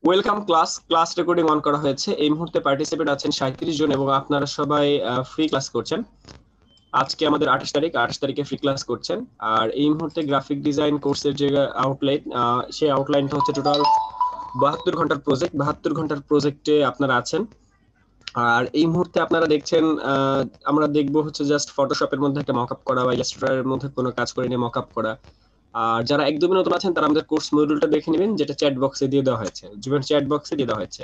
Welcome class recording on করা হয়েছে। এই মুহূর্তে পার্টিসিপেট আছেন 37 জন এবং আপনারা সবাই ফ্রি ক্লাস করছেন। আজকে আমাদের 28 তারিখে ফ্রি ক্লাস করছেন। আর এই মুহূর্তে গ্রাফিক ডিজাইন কোর্সের যে আউটলাইন, সেই আউটলাইনটা হচ্ছে টোটাল 72 ঘন্টার প্রজেক্টে আপনারা আছেন। আর এই মুহূর্তে আপনারা দেখছেন, আমরা দেখবো হচ্ছে জাস্ট ফটোশপের মধ্যে একটা মকআপ করা বা ইলাস্ট্রেটরের মধ্যে কোনো কাজ করে নিয়ে মকআপ করা। আর যারা একদমই নতুন আছেন তারা আমাদের কোর্স মডিউলটা দেখে নেবেন, যেটা চ্যাট বক্সে দিয়ে দেওয়া হয়েছে, জীবন চ্যাট বক্সে দিয়ে দেওয়া হয়েছে।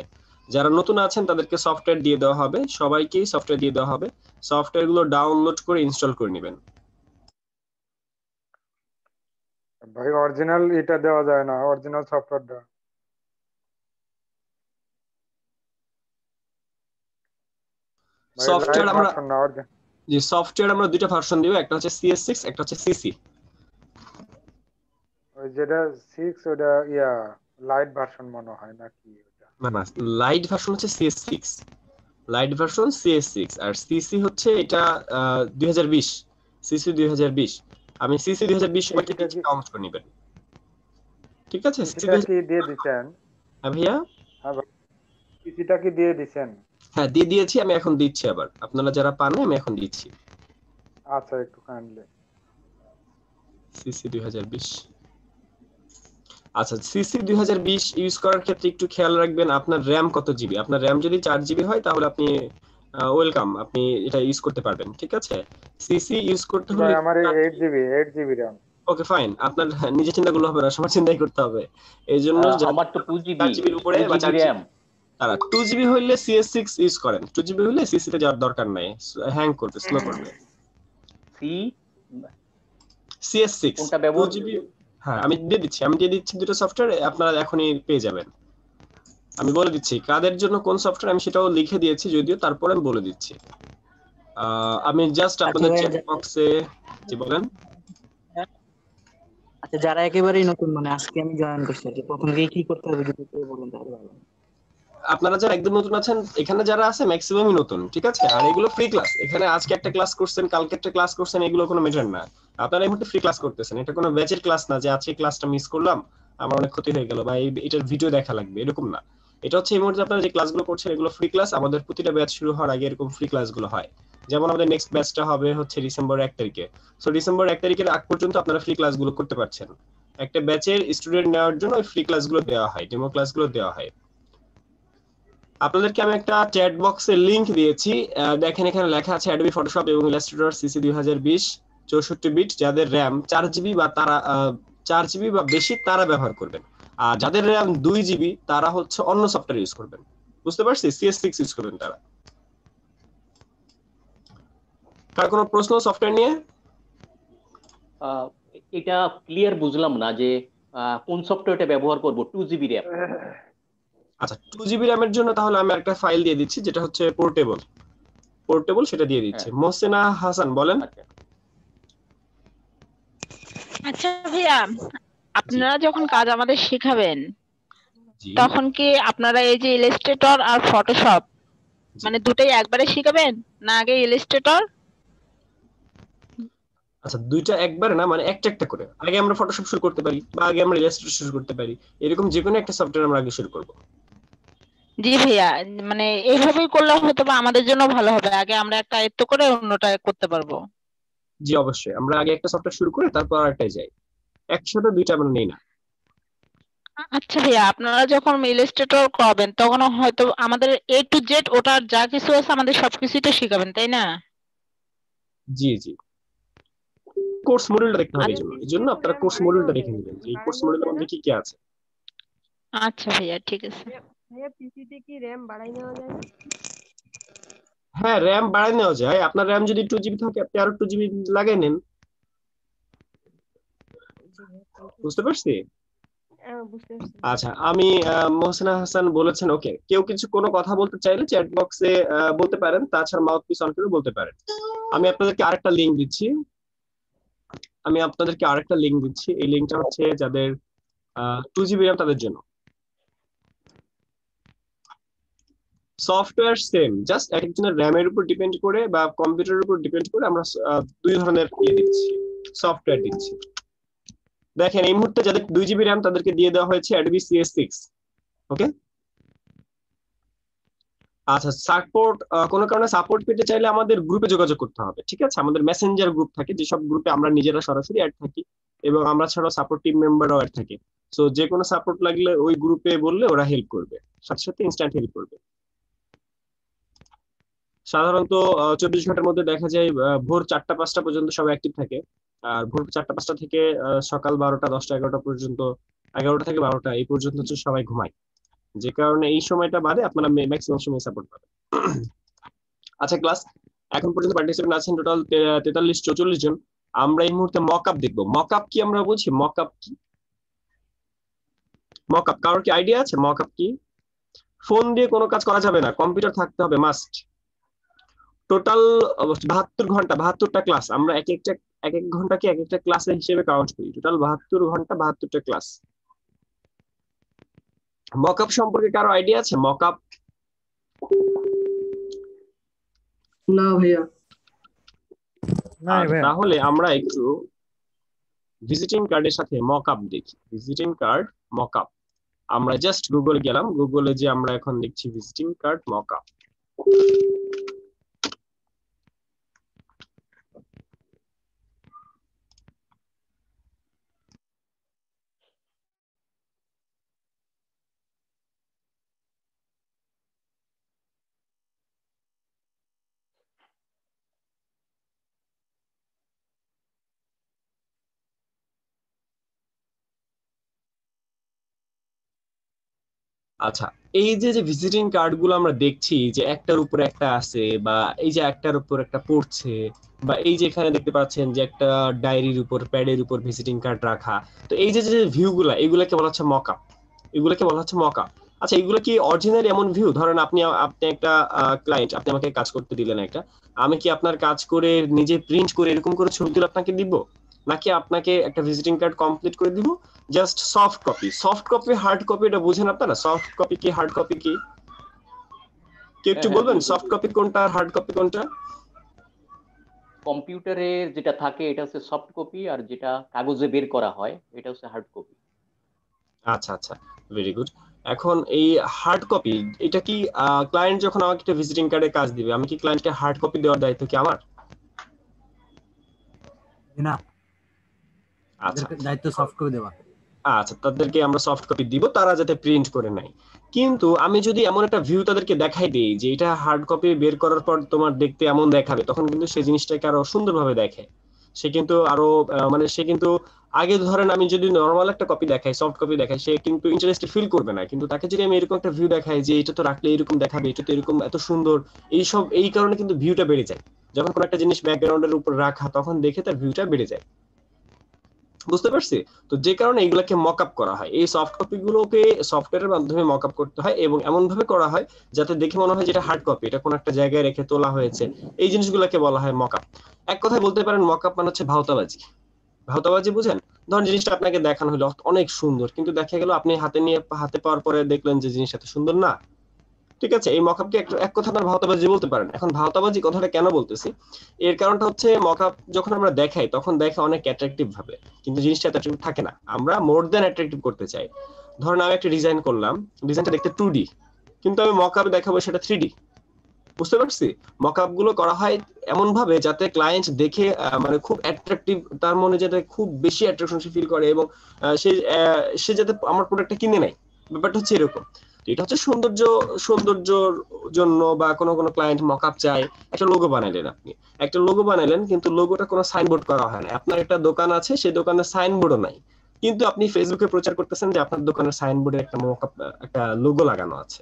যারা নতুন আছেন তাদেরকে সফটওয়্যার দিয়ে দেওয়া হবে, সবাইকেই সফটওয়্যার দিয়ে দেওয়া হবে। সফটওয়্যার গুলো ডাউনলোড করে ইনস্টল করে নেবেন। ভাই অরিজিনাল এটা দেওয়া যায় না, অরিজিনাল সফটওয়্যারটা। ভাই লাইট সফটওয়্যার আমরা ভার্সন না অরিজিনাল। জি সফটওয়্যার আমরা দুইটা ভার্সন দিব, একটা হচ্ছে CS6, একটা হচ্ছে সিসি। ওই যেটা 6 ওটা লাইট ভার্সন মনে হয় নাকি ওটা? না না, লাইট ভার্সন হচ্ছে CS6, লাইট ভার্সন CS6, আর সিসি হচ্ছে এটা 2020, সিসি 2020। আমি সিসি 2020 সবাইকে সিসিটা কি ডাউনলোড করে নেবেন, ঠিক আছে? সিসি সিসিটা কি দিয়ে দিছেন? হ্যাঁ ভাইয়া, হ্যাঁ ভাই, সিসিটা কি দিয়ে দিছেন? হ্যাঁ দিয়ে দিয়েছি, আমি এখন দিচ্ছি। আবার আপনারা যারা পান আমি এখন দিচ্ছি। আচ্ছা, একটু কাইন্ডলি। সিসি 2020। আচ্ছা, সিসি 2020 ইউজ করার ক্ষেত্রে একটু খেয়াল রাখবেন আপনার র্যাম কত জিবি। আপনার র্যাম যদি 4 জিবি হয় তাহলে আপনি ওয়েলকাম, আপনি এটা ইউজ করতে পারবেন, ঠিক আছে? সিসি ইউজ করতে হলে ভাই আমার 8 জিবি র্যাম। ওকে ফাইন, আপনার নিজের চিন্তাগুলো হবে না, সবার চিন্তাই করতে হবে। এই জন্য আমার তো 2 জিবি 4 জিবির উপরে 2 বা জিবি 4 জিবি, র্যাম। তারা 2 জিবি হইলে CS6 ইউজ করেন, 2 জিবি হইলে সিসি তে যাওয়ার দরকার নাই, হ্যাং করবে, স্লো করবে। সি CS6 কোনটা ব্যবহার? 2 জিবি। হ্যাঁ আমি দিয়ে দিচ্ছি দুটো সফটওয়্যার, আপনারা এখনই পেয়ে যাবেন। আমি বলে দিচ্ছি কাদের জন্য কোন সফটওয়্যার, আমি সেটাও লিখে দিয়েছি যদিও, তারপরে আমি বলে দিচ্ছি। আমি জাস্ট আপনাদের চ্যাট বক্সে, জি বলেন। আচ্ছা, যারা একেবারেই নতুন, মানে আজকে আমি জয়েন করছি, প্রথম থেকে কি করতে হবে যদি একটু বলেন তাহলে ভালো হয়। আপনারা যারা একদম নতুন আছেন, এখানে যারা আছে ম্যাক্সিমামই নতুন, ঠিক আছে? আর এগুলো ফ্রি ক্লাস, এখানে আজকে একটা ক্লাস করছেন, কালকে একটা ক্লাস করছেন, এগুলো কোনো ম্যাটার না। আপনারা এই মুহূর্তে ফ্রি ক্লাস করতেছেন, এটা কোনো ব্যাচের ক্লাস না যে আজকে ক্লাসটা মিস করলাম, আমার অনেক ক্ষতি হয়ে গেল বা এটার ভিডিও দেখা লাগবে, এরকম না। এটা হচ্ছে এই মুহূর্তে আপনারা যে ক্লাসগুলো করছেন এগুলো ফ্রি ক্লাস। আমাদের প্রতিটা ব্যাচ শুরু হওয়ার আগে এরকম ফ্রি ক্লাসগুলো হয়। যেমন আমাদের নেক্সট ব্যাচটা হবে হচ্ছে ডিসেম্বর 1 তারিখে। সো ডিসেম্বর 1 তারিখের আগ পর্যন্ত আপনারা ফ্রি ক্লাসগুলো করতে পারছেন। একটা ব্যাচের স্টুডেন্ট নেওয়ার জন্য ওই ফ্রি ক্লাসগুলো দেওয়া হয়, ডেমো ক্লাসগুলো দেওয়া হয়। আপনাদেরকে আমি একটা চ্যাট বক্সের লিংক দিয়েছি, দেখেন এখানে লেখা আছে অ্যাডোবি ফটোশপ এবং ইলাস্ট্রেটর সিসি 2020 64 বিট। যাদের র্যাম 4 জিবি বা তারা 4 জিবি বা বেশি তারা ব্যবহার করবেন। আর যাদের র্যাম 2 জিবি তারা হচ্ছে অন্য সফটওয়্যার ইউজ করবেন, বুঝতে পারছি? CS6 ইউজ করবেন তারা। তার কোনো প্রশ্ন সফটওয়্যার নিয়ে? এটা ক্লিয়ার বুঝলাম না যে কোন সফটওয়্যারটা ব্যবহার করব 2 জিবি র্যাম। আচ্ছা, 2 জিবি র্যামের জন্য তাহলে আমি একটা ফাইল দিয়ে দিচ্ছি যেটা হচ্ছে পোর্টেবল, সেটা দিয়ে দিচ্ছি। হ্যাঁ, মোহসেনা হাসান বলেন। আচ্ছা। আচ্ছা ভাইয়া, আপনারা যখন কাজ আমাদের শেখাবেন জি তখন কি আপনারা এই যে ইলাস্ট্রেটর আর ফটোশপ জি। মানে দুটাই একবারে শিখাবেন না আগে ইলাস্ট্রেটর? আচ্ছা, দুইটা একবারে না, মানে একটা একটা করে। আগে আমরা ফটোশপ শুরু করতে পারি বা আগে আমরা ইলাস্ট্রেটর শুরু করতে পারি, এরকম যে কোনো একটা সফটওয়্যার আমরা আগে শুরু করব। জি ভাইয়া, মানে এইভাবেই করলে হয়তো বা আমাদের জন্য ভালো হবে, আগে আমরা একটা আয়ত্ত করে অন্যটা করতে পারবো। জি অবশ্যই, আমরা আগে একটা সফটওয়্যার শুরু করে তারপর আরেকটায় যাই, একসাথে দুইটা আমরা নেই না। আচ্ছা ভাইয়া, আপনারা যখন ইলাস্ট্রেটর করবেন তখন হয়তো আমাদের A to Z ওটার যা কিছু আছে আমাদের সবকিছুই তো শিখাবেন, তাই না? জি জি, কোর্স মডিউলটা দেখতে হবে, আচ্ছা এই জন্য আপনারা কোর্স মডিউলটা দেখে নেবেন যে এই কোর্স মডিউলের মধ্যে কি কি আছে। আচ্ছা ভাইয়া, ঠিক আছে। ভাইয়া পিসিতে কি র্যাম বাড়াই নেওয়া যায়? হ্যাঁ, র্যাম বাড়ায় নেওয়া যায়। আপনার র্যাম যদি 2 জিবি থাকে আপনি আরো 2 জিবি লাগাই নেন, বুঝতে পারছি? বুঝতে পারছি। আচ্ছা, আমি মোহসেনা হাসান বলেছেন ওকে। কেউ কিছু কোনো কথা বলতে চাইলে চ্যাট বক্সে বলতে পারেন, তাছাড়া মাউথপিস অন করে বলতে পারেন। আমি আপনাদেরকে আরেকটা লিংক দিচ্ছি, এই লিংকটা হচ্ছে যাদের 2 জিবি র্যাম তাদের জন্য। সফটওয়্যার সেম, জাস্ট এক একজনের র্যামের উপর ডিপেন্ড করে বা কম্পিউটারের উপর ডিপেন্ড করে আমরা দুই ধরনের দিচ্ছি, সফটওয়্যার দিচ্ছি। দেখেন এই মুহূর্তে যাদের 2 জিবি র্যাম তাদেরকে দিয়ে দেওয়া হয়েছে অ্যাডোবি CS6, ওকে? আচ্ছা, সাপোর্ট কোনো কারণে সাপোর্ট পেতে চাইলে আমাদের গ্রুপে যোগাযোগ করতে হবে, ঠিক আছে? আমাদের মেসেঞ্জার গ্রুপ থাকে, যেসব গ্রুপে আমরা নিজেরা সরাসরি অ্যাড থাকি এবং আমরা ছাড়াও সাপোর্ট টিম মেম্বাররাও অ্যাড থাকে। সো যে কোনো সাপোর্ট লাগলে ওই গ্রুপে বললে ওরা হেল্প করবে, সাথে সাথে ইনস্ট্যান্ট হেল্প করবে। সাধারণত 24 ঘন্টার মধ্যে দেখা যায় ভোর 4টা 5টা পর্যন্ত সবাই অ্যাক্টিভ থাকে। আর ভোর 4টা 5টা থেকে সকাল 12টা 10টা 11টা পর্যন্ত, 11টা থেকে 12টা এই পর্যন্ত হচ্ছে সবাই ঘুমায়, যে কারণে এই সময়টা বাদে আপনারা ম্যাক্সিমাম সময় সাপোর্ট পাবেন। আচ্ছা ক্লাস, এখন পর্যন্ত পার্টিসিপেন্ট আছেন টোটাল 43-44 জন। আমরা এই মুহূর্তে মক আপ দেখবো। মক আপ কি আমরা বুঝি? মক আপ কি? মক আপ কারোর কি আইডিয়া আছে মক আপ কি? ফোন দিয়ে কোনো কাজ করা যাবে না, কম্পিউটার থাকতে হবে মাস্ট। টোটাল 72 ঘন্টা, 72টা ক্লাস। আমরা এক এক ঘন্টাকে এক একটা ক্লাসের হিসেবে কাউন্ট করি। টোটাল 72 ঘন্টা, 72টা ক্লাস। মক আপ সম্পর্কে কারো আইডিয়া আছে? মক আপ না ভাইয়া। তাহলে আমরা একটু ভিজিটিং কার্ডের সাথে মক আপ দেখি। ভিজিটিং কার্ড মক আপ, আমরা জাস্ট গুগলে গেলাম, গুগলে যে আমরা এখন দেখছি ভিজিটিং কার্ড মক আপ। আচ্ছা, এই যে যে ভিজিটিং কার্ড গুলো আমরা দেখছি যে একটার উপরে একটা আছে, বা এই যে একটার উপর একটা পড়ছে, বা এই যে এখানে দেখতে পাচ্ছেন যে একটা ডায়েরির উপর, প্যাডের উপর ভিজিটিং কার্ড রাখা। তো এই যে যে ভিউ গুলা, এগুলাকে বলা হচ্ছে মক আপ। এগুলোকে বলা হচ্ছে মক আপ। আচ্ছা, এগুলো কি অরিজিনাল এমন ভিউ? ধরেন আপনি আপনি একটা ক্লায়েন্ট, আপনি আমাকে কাজ করতে দিলেন একটা, আমি কি আপনার কাজ করে নিজে প্রিন্ট করে এরকম করে ছবি তুলে আপনাকে দিব, নাকি আপনাকে একটা ভিজিটিং কার্ড কমপ্লিট করে দিব? Just soft copy. Soft copy, hard copy, এটা বুঝেন আপনারা? সফট কপি কি, হার্ড কপি কি? কি একটু বলবেন সফট কপি কোনটা আর হার্ড কপি কোনটা? কম্পিউটারে যেটা থাকে এটা হচ্ছে সফট কপি, আর যেটা কাগজে বের করা হয় এটা হচ্ছে হার্ড কপি। আচ্ছা আচ্ছা, ভেরি গুড। এখন এই হার্ড কপি, এটা কি ক্লায়েন্ট যখন আমাকে একটা ভিজিটিং কার্ডে কাজ দিবে, আমি কি ক্লায়েন্টকে হার্ড কপি দেওয়ার দায়িত্ব কি আমার? না, আচ্ছা, দায়িত্ব সফট করে দেওয়া। আচ্ছা, তাদেরকে আমরা সফট কপি দিব, তারা যাতে প্রিন্ট করে নেয়। কিন্তু আমি যদি এমন একটা ভিউ তাদেরকে দেখাই দিই যে এটা হার্ড কপি বের করার পর তোমার দেখতে এমন দেখাবে, তখন কিন্তু সেই জিনিসটাকে আরো সুন্দরভাবে দেখে। সে কিন্তু আরো মানে সে কিন্তু আগে ধরেন আমি যদি নর্মাল একটা কপি দেখাই, সফট কপি দেখাই, সে কিন্তু ইন্টারেস্টেড ফিল করবে না। কিন্তু তাকে যদি আমি এরকম একটা ভিউ দেখাই যে এটা তো রাখলে এরকম দেখাবে, এটা তো এরকম এত সুন্দর, এইসব এই কারণে কিন্তু ভিউটা বেড়ে যায়। যখন কোনো একটা জিনিস ব্যাকগ্রাউন্ডের উপর রাখা, তখন দেখে তার ভিউটা বেড়ে যায়। বুঝতে পারছি? তো যে কারণে এগুলাকে মক আপ করা হয়। এই সফট কপি গুলোকে সফটওয়্যারের মাধ্যমে মক আপ করতে হয়, এবং এমন ভাবে করা হয় যাতে দেখে মনে হয় যেটা হার্ড কপি, এটা কোন একটা জায়গায় রেখে তোলা হয়েছে। এই জিনিসগুলোকে বলা হয় মক আপ। এক কথায় বলতে পারেন মক আপ মানে হচ্ছে ভাওতাবাজি। ভাওতাবাজি বুঝেন? ধরুন জিনিসটা আপনাকে দেখানো হলো অনেক সুন্দর, কিন্তু দেখা গেল আপনি হাতে পাওয়ার পরে দেখলেন যে জিনিসটা এত সুন্দর না। ঠিক আছে, এই মকআপকে এক কথা আপনার ভাওতাবাজি বলতে পারেন। এখন ভাওতাবাজি কথাটা কেন বলতেছি, এর কারণটা হচ্ছে মকআপ যখন আমরা দেখাই তখন দেখে অনেক অ্যাট্রাকটিভ ভাবে, কিন্তু জিনিসটা অ্যাট্রাকটিভ থাকে না। আমরা মোর দ্যান অ্যাট্রাকটিভ করতে চাই। ধরেন আমি একটা ডিজাইন করলাম, ডিজাইনটা দেখতে 2D, কিন্তু আমি মকআপে দেখাবো সেটা 3D। বুঝতে পারছি? মকআপ গুলো করা হয় এমন ভাবে যাতে ক্লায়েন্ট দেখে মানে খুব অ্যাট্রাকটিভ, তার মনে যাতে খুব বেশি অ্যাট্রাকশন ফিল করে, এবং সে যাতে আমার প্রোডাক্টটা কিনে নেয়। ব্যাপারটা হচ্ছে এরকম। এটা হচ্ছে সৌন্দর্যর জন্য, বা কোনো কোনো ক্লায়েন্ট মকআপ চায়। একটা লোগো বানাইলেন, আপনি একটা লোগো বানাইলেন, কিন্তু লোগোটা কোনো সাইনবোর্ড করা হয় না। আপনার একটা দোকান আছে, সেই দোকানের সাইনবোর্ডও নাই, কিন্তু আপনি ফেসবুকে প্রচার করতেছেন যে আপনার দোকানের সাইনবোর্ডে একটা মকআপ, একটা লোগো লাগানো আছে।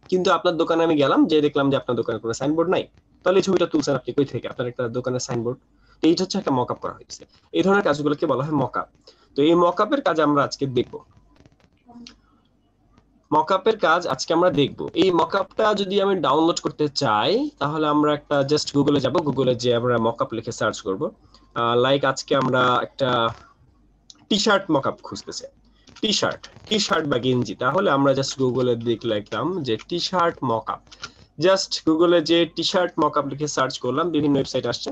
কিন্তু আপনার দোকানে আমি গেলাম, যে দেখলাম যে আপনার দোকানে কোনো সাইনবোর্ড নাই। তাহলে এই ছবিটা তুলছেন আপনি কই থেকে? আপনার একটা দোকানের সাইনবোর্ড। এইটা হচ্ছে একটা মকআপ করা হয়েছে। এই ধরনের কাজগুলোকে বলা হয় মকআপ। তো এই মকআপের কাজ আমরা আজকে দেখবো। মকআপের কাজ আজকে আমরা দেখব। এই মকআপটা যদি আমি ডাউনলোড করতে চাই, তাহলে আমরা একটা জাস্ট গুগলে যাব, গুগলে যে আমরা মকআপ লিখে সার্চ করব। লাইক আজকে আমরা একটা টি শার্ট মকআপ খুঁজতেছি, টি শার্ট বা গেঞ্জি। তাহলে আমরা জাস্ট গুগলে লিখলাম যে টি শার্ট মকআপ। জাস্ট গুগলে যে টি শার্ট মকআপ লিখে সার্চ করলাম, বিভিন্ন ওয়েবসাইট আসছে,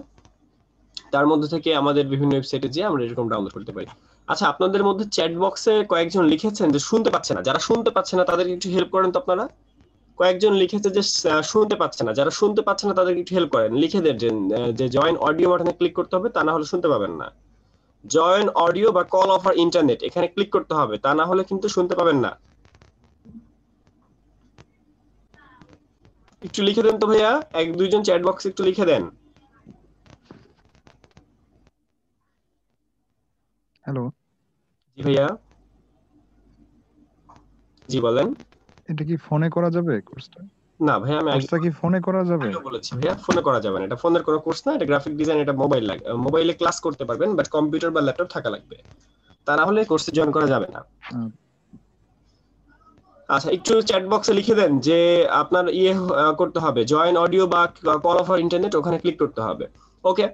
তার মধ্যে থেকে আমাদের বিভিন্ন ওয়েবসাইটে যে আমরা এরকম ডাউনলোড করতে পারি। আচ্ছা, আপনাদের মধ্যে চ্যাট বক্সে কয়েকজন লিখেছেন যে শুনতে পাচ্ছে না। যারা শুনতে পাচ্ছে না তাদেরকে একটু হেল্প করেন তো আপনারা। কয়েকজন লিখেছে যে শুনতে পাচ্ছে না, যারা শুনতে পাচ্ছে না তাদেরকে একটু হেল্প করেন, লিখে দেন যে জয়েন অডিও বাটনে ক্লিক করতে হবে, তা না হলে শুনতে পাবেন না। জয়েন অডিও বা কল অফার ইন্টারনেট এখানে ক্লিক করতে হবে, তা না হলে কিন্তু শুনতে পাবেন না। একটু লিখে দেন তো ভাইয়া, এক দুইজন চ্যাট বক্সে একটু লিখে দেন। হ্যালো, জি ভাইয়া, জি বলেন। এটা কি ফোনে করা যাবে কোর্সটা? না ভাইয়া, আমি আগে কোর্সটা কি ফোনে করা যাবে? বলেছি ভাইয়া ফোনে করা যাবে না, এটা ফোনের কোনো কোর্স না, এটা গ্রাফিক ডিজাইন, এটা মোবাইলে ক্লাস করতে পারবেন, বাট কম্পিউটার বা ল্যাপটপ থাকা লাগবে, তা না হলে কোর্সে জয়েন করা যাবে না। আচ্ছা, একটু চ্যাট বক্সে লিখে দেন যে আপনার করতে হবে, জয়েন অডিও বা কল অফার ইন্টারনেট, ওখানে ক্লিক করতে হবে। ওকে,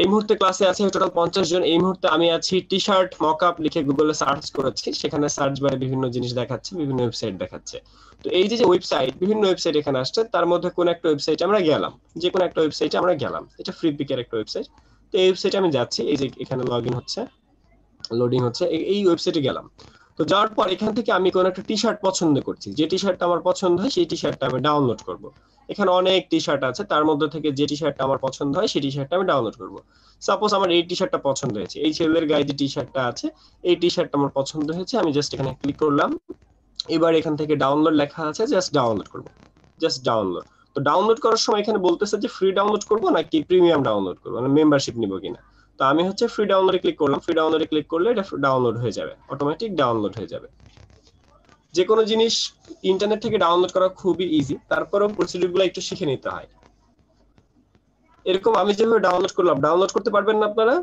এই মুহূর্তে ক্লাসে আছে টোটাল 50 জন। এই মুহূর্তে আমি আছি টি শার্ট মকআপ লিখে গুগলে সার্চ করেছি, সেখানে সার্চ বারে বিভিন্ন জিনিস দেখাচ্ছে, বিভিন্ন ওয়েবসাইট দেখাচ্ছে। তো এই যে ওয়েবসাইট, বিভিন্ন ওয়েবসাইট এখানে আসছে, তার মধ্যে কোন একটা ওয়েবসাইটে আমরা গেলাম, যে কোনো একটা ওয়েবসাইটে আমরা গেলাম, এটা ফ্রি পিকের একটা ওয়েবসাইট। তো এই ওয়েবসাইটে আমি যাচ্ছি, এই যে এখানে লগইন হচ্ছে, লোডিং হচ্ছে, এই ওয়েবসাইটে গেলাম। তো যাওয়ার পর এখান থেকে আমি কোন একটা টি শার্ট পছন্দ করছি, যে টি শার্টটা আমার পছন্দ হয় সেই টি শার্টটা আমি ডাউনলোড করব। এখানে অনেক টি শার্ট আছে, তার মধ্যে থেকে যে টি শার্টটা আমার পছন্দ হয় সেই টি শার্টটা আমি ডাউনলোড করব। সাপোজ আমার এই টি শার্টটা পছন্দ হয়েছে, এই ছেলের গায়ে যে টি শার্টটা আছে এই টি শার্টটা আমার পছন্দ হয়েছে, আমি জাস্ট এখানে ক্লিক করলাম। এবার এখান থেকে ডাউনলোড লেখা আছে, জাস্ট ডাউনলোড করব, জাস্ট ডাউনলোড। তো ডাউনলোড করার সময় এখানে বলতেছে যে ফ্রি ডাউনলোড করব নাকি প্রিমিয়াম ডাউনলোড করব, মানে মেম্বারশিপ নিব কিনা। তো আমি হচ্ছে ফ্রি ডাউনলোডে ক্লিক করলাম, ফ্রি ডাউনলোডে ক্লিক করলে এটা ডাউনলোড হয়ে যাবে, অটোমেটিক ডাউনলোড হয়ে যাবে। যে কোনো জিনিস ইন্টারনেট থেকে ডাউনলোড করা খুবই ইজি, তারপরেও প্রসিডিউরগুলো একটু শিখে নিতে হয়। এরকম আমি যেভাবে ডাউনলোড করলাম, ডাউনলোড করতে পারবেন না আপনারা?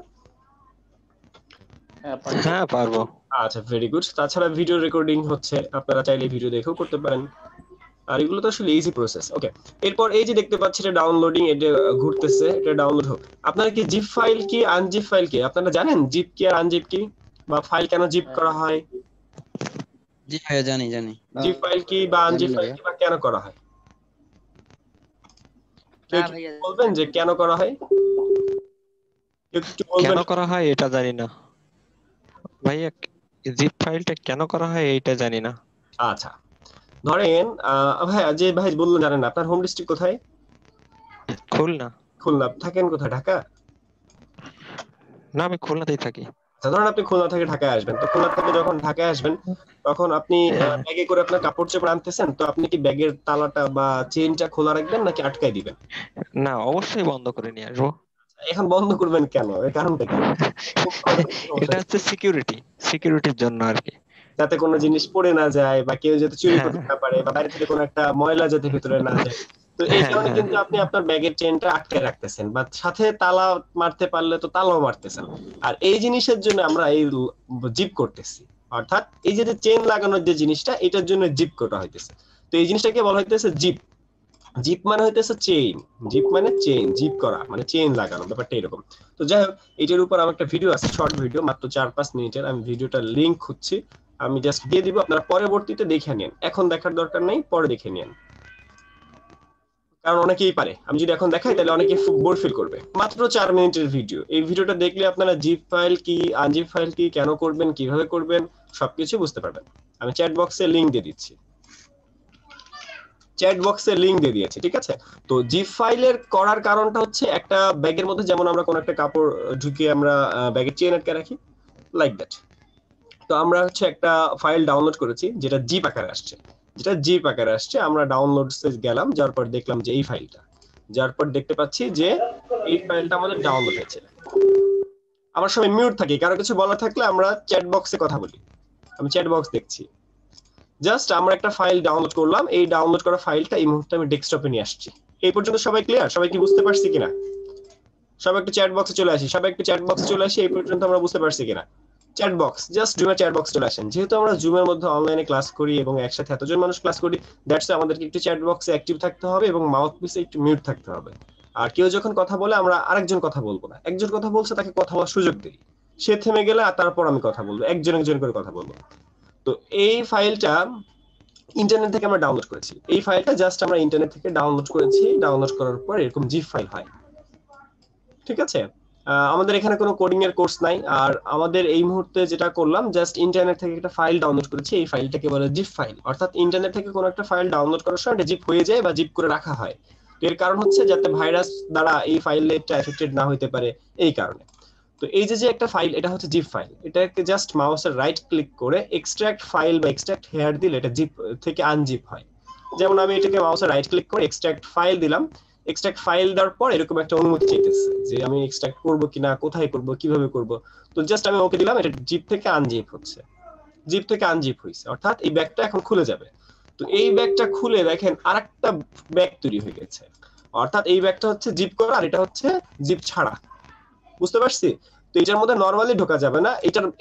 হ্যাঁ পারবো। আচ্ছা, ভেরি গুড। তাছাড়া ভিডিও রেকর্ডিং হচ্ছে, আপনারা চাইলে ভিডিও দেখেও করতে পারেন, আর এগুলো তো আসলে ইজি প্রসেস। ওকে, এরপর এই যে দেখতে পাচ্ছেন এটা ডাউনলোডিং, এটা ঘুরতেছে, এটা ডাউনলোড হোক। আপনারা কি জিপ ফাইল কি আনজিপ ফাইল কি আপনারা জানেন? জিপ কি আর আনজিপ কি, বা ফাইল কেন জিপ করা হয়? জি ভাইয়া জানি জানি। জিপ ফাইল কি বা আনজিপ ফাইল কি বা কেন করা হয়? কেউ কি বলবেন যে কেন করা হয়? কেউ একটু বলবেন? কেন করা হয় এটা জানি না ভাইয়া, জিপ ফাইলটা কেন করা হয় এইটা জানি না। আচ্ছা, ধরেন ভাই, যে ভাই বললেন জানেন না, আপনার হোম ডিস্ট্রিক্ট কোথায়? খুলনা। খুলনা। থাকেন কোথায়? ঢাকা? না, আমি খুলনাতেই থাকি। ধরেন আপনি খুলনা থেকে ঢাকায় আসবেন, তো খুলনা থেকে যখন ঢাকায় আসবেন তখন আপনি ব্যাগে করে আপনার কাপড় চোপড় আনতেছেন, তো আপনি কি ব্যাগের তালাটা বা চেইনটা খোলা রাখবেন নাকি আটকাই দিবেন? না, অবশ্যই বন্ধ করে নিয়ে আসবো। এখন বন্ধ করবেন কেন, এর কারণটা কি? এটা হচ্ছে সিকিউরিটির জন্য আর কি, যাতে কোনো জিনিস পড়ে না যায় বা কেউ যাতে চুরি করতে না পারে, বা বাইরে থেকে কোনো একটা ময়লা যাতে ভিতরে না যায়। তো এই কারণে কিন্তু আপনি আপনার ব্যাগের চেইনটা আটকে রাখতেছেন, বা সাথে তালা মারতে পারলে তো তালাও মারতেছেন। আর এই জিনিসের জন্য আমরা এই জিপ করতেছি, অর্থাৎ এই যে চেইন লাগানোর যে জিনিসটা, এটার জন্য জিপ করা হইতেছে। তো এই জিনিসটাকে বলা হইতেছে জিপ। জিপ মানে হইতেছে চেইন, জিপ মানে চেইন, জিপ করা মানে চেইন লাগানো, ব্যাপারটা এরকম। তো যাই হোক, এটার উপর আমার একটা ভিডিও আছে, শর্ট ভিডিও, মাত্র 4-5 মিনিটের। আমি ভিডিওটার লিংক খুঁজছি, আমি জাস্ট দিয়ে দিব, আপনারা পরবর্তীতে দেখে নিন, এখন দেখার দরকার নেই, পরে দেখে নিন, কারণ অনেকেই পারে। আমি যদি এখন দেখাই তাহলে অনেকে বোর ফিল করবে। মাত্র 4 মিনিটের ভিডিও, এই ভিডিওটা দেখলে আপনারা জিপ ফাইল কি আনজিপ ফাইল কি, কেন করবেন, কিভাবে করবেন, সবকিছু বুঝতে পারবেন। আমি চ্যাট বক্সে লিংক দিয়ে দিচ্ছি, চ্যাট বক্সে লিংক দিয়ে দিয়েছি, ঠিক আছে? তো জিপ ফাইলের করার কারণটা হচ্ছে, একটা ব্যাগের মধ্যে যেমন আমরা কোন একটা কাপড় ঢুকিয়ে আমরা ব্যাগের চেইন আটকে রাখি, লাইক দ্যাট। তো আমরা হচ্ছে একটা ফাইল ডাউনলোড করেছি যেটা জিপ আকারে আসছে, আমরা ডাউনলোডসে গেলাম, যার পর দেখলাম যে এই ফাইলটা, যার পর দেখতে পাচ্ছি যে এই ফাইলটা আমাদের ডাউনলোড হয়েছে। আমার সময় মিউট থাকি, কারো কিছু বলা থাকলে আমরা চ্যাট বক্সে কথা বলি। আমি চ্যাট বক্স দেখছি, জাস্ট আমরা একটা ফাইল ডাউনলোড করলাম, এই ডাউনলোড করা ফাইলটা এই মুহূর্তে আমি ডেস্কটপে নিয়ে আসছি। এই পর্যন্ত সবাই ক্লিয়ার? সবাই কি বুঝতে পারছি কিনা? সবাই একটু চ্যাট বক্সে চলে আসি, এই পর্যন্ত আমরা বুঝতে পারছি কিনা? চ্যাট বক্স, জাস্ট জুমের চ্যাট বক্স চলে আসেন। যেহেতু আমরা জুমের মধ্যে অনলাইনে ক্লাস করি এবং একসাথে এতজন মানুষ ক্লাস করি, দ্যাটস আমাদেরকে একটু চ্যাট বক্সে অ্যাক্টিভ থাকতে হবে এবং মাউথ পিসে একটু মিউট থাকতে হবে। আর কেউ যখন কথা বলে, আমরা আরেকজন কথা বলবো না, একজন কথা বলছে তাকে কথা বলার সুযোগ দিই, সে থেমে গেলে আর তারপর আমি কথা বলবো, একজন করে কথা বলবো। তো এই ফাইলটা ইন্টারনেট থেকে আমরা ডাউনলোড করেছি, এই ফাইলটা জাস্ট আমরা ইন্টারনেট থেকে ডাউনলোড করেছি, ডাউনলোড করার পর এরকম জিপ ফাইল হয়, ঠিক আছে? আমাদের এখানে কোনো কোডিং এর কোর্স নাই, আর আমাদের এই মুহূর্তে যেটা করলাম জাস্ট ইন্টারনেট থেকে একটা ফাইল ডাউনলোড করেছি। এই ফাইলটাকে বলে জিপ ফাইল, অর্থাৎ ইন্টারনেট থেকে কোনো একটা ফাইল ডাউনলোড করার সময় এটা জিপ হয়ে যায় বা জিপ করে রাখা হয়। তো এর কারণ হচ্ছে যাতে ভাইরাস দ্বারা এই ফাইলটা এফেক্টেড না হতে পারে, এই কারণে। তো এই যে একটা ফাইল, এটা হচ্ছে জিপ ফাইল। এটাকে জাস্ট মাউসের রাইট ক্লিক করে এক্সট্রাক্ট ফাইল বা এক্সট্রাক্ট হেয়ার দিলে এটা জিপ থেকে আনজিপ হয়। যেমন আমি এটাকে মাউসের রাইট ক্লিক করে এক্সট্রাক্ট ফাইল দিলাম, এক্সট্রাক্ট ফাইল দেওয়ার পর এরকম একটা অনুমতি চাইতেছে যে আমি এক্সট্রাক্ট করব কিনা, কোথায় করব, কিভাবে করব। তো জাস্ট আমি ওকে দিলাম, এটা জিপ থেকে আনজিপ হচ্ছে, জিপ থেকে আনজিপ হয়েছে, অর্থাৎ এই ব্যাগটা এখন খুলে যাবে। তো এই ব্যাগটা খুলে দেখেন আরেকটা ব্যাগ তৈরি হয়ে গেছে, অর্থাৎ এই ব্যাগটা হচ্ছে জিপ করা আর এটা হচ্ছে জিপ ছাড়া। বুঝতে পারছি? তো এটার মধ্যে নরমালি ঢোকা যাবে না,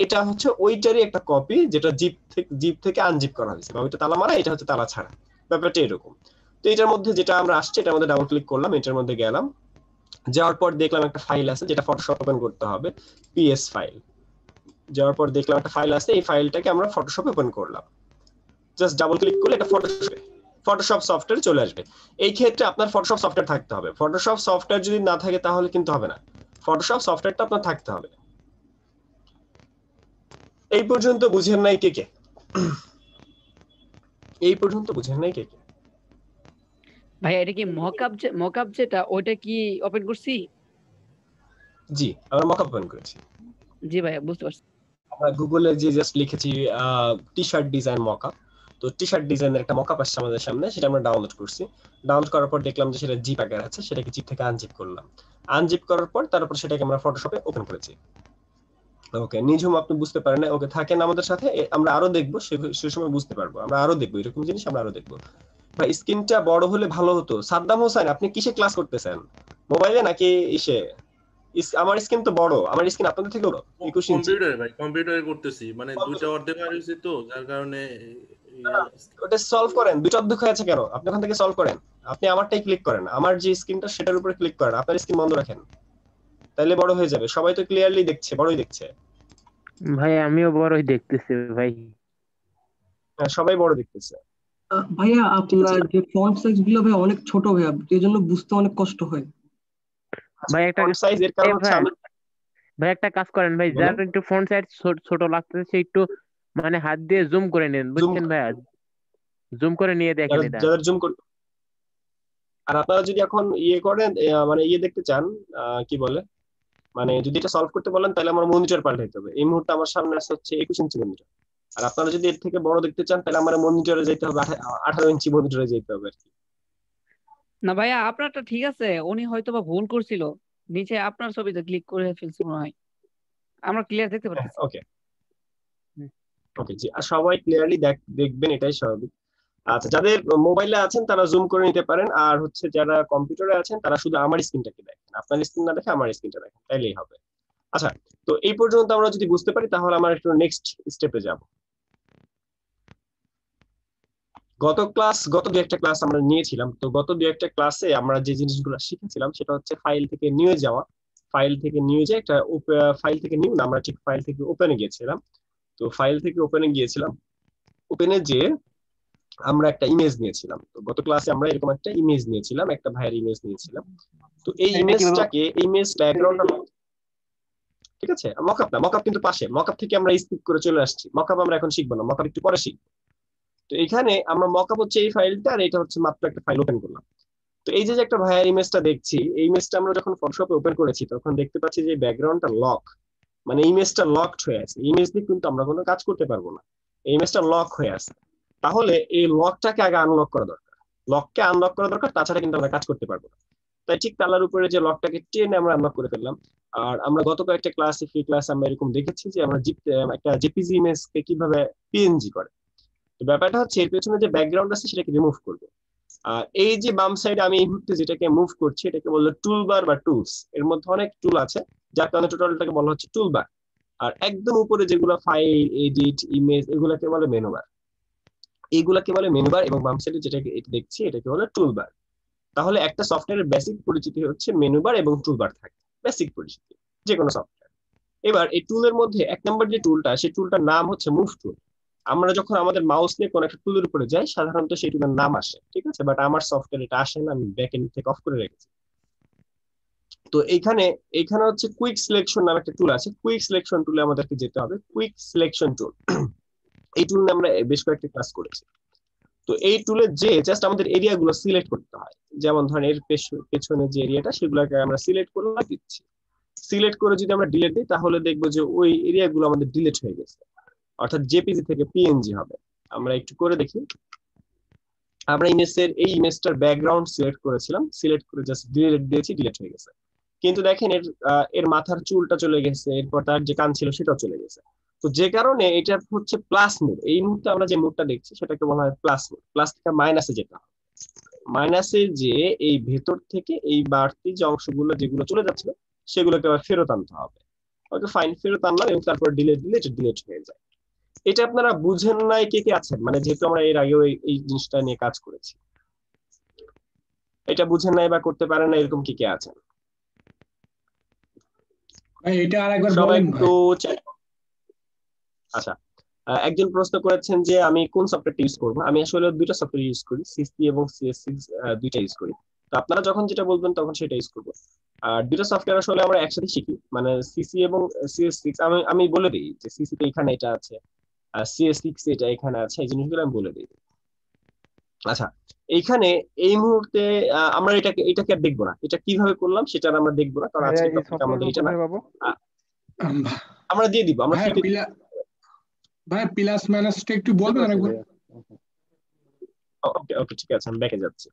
এটা হচ্ছে ওইটারই একটা কপি যেটা জিপ থেকে আনজিপ করা হয়েছে, বা ওইটা তালা মারা, এটা হচ্ছে তালা ছাড়া। ব্যাপারটা এরকম। তো এটার মধ্যে যেটা আমরা আসছে এটার মধ্যে ডাবল ক্লিক করলাম, এটার মধ্যে গেলাম, যাওয়ার পর দেখলাম একটা ফাইল আছে যেটা ফটোশপ ওপেন করতে হবে, পিএস ফাইল। যাওয়ার পর দেখলাম একটা ফাইল আছে, এই ফাইলটাকে আমরা ফটোশপে ওপেন করলাম। জাস্ট ডাবল ক্লিক করলে এটা ফটোশপ সফটওয়্যার চলে আসবে। এই ক্ষেত্রে আপনার ফটোশপ সফটওয়্যার থাকতে হবে। ফটোশপ সফটওয়্যার যদি না থাকে তাহলে কিন্তু হবে না, ফটোশপ সফটওয়্যারটা আপনার থাকতে হবে। এই পর্যন্ত বুঝেন নাই কে কে? এই পর্যন্ত বুঝেন নাই কে কে? ভাইয়া এটা কি মকআপ যেটা ওইটা কি ওপেন করছি? জি, আমরা মকআপ ওপেন করেছি। জি ভাইয়া বুঝতে পারছি। আমরা গুগলে যে জাস্ট লিখেছি টি শার্ট ডিজাইন মকআপ, তো টি শার্ট ডিজাইনের একটা মকআপ আসছে আমাদের সামনে, সেটা আমরা ডাউনলোড করছি। ডাউনলোড করার পর দেখলাম যে সেটা জিপ আকারে আছে, সেটাকে জিপ থেকে আনজিপ করলাম। আনজিপ করার পর তারপর সেটাকে আমরা ফটোশপে ওপেন করেছি। ওকে, নিঝুম আপনি বুঝতে পারেন না, ওকে থাকেন আমাদের সাথে, আমরা আরো দেখবো, সে সময় বুঝতে পারবো, আমরা আরো দেখবো এরকম জিনিস, আমরা আরো দেখবো। ভাই স্ক্রিনটা বড় হলে ভালো হতো। সাদ্দাম হোসেন আপনি কিসে ক্লাস করতেছেন, মোবাইলে নাকি ইসে? আমার স্ক্রিন তো বড়, আমার স্ক্রিন আপনাদের থেকে বড়, 21 ইঞ্চি। কম্পিউটারে ভাই, কম্পিউটারে করতেছি, মানে দুইটা অর্ধেক হয়েছে তো যার কারণে ওটা সলভ করেন, দুটো অর্ধেক হয়ে আছে কেন? আপনি ওখান থেকে সলভ করেন, আপনি আমারটাই ক্লিক করেন, আমার যে স্ক্রিনটা সেটার উপরে ক্লিক করেন, আপনার স্ক্রিন বন্ধ রাখেন, তাহলে বড় হয়ে যাবে। সবাই তো ক্লিয়ারলি দেখছে, বড়ই দেখছে। ভাই আমিও বড়ই দেখতেছি ভাই। সবাই বড় দেখতেছে। ভাইয়া আপনার যে ফন্ট সাইজ গুলো ভাই অনেক ছোট ভাইয়া, এই জন্য বুঝতে অনেক কষ্ট হয়। ভাই একটা ফন্ট সাইজ এর কারণ হচ্ছে আমি ভাই একটা কাজ করেন ভাই, যার একটু ফন্ট সাইজ ছোট লাগতেছে একটু মানে হাত দিয়ে জুম করে নেন, বুঝছেন ভাইয়া? জুম করে নিয়ে দেখেন এটা। যাদের জুম করতে, আর আপনারা যদি এখন করেন, মানে দেখতে চান, কি বলে, মানে যদি এটা সলভ করতে বলেন তাহলে আমার মনিটর পাল্টাইতে হবে। এই মুহূর্তে আমার সামনে আছে হচ্ছে 21 ইঞ্চি মনিটর, আর আপনারা যদি এর থেকে বড় দেখতে চান তাহলে আমার মনিটরে যেতে হবে, 18 ইঞ্চি মনিটরে যেতে হবে আর কি। না ভাইয়া আপনারটা ঠিক আছে, উনি হয়তো বা ভুল করছিল, নিচে আপনার ছবিতে ক্লিক করে ফেলছে মনে হয়, আমরা ক্লিয়ার দেখতে পাচ্ছি। ওকে ওকে জি, আর সবাই ক্লিয়ারলি দেখবেন, এটাই স্বাভাবিক। আচ্ছা, যাদের মোবাইলে আছেন তারা জুম করে নিতে পারেন, আর হচ্ছে যারা কম্পিউটারে আছেন তারা শুধু আমার স্ক্রিনটাকে দেখেন, আপনার স্ক্রিন না দেখে আমার স্ক্রিনটা দেখেন, তাইলেই হবে। আচ্ছা, তো এই পর্যন্ত আমরা যদি বুঝতে পারি তাহলে আমরা একটু নেক্সট স্টেপে যাব। গত দু একটা ক্লাস আমরা নিয়েছিলাম, তো গত দু একটা ক্লাসে আমরা যে জিনিসগুলো শিখেছিলাম সেটা হচ্ছে ফাইল থেকে নিয়ে যাওয়া, ফাইল থেকে নিয়ে যায় একটা ফাইল থেকে নিউ না, আমরা ঠিক ফাইল থেকে ওপেনে গিয়েছিলাম। তো ফাইল থেকে ওপেনে গিয়েছিলাম, ওপেনে যে আমরা একটা ইমেজ নিয়েছিলাম। তো গত ক্লাসে আমরা এরকম একটা ইমেজ নিয়েছিলাম, একটা ভাইয়ের ইমেজ নিয়েছিলাম। তো এই ইমেজটাকে, ইমেজ ব্যাকগ্রাউন্ডটা, ঠিক আছে, মকআপ না, মকআপ কিন্তু পাশে, মকআপ থেকে আমরা স্কিপ করে চলে আসছি, মকআপ আমরা এখন শিখবো না, মকআপ একটু পরে শিখবো। তো এখানে আমরা মকআপ হচ্ছে এই ফাইলটা, আর এটা হচ্ছে মাত্র একটা ফাইল ওপেন করলাম। তো এই যে একটা ভাইয়ের ইমেজটা দেখছি, এই ইমেজটা আমরা যখন ফটোশপে ওপেন করেছি তখন দেখতে পাচ্ছি যে ব্যাকগ্রাউন্ডটা লক, মানে ইমেজটা লকড হয়ে আছে। ইমেজ দিয়ে কিন্তু আমরা কোনো কাজ করতে পারবো না, এই ইমেজটা লক হয়ে আছে। তাহলে এই লকটাকে আগে আনলক করা দরকার, লককে আনলক করা দরকার, তাছাড়া কিন্তু আমরা কাজ করতে পারবো না। তাই ঠিক তালার উপরে যে লকটাকে টেনে আমরা আনলক করে ফেললাম। আর আমরা গত কয়েকটা ক্লাসে, ফ্রি ক্লাসে আমরা এরকম দেখেছি যে আমরা একটা জেপিজি ইমেজকে কিভাবে পিএনজি করে। তো ব্যাপারটা হচ্ছে এর পেছনে যে ব্যাকগ্রাউন্ড আছে সেটাকে রিমুভ করবো। আর এই যে বাম সাইডে আমি এই মুহূর্তে যেটাকে মুভ করছি এটাকে বললো টুলবার বা টুলস। এর মধ্যে অনেক টুল আছে যার কারণে টোটালটাকে বলা হচ্ছে টুলবার। আর একদম উপরে যেগুলো ফাইল, এডিট, ইমেজ, এগুলাকে বলে মেনুবার, এইগুলাকে বলে মেনুবার। এবং বাম সাইডে যেটাকে দেখছি এটাকে বলে টুলবার। তাহলে একটা সফটওয়্যারের বেসিক পরিচিতি হচ্ছে মেনুবার এবং টুলবার থাকে, বেসিক পরিচিতি যে কোনো সফটওয়্যার। এবার এই টুলের মধ্যে 1 নম্বর যে টুলটা, সেই টুলটার নাম হচ্ছে মুভ টুল। আমরা যখন আমাদের মাউস নিয়ে কোন একটা টুলের উপরে যাই সাধারণত সেই টুলের নাম আসে, ঠিক আছে, বাট আমার সফটওয়্যার এটা আসে না, আমি ব্যাকএন্ড থেকে অফ করে রেখেছি। তো এইখানে এখানে হচ্ছে কুইক সিলেকশন নামে একটা টুল আছে, কুইক সিলেকশন টুলে আমাদেরকে যেতে হবে। কুইক সিলেকশন টুল, এই টুল নিয়ে আমরা বেশ কয়েকটা ক্লাস করেছি। তো এই টুলে যে জাস্ট আমাদের এরিয়া গুলো সিলেক্ট করতে হয়, যেমন ধরেন এর পেছনে যে এরিয়াটা সেগুলোকে আমরা সিলেক্ট করে দিচ্ছি। সিলেক্ট করে যদি আমরা ডিলিট দিই তাহলে দেখবো যে ওই এরিয়া গুলো আমাদের ডিলিট হয়ে গেছে, অর্থাৎ জেপিজি থেকে পিএনজি হবে। আমরা একটু করে দেখি। আমরা এই ইমেজটার ব্যাকগ্রাউন্ড সিলেক্ট করেছিলাম, সিলেক্ট করে জাস্ট ডিলিট দিয়েছি, ডিলিট হয়ে গেছে। কিন্তু দেখেন এর মাথার চুলটা চলে গেছে, এরপর তার যে কান ছিল সেটাও চলে গেছে। তো যে কারণে এটা হচ্ছে প্লাস মোড। এই মুহূর্তে আমরা যে মোডটা দেখছি সেটাকে বলা হয় প্লাস মোড। প্লাস থেকে মাইনাসে যেতে হবে, মাইনাসে যে এই ভেতর থেকে এই বাড়তি যে অংশগুলো যেগুলো চলে যাচ্ছে সেগুলোকে আবার ফেরত আনতে হবে। ওকে ফাইন, ফেরত আনলাম এবং তারপর ডিলিট দিলে এটা ডিলিট হয়ে যায়। এটা আপনারা বুঝেন নাই কে কে আছেন? মানে যেহেতু আমরা এর আগেও এই জিনিসটা নিয়ে কাজ করেছি, এটা বুঝেন নাই বা করতে পারেন না এরকম কে কে আছেন? ভাই এটা আরেকবার সবাই বলেন একটু ভাই। আচ্ছা, একজন প্রশ্ন করেছেন যে আমি কোন সফটওয়্যারটা ইউজ করব। আমি আসলে দুইটা সফটওয়্যার ইউজ করি, সিসি এবং সিএস6 দুইটা ইউজ করি। তো আপনারা যখন যেটা বলবেন তখন সেটা ইউজ করব। আর দুইটা সফটওয়্যার আসলে আমরা একসাথে শিখি, মানে সিসি এবং সিএস6। আমি বলে দিই যে সিসি তে এখানে এটা আছে, আর সিএস6 এটা এখানে আছে, এই জিনিসগুলো আমি বলে দিই। আচ্ছা, এইখানে এই মুহূর্তে আমরা এটাকে আর দেখবো না, এটা কিভাবে করলাম সেটা আমরা দেখবো না, কারণ আজকে টপিক আমাদের এটা না। আমরা দিয়ে দিব, আমরা ভাই প্লাস মাইনাসটা একটু বলবেন আরেকবার? ওকে ওকে ঠিক আছে, আমি ব্যাকে যাচ্ছি।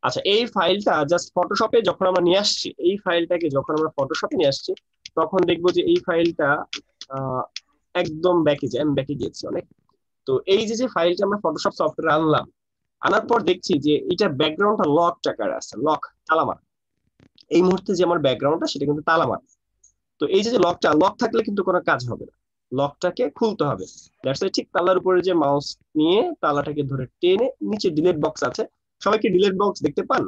আচ্ছা, এই ফাইলটা জাস্ট ফটোশপে যখন আমরা নিয়ে আসছি, এই ফাইলটাকে যখন আমরা ফটোশপে নিয়ে আসছি তখন দেখবো যে এই ফাইলটা একদম ব্যাকে যায়। আমি ব্যাকে গিয়েছি অনেক। তো এই যে ফাইলটা আমরা ফটোশপ সফটওয়্যারে আনলাম, আনার পর দেখছি যে এটা ব্যাকগ্রাউন্ডটা লক আকারে আছে, লক তালামার। এই মুহূর্তে যে আমার ব্যাকগ্রাউন্ডটা সেটা কিন্তু তালামার। তো এই যে লক থাকলে কিন্তু কোনো কাজ হবে না, লকটাকে খুলতে হবে। দ্যাটস ওয়াই ঠিক তালার উপরে যে মাউস নিয়ে তালাটাকে ধরে টেনে নিচে ডিলিট বক্স আছে, সবাইকে ডিলিট বক্স দেখতে পান?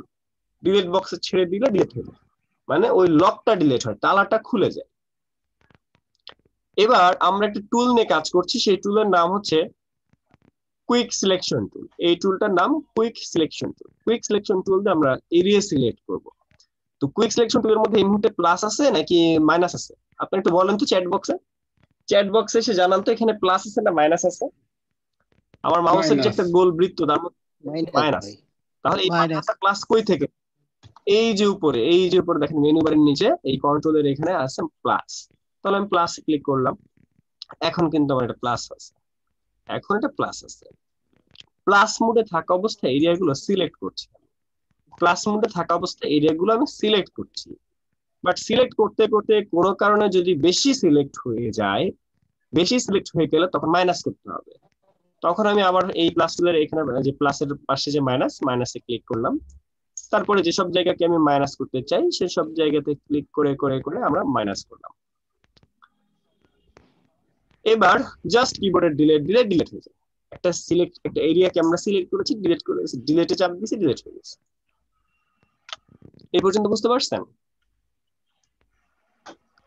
ডিলিট বক্সে ছেড়ে দিলে ডিলিট হয়ে যায়, মানে ওই লকটা ডিলিট হয়, তালাটা খুলে যায়। এবার আমরা একটা টুল নিয়ে কাজ করছি, সেই টুলের নাম হচ্ছে কুইক সিলেকশন টুল। এই টুলটার নাম quick selection tool. Quick selection tool দিয়ে আমরা এরিয়া সিলেক্ট করব। তো কুইক সিলেকশন টুলের মধ্যে এই মুহূর্তে প্লাস আছে নাকি মাইনাস আছে? আপনি একটু বলেন তো চ্যাট বক্সে এসে জানান তো এখানে প্লাস আছে না মাইনাস আছে। আমার মাউসের যে একটা গোল বৃত্ত তার মধ্যে মাইনাস। তাহলে এই মাইনাসটা প্লাস কই থেকে? এই যে উপরে দেখেন মেনু বারের নিচে এই কন্ট্রোলের এখানে আছে প্লাস। তাহলে আমি প্লাস ক্লিক করলাম, এখন কিন্তু আমার এটা প্লাস আছে, এখন এটা প্লাস আছে। প্লাস মোডে থাকা অবস্থায় এরিয়াগুলো সিলেক্ট করছি, প্লাস মোডে থাকা অবস্থায় এরিয়াগুলো আমি সিলেক্ট করছি। বাট সিলেক্ট করতে করতে কোনো কারণে যদি বেশি সিলেক্ট হয়ে যায়, বেশি সিলেক্ট হয়ে গেলে তখন মাইনাস করতে হবে। তখন আমি আবার এই প্লাস টুলের এখানে যে প্লাসের পাশে যে মাইনাসে ক্লিক করলাম, তারপরে যেসব জায়গাকে আমি মাইনাস করতে চাই সেসব জায়গাতে ক্লিক করে করে করে আমরা মাইনাস করলাম। এবার জাস্ট কিবোর্ডে ডিলিট হয়ে যায়। একটা এরিয়াকে আমরা সিলেক্ট করেছি, ডিলিটে চাপ দিয়েছি, ডিলিট হয়ে গেছে। এই পর্যন্ত বুঝতে পারছেন?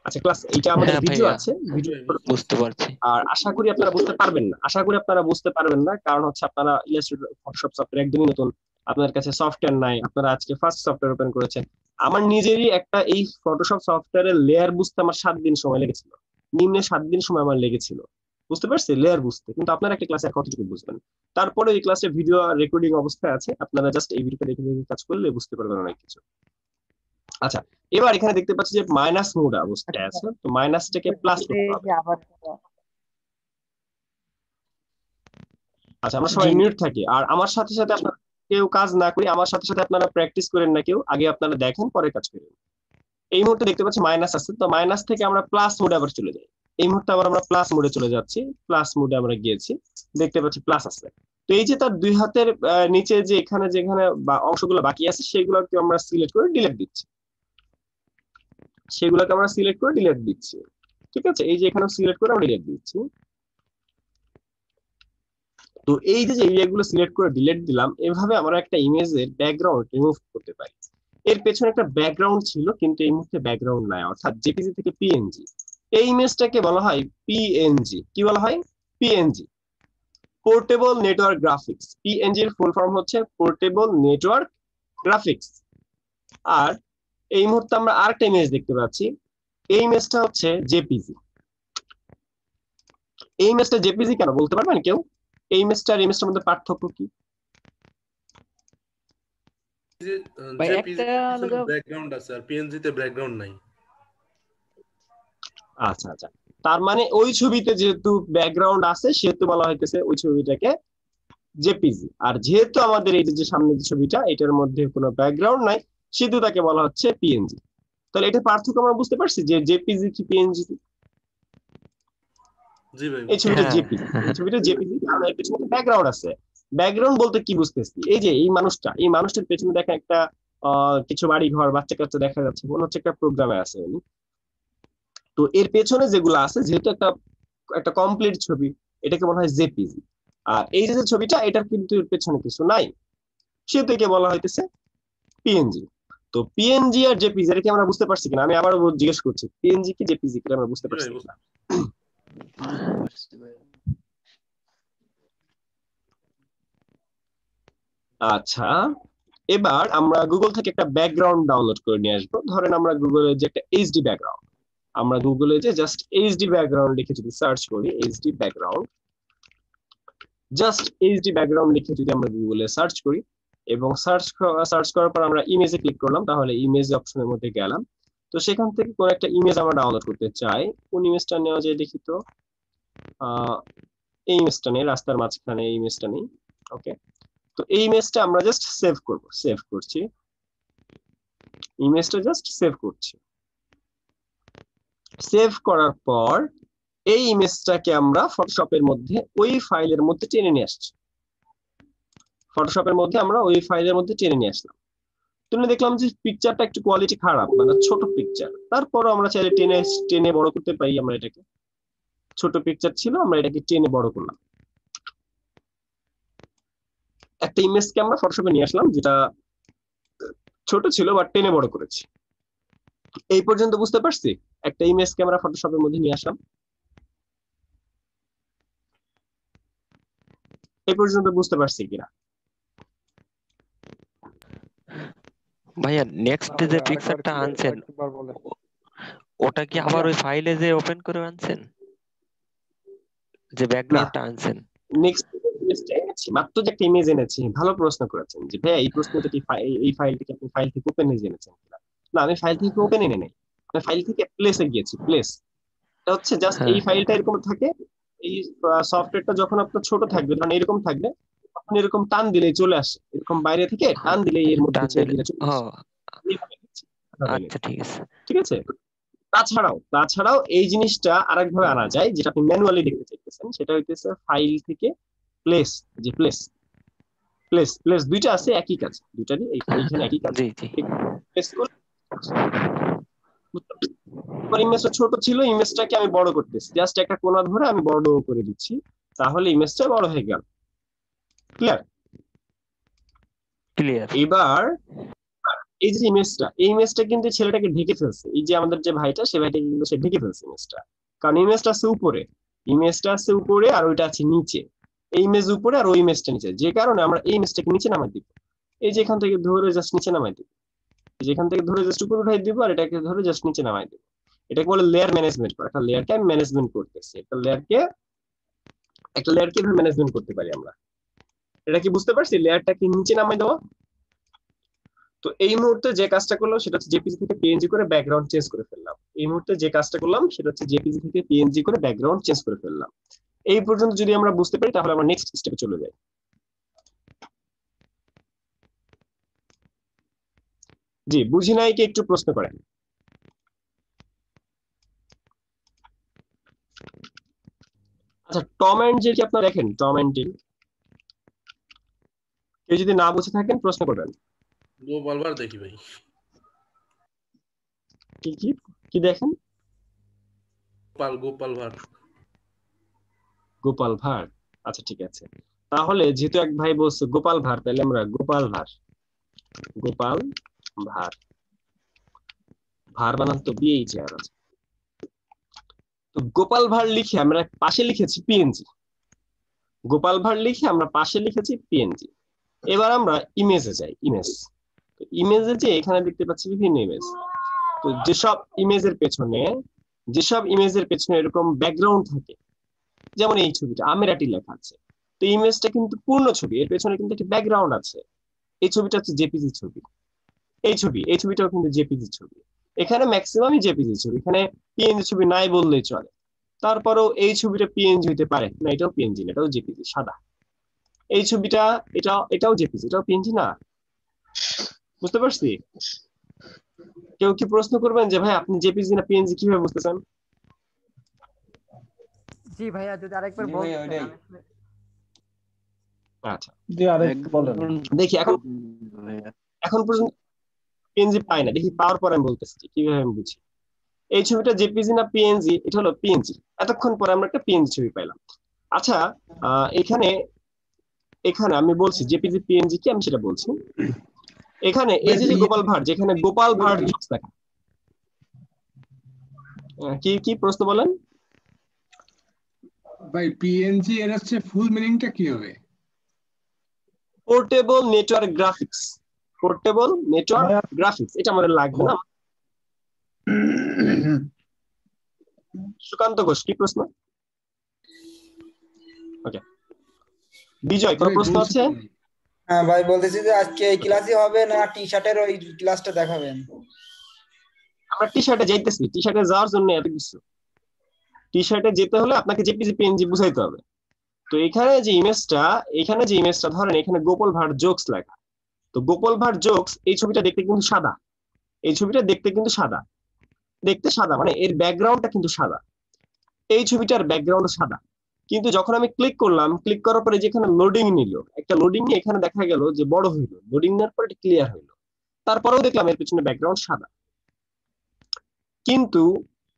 আচ্ছা ক্লাস, এটা আমাদের ভিডিও আছে, ভিডিও বুঝতে পারছি। আর আশা করি আপনারা বুঝতে পারবেন না, কারণ হচ্ছে আপনারা ইলাস্ট্রেটর ফটোশপ সফটওয়্যার একদমই নতুন, আপনাদের কাছে সফটওয়্যার নাই, আপনারা আজকে ফার্স্ট সফটওয়্যার ওপেন করেছেন। আমার নিজেরই একটা এই ফটোশপ সফটওয়্যারের লেয়ার বুঝতে আমার 7 দিন সময় লেগেছিল, নিম্নে 7 দিন সময় আমার লেগেছিল, বুঝতে পারছি লেয়ার বুঝতে। কিন্তু আপনারা একটা ক্লাসে কতটুকু বুঝবেন? তারপরে এই ক্লাসে ভিডিও রেকর্ডিং অবস্থায় আছে, আপনারা জাস্ট এই ভিডিওটা দেখে দেখে কাজ করলে বুঝতে পারবেন অনেক কিছু। আচ্ছা, এবার এখানে দেখতে পাচ্ছি যে মাইনাস মোড অবস্থায় আছে, তো মাইনাসটাকে প্লাস করতে হবে। আচ্ছা, আমরা সবাই মিউট থাকি, আর আমার সাথে সাথে আপনারা কেউ কাজ না করি, আমার সাথে সাথে আপনারা প্র্যাকটিস করেন না কেউ, আগে আপনারা দেখেন পরে কাজ করেন। এই মুহূর্তে দেখতে পাচ্ছি মাইনাস আছে, তো মাইনাস থেকে আমরা প্লাস মোডে আবার চলে যাই। এই মুহূর্তে আবার আমরা প্লাস মোডে চলে যাচ্ছি, প্লাস মোডে আমরা গিয়েছি, দেখতে পাচ্ছি প্লাস আছে। তো এই যে তার দুই হাতের নিচে যে এখানে যেখানে অংশগুলো বাকি আছে সেগুলোকে আমরা সিলেক্ট করে ডিলিট দিচ্ছি, ঠিক আছে? এই যে এখানে সিলেক্ট করে আমরা ডিলিট দিচ্ছি। তো এই যে এরিয়াগুলো সিলেক্ট করে ডিলিট দিলাম, এভাবে আমরা একটা ইমেজের ব্যাকগ্রাউন্ড রিমুভ করতে পারি। এর পেছনে একটা ব্যাকগ্রাউন্ড ছিল, কিন্তু এই মুহূর্তে ব্যাকগ্রাউন্ড নাই, অর্থাৎ জেপিজি থেকে পিএনজি। এই ইমেজটাকে বলা হয় পিএনজি। কি বলা হয়? PNG, portable network graphics. PNG এর ফুল ফর্ম হচ্ছে পোর্টেবল নেটওয়ার্ক গ্রাফিক্স। আর এই মুহূর্তে আমরা আরেকটা ইমেজ দেখতে পাচ্ছি, এই ইমেজটা হচ্ছে জেপিজি। এই ইমেজটা জেপিজি কেন বলতে পারবেন কেউ? এই ইমেজটা আর ইমেজটার মধ্যে পার্থক্য কি? ভাই জেপিজি একটা ব্যাকগ্রাউন্ড আছে আর পিএনজি তে ব্যাকগ্রাউন্ড নাই। আচ্ছা আচ্ছা, তার মানে ওই ছবিতে যেহেতু ব্যাকগ্রাউন্ড আছে সেহেতু বলা হইতেছে ওই ছবিটাকে জেপিজি, আর যেহেতু আমাদের এই যে সামনে যে ছবিটা এটার মধ্যে কোনো ব্যাকগ্রাউন্ড নাই সেহেতু তাকে বলা হচ্ছে পিএনজি। তাহলে এটা পার্থক্য আমরা বুঝতে পারছি যে জেপিজি কি পিএনজি। জি ভাই, এই ছবিটা জেপিজি, এই ছবিটা জেপিজি কারণ এর পেছনে ব্যাকগ্রাউন্ড আছে। ব্যাকগ্রাউন্ড বলতে কি বুঝতেছি, এই যে এই মানুষটার পেছনে দেখা একটা কিছু বাড়ি ঘর বাচ্চা কাচ্চা দেখা যাচ্ছে, মনে হচ্ছে একটা প্রোগ্রামে আছে উনি। তো এর পেছনে যেগুলো আছে যেহেতু একটা কমপ্লিট ছবি, এটাকে বলা হয় জেপিজি। আর এই যে ছবিটা এটার কিন্তু এর পেছনে কিছু নাই, সেহেতু একে বলা হইতেছে পিএনজি। তো পিএনজি আর জেপিজি এটা কি আমরা বুঝতে পারছি কিনা? আমি আবার জিজ্ঞেস করছি, পিএনজি কি জেপিজি কি আমরা বুঝতে পারছি কিনা? আচ্ছা, এবার আমরা গুগল থেকে একটা ব্যাকগ্রাউন্ড ডাউনলোড করে নিয়ে আসবো। ধরেন আমরা গুগলে যে একটা এইচডি ব্যাকগ্রাউন্ড, আমরা গুগলে যে জাস্ট এইচডি ব্যাকগ্রাউন্ড লিখে যদি সার্চ করি, HD background, just HD background লিখে যদি আমরা গুগলে সার্চ করি এবং সার্চ করার পর আমরা ইমেজে ক্লিক করলাম, তাহলে ইমেজ অপশনের মধ্যে গেলাম। তো সেখান থেকে কোন একটা ইমেজ আমরা ডাউনলোড করতে চাই, কোন ইমেজটা নেওয়া যায় দেখি তো। এই ইমেজটা নেই, রাস্তার মাঝখানে এই ইমেজটা নেই। ওকে, তো এই ইমেজটা আমরা জাস্ট সেভ করব। সেভ করছি, ইমেজটা জাস্ট সেভ করছি। সেভ করার পর এই ইমেজটাকে আমরা ফটোশপের মধ্যে ওই ফাইলের মধ্যে টেনে নিয়ে আসছি। ফটোশপের মধ্যে আমরা ওই ফাইলের মধ্যে টেনে নিয়ে আসলাম। তুমি দেখলাম যে পিকচারটা একটু কোয়ালিটি খারাপ, মানে ছোট পিকচার, তারপরও আমরা চাইলে টেনে টেনে বড় করতে পারি। আমরা এটাকে, ছোট পিকচার ছিল আমরা এটাকে টেনে বড় করলাম। একটা ইমেজকে আমরা ফটোশপে নিয়ে আসলাম যেটা ছোট ছিল বা টেনে বড় করেছি। এই পর্যন্ত বুঝতে পারছি? একটা ইমেজকে আমরা ফটোশপের মধ্যে নিয়ে আসলাম, এই পর্যন্ত বুঝতে পারছি কিনা? ভাইয়া নেক্সট যে পিকচারটা আনছেন ওটা কি আবার ওই ফাইলে যে ওপেন করে আনছেন, যে ব্যাকগ্রাউন্ডটা আনছেন? নেক্সট ইমেজটা এনেছি, মাত্র যে একটা ইমেজ এনেছি। ভালো প্রশ্ন করেছেন যে ভাইয়া এই প্রশ্নটা কি এই ফাইলটাকে আপনি ফাইল থেকে ওপেন নিয়ে এনেছেন কিনা? না, আমি ফাইল থেকে ওপেন এনে নেই, আমি ফাইল থেকে প্লেসে গিয়েছি। প্লেস এটা হচ্ছে জাস্ট এই ফাইলটা এরকম থাকে। এই সফটওয়্যারটা যখন আপনার ছোট থাকবে, ধরেন এরকম থাকবে, তখন এরকম টান দিলেই চলে আসে, এরকম বাইরে থেকে টান দিলেই এর মধ্যে চলে আসে। আচ্ছা ঠিক আছে, ঠিক আছে। তাছাড়াও এই জিনিসটা আরেকভাবে আনা যায়, যেটা আপনি ম্যানুয়ালি দেখতে চাইতেছেন, সেটা হইতেছে ফাইল থেকে প্লেস। যে প্লেস প্লেস প্লেস দুইটা আছে, একই কাজ, দুইটারই এইখানে একই কাজ। ইমেজটা ছোট ছিল, ইমেজটাকে আমি বড় করতেছি, জাস্ট একটা কোণা ধরে আমি বড় করে দিচ্ছি, তাহলে ইমেজটা বড় হয়ে গেল। ক্লিয়ার? ক্লিয়ার। এবার এই যে এই ইমেজটা কিন্তু ছেলেটাকে ঢেকে ফেলছে। এই যে আমাদের যে ভাইটা, সে ভাইটাকে কিন্তু সে ঢেকে ফেলছে ইমেজটা, কারণ ইমেজটা আছে উপরে আর ওইটা আছে নিচে। এই ইমেজ উপরে আর ওই ইমেজটা নিচে, যে কারণে আমরা এই ইমেজটাকে নিচে নামাই দিব। এই যে এখান থেকে ধরে জাস্ট নিচে নামাই দিব, যেখান থেকে ধরে জাস্ট উপরে উঠাই দিব, আর এটাকে ধরে জাস্ট নিচে নামাই দিব। এটাকে বলে লেয়ার ম্যানেজমেন্ট করা। একটা লেয়ারকে আমি ম্যানেজমেন্ট করতেছি, একটা লেয়ারকে ম্যানেজমেন্ট করতে পারি আমরা। এটা কি বুঝতে পারছি? লেয়ারটাকে নিচে নামাই দেওয়া। তো এই মুহূর্তে যে কাজটা করলাম সেটা হচ্ছে জেপিজি থেকে পিএনজি করে ব্যাকগ্রাউন্ড চেঞ্জ করে ফেললাম। এই মুহূর্তে যে কাজটা করলাম সেটা হচ্ছে জেপিজি থেকে পিএনজি করে ব্যাকগ্রাউন্ড চেঞ্জ করে ফেললাম। এই পর্যন্ত যদি আমরা বুঝতে পারি তাহলে আমরা নেক্সট স্টেপে চলে যাই। জি, বুঝি নাই কি একটু প্রশ্ন করেন। আচ্ছা, টম এন্ড জেরি কি আপনারা দেখেন? টম এন্ড জেরি কেউ যদি না বুঝে থাকেন প্রশ্ন করবেন। গোপাল ভাঁড় দেখি ভাই। কি কি কি দেখেন? গোপাল ভাঁড়। গোপাল ভাঁড়, আচ্ছা ঠিক আছে। তাহলে যেহেতু এক ভাই বলছে গোপাল ভাঁড়, তাহলে আমরা গোপাল ভাঁড় বানান তো BHR আছে। তো গোপাল ভাঁড় লিখে আমরা পাশে লিখেছি পিএনজি। গোপাল ভাঁড় লিখে আমরা পাশে লিখেছি পিএনজি। এবার আমরা ইমেজে যাই। ইমেজে যে এখানে দেখতে পাচ্ছি বিভিন্ন ইমেজ, তো যেসব ইমেজের পেছনে এরকম ব্যাকগ্রাউন্ড থাকে, যেমন এই ছবিটা আমিরাটি লেখা আছে, তো ইমেজটা কিন্তু পূর্ণ ছবি, এর পেছনে কিন্তু একটা ব্যাকগ্রাউন্ড আছে। এই ছবিটা হচ্ছে জেপিজি ছবি। এই ছবিটাও কিন্তু জেপিজি ছবি। এখানে ম্যাক্সিমামই জেপিজি ছবি, এখানে পিএনজি ছবি নাই বললেই চলে। তারপরেও এই ছবিটা পিএনজি হতে পারে না, এটাও পিএনজি না, এটাও জেপিজি সাদা। এই ছবিটা এটাও জেপিজি, এটাও পিএনজি না। বুঝতে পারছি? কেউ কি প্রশ্ন করবেন যে ভাই আপনি জেপিজি না পিএনজি কিভাবে বুঝতেছেন? জি ভাইয়া, যদি আরেকবার বলতেন। আচ্ছা দেখি এখন পর্যন্ত পিএনজি পাই না, দেখি পাওয়ার পর আমি বলতেছি কিভাবে আমি বুঝি। এই ছবিটা জেপিজি না পিএনজি, এটা হলো পিএনজি। এতক্ষণ পরে আমরা একটা পিএনজি ছবি পাইলাম। আচ্ছা এখানে আমি বলছি জেপিজি পিএনজি কি, আমি সেটা বলছি। এখানে এই যে গোপাল ভাঁড়, যেখানে গোপাল ভাঁড় জোকস দেখা, কি প্রশ্ন বলেন ভাই? পিএনজি এর হচ্ছে ফুল মিনিংটা কি হবে? Portable network graphics. Portable network graphics, এটা আমাদের লাগবে না। সুকান্ত ঘোষ কি প্রশ্ন? ওকে, বিজয় কোন প্রশ্ন আছে? হ্যাঁ ভাই, বলতেছি যে আজকে এই ক্লাসই হবে না টি শার্টের ওই ক্লাসটা দেখাবেন? আমরা টি শার্টে যাইতেছি, টি শার্টে যাওয়ার জন্য এত কিছু। টি শার্টে যেতে হলে আপনাকে জেপিজি পিএনজি বুঝাইতে হবে। তো এখানে যে ইমেজটা ধরেন, এখানে গোপাল ভাঁড় জোকস লেখা, তো গোপাল ভাঁড় জোকস এই ছবিটা দেখতে কিন্তু সাদা, দেখতে সাদা মানে এর ব্যাকগ্রাউন্ডটা কিন্তু সাদা, এই ছবিটার ব্যাকগ্রাউন্ড সাদা। কিন্তু যখন আমি ক্লিক করলাম, ক্লিক করার পরে যেখানে লোডিং নিল, একটা লোডিং নিয়ে এখানে দেখা গেল যে বড় হইলো, লোডিং নেওয়ার পর এটা ক্লিয়ার হইলো, তারপরেও দেখলাম এর পিছনে ব্যাকগ্রাউন্ড সাদা। কিন্তু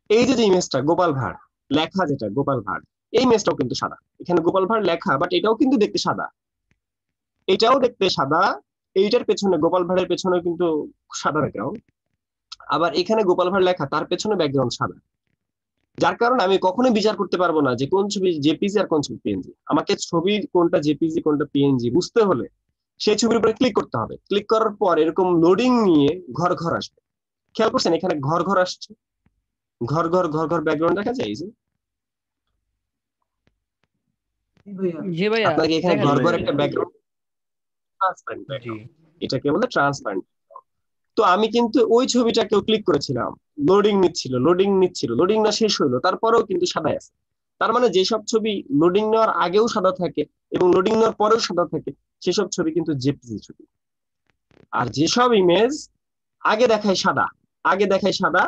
এই যে ইমেজটা গোপাল ভাঁড় লেখা, যেটা গোপাল ভাঁড়, এই ইমেজটাও কিন্তু সাদা। এখানে গোপাল ভাঁড় লেখা, বাট এটাও কিন্তু দেখতে সাদা, এইটার পেছনে গোপাল ভাঁড়ের পেছনে কিন্তু সাদা ব্যাকগ্রাউন্ড। আবার এখানে গোপাল ভাঁড় লেখা, তার পেছনে ব্যাকগ্রাউন্ড সাদা। যার কারণে আমি কখনোই বিচার করতে পারবো না যে কোন ছবি জেপিজি আর কোন ছবি পিএনজি। আমাকে ছবি কোনটা জেপিজি কোনটা পিএনজি বুঝতে হলে সেই ছবির উপরে ক্লিক করতে হবে। ক্লিক করার পর এরকম লোডিং নিয়ে ঘর আসবে। খেয়াল করছেন এখানে ঘর আসছে, ঘর ব্যাকগ্রাউন্ড দেখা যায়। আপনাকে এখানে ঘর একটা ব্যাকগ্রাউন্ড, ট্রান্সপারেন্ট ব্যাকগ্রাউন্ড, এটাকে বলে ট্রান্সপারেন্ট। তো আমি কিন্তু ওই ছবিটাকেও ক্লিক করেছিলাম, লোডিং নিচ্ছিল, লোডিং না শেষ হইলো, তারপরেও কিন্তু সাদা আছে। তার মানে যেসব ছবি লোডিং নেওয়ার আগেও সাদা থাকে এবং লোডিং নেওয়ার পরেও সাদা থাকে, সেসব ছবি কিন্তু জেপিজি ছবি। আর যেসব ইমেজ আগে দেখায় সাদা,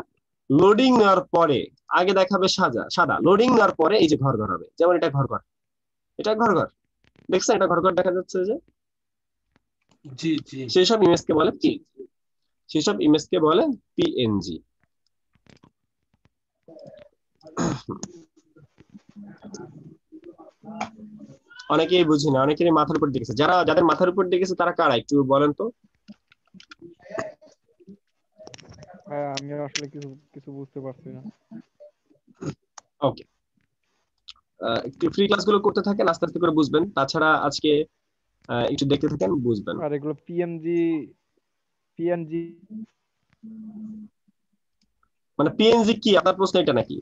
লোডিং নেওয়ার পরে আগে দেখাবে সাদা, লোডিং নেওয়ার পরে এই যে ঘর হবে, যেমন এটা ঘর, দেখছেন এটা ঘর দেখা যাচ্ছে যে, সেসব ইমেজকে বলে পিএনজি। অনেকেই বুঝি না, অনেকেরই মাথার উপর দেখেছে। যাদের মাথার উপর দেখেছে তারা কারা একটু বলেন তো? আমি আসলে কিছু বুঝতে পারছি না। ওকে, একটু ফ্রি ক্লাসগুলো করতে থাকেন, আস্তে আস্তে করে বুঝবেন। তাছাড়া আজকে একটু দেখতে থাকেন, বুঝবেন। আর এগুলো পিএনজি মানে পিএনজি কি, আপনার প্রশ্ন এটা নাকি?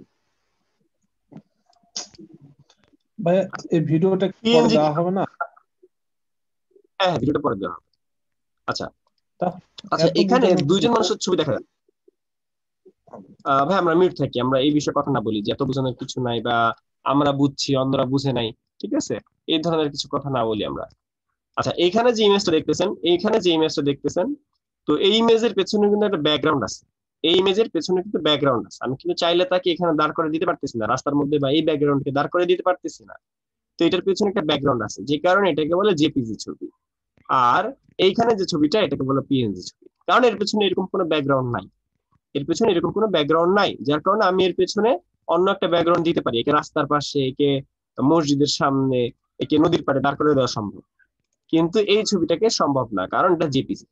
ভাই এই ভিডিওটা পরে দেওয়া হবে না? হ্যাঁ, ভিডিওটা পরে দেওয়া হবে। আচ্ছা, এখানে দুইজন মানুষের ছবি দেখা যাচ্ছে। ভাই আমরা মিউট থাকি, আমরা এই বিষয়ে কথা না বলি যে এত বোঝানোর কিছু নাই, বা আমরা বুঝছি অন্যরা বুঝে নাই, ঠিক আছে? এই ধরনের কিছু কথা না বলি আমরা। আচ্ছা, এইখানে যে ইমেজটা দেখতেছেন, তো এই ইমেজের পেছনে কিন্তু একটা ব্যাকগ্রাউন্ড আছে। আমি কিন্তু চাইলে তাকে এখানে দাঁড় করে দিতে পারতেছি না রাস্তার মধ্যে, বা এই ব্যাকগ্রাউন্ডকে দাঁড় করে দিতে পারতেছি না। তো এটার পেছনে একটা ব্যাকগ্রাউন্ড আছে, যে কারণে এটাকে বলে জেপিজি ছবি। আর এইখানে যে ছবিটা, এটাকে বলে পিএনজি ছবি, কারণ এর পেছনে এরকম কোনো ব্যাকগ্রাউন্ড নাই। যার কারণে আমি এর পেছনে অন্য একটা ব্যাকগ্রাউন্ড দিতে পারি। একে রাস্তার পাশে, একে মসজিদের সামনে, একে নদীর পাড়ে দাঁড় করে দেওয়া সম্ভব, কিন্তু এই ছবিটাকে সম্ভব না, কারণ এটা জেপিজি।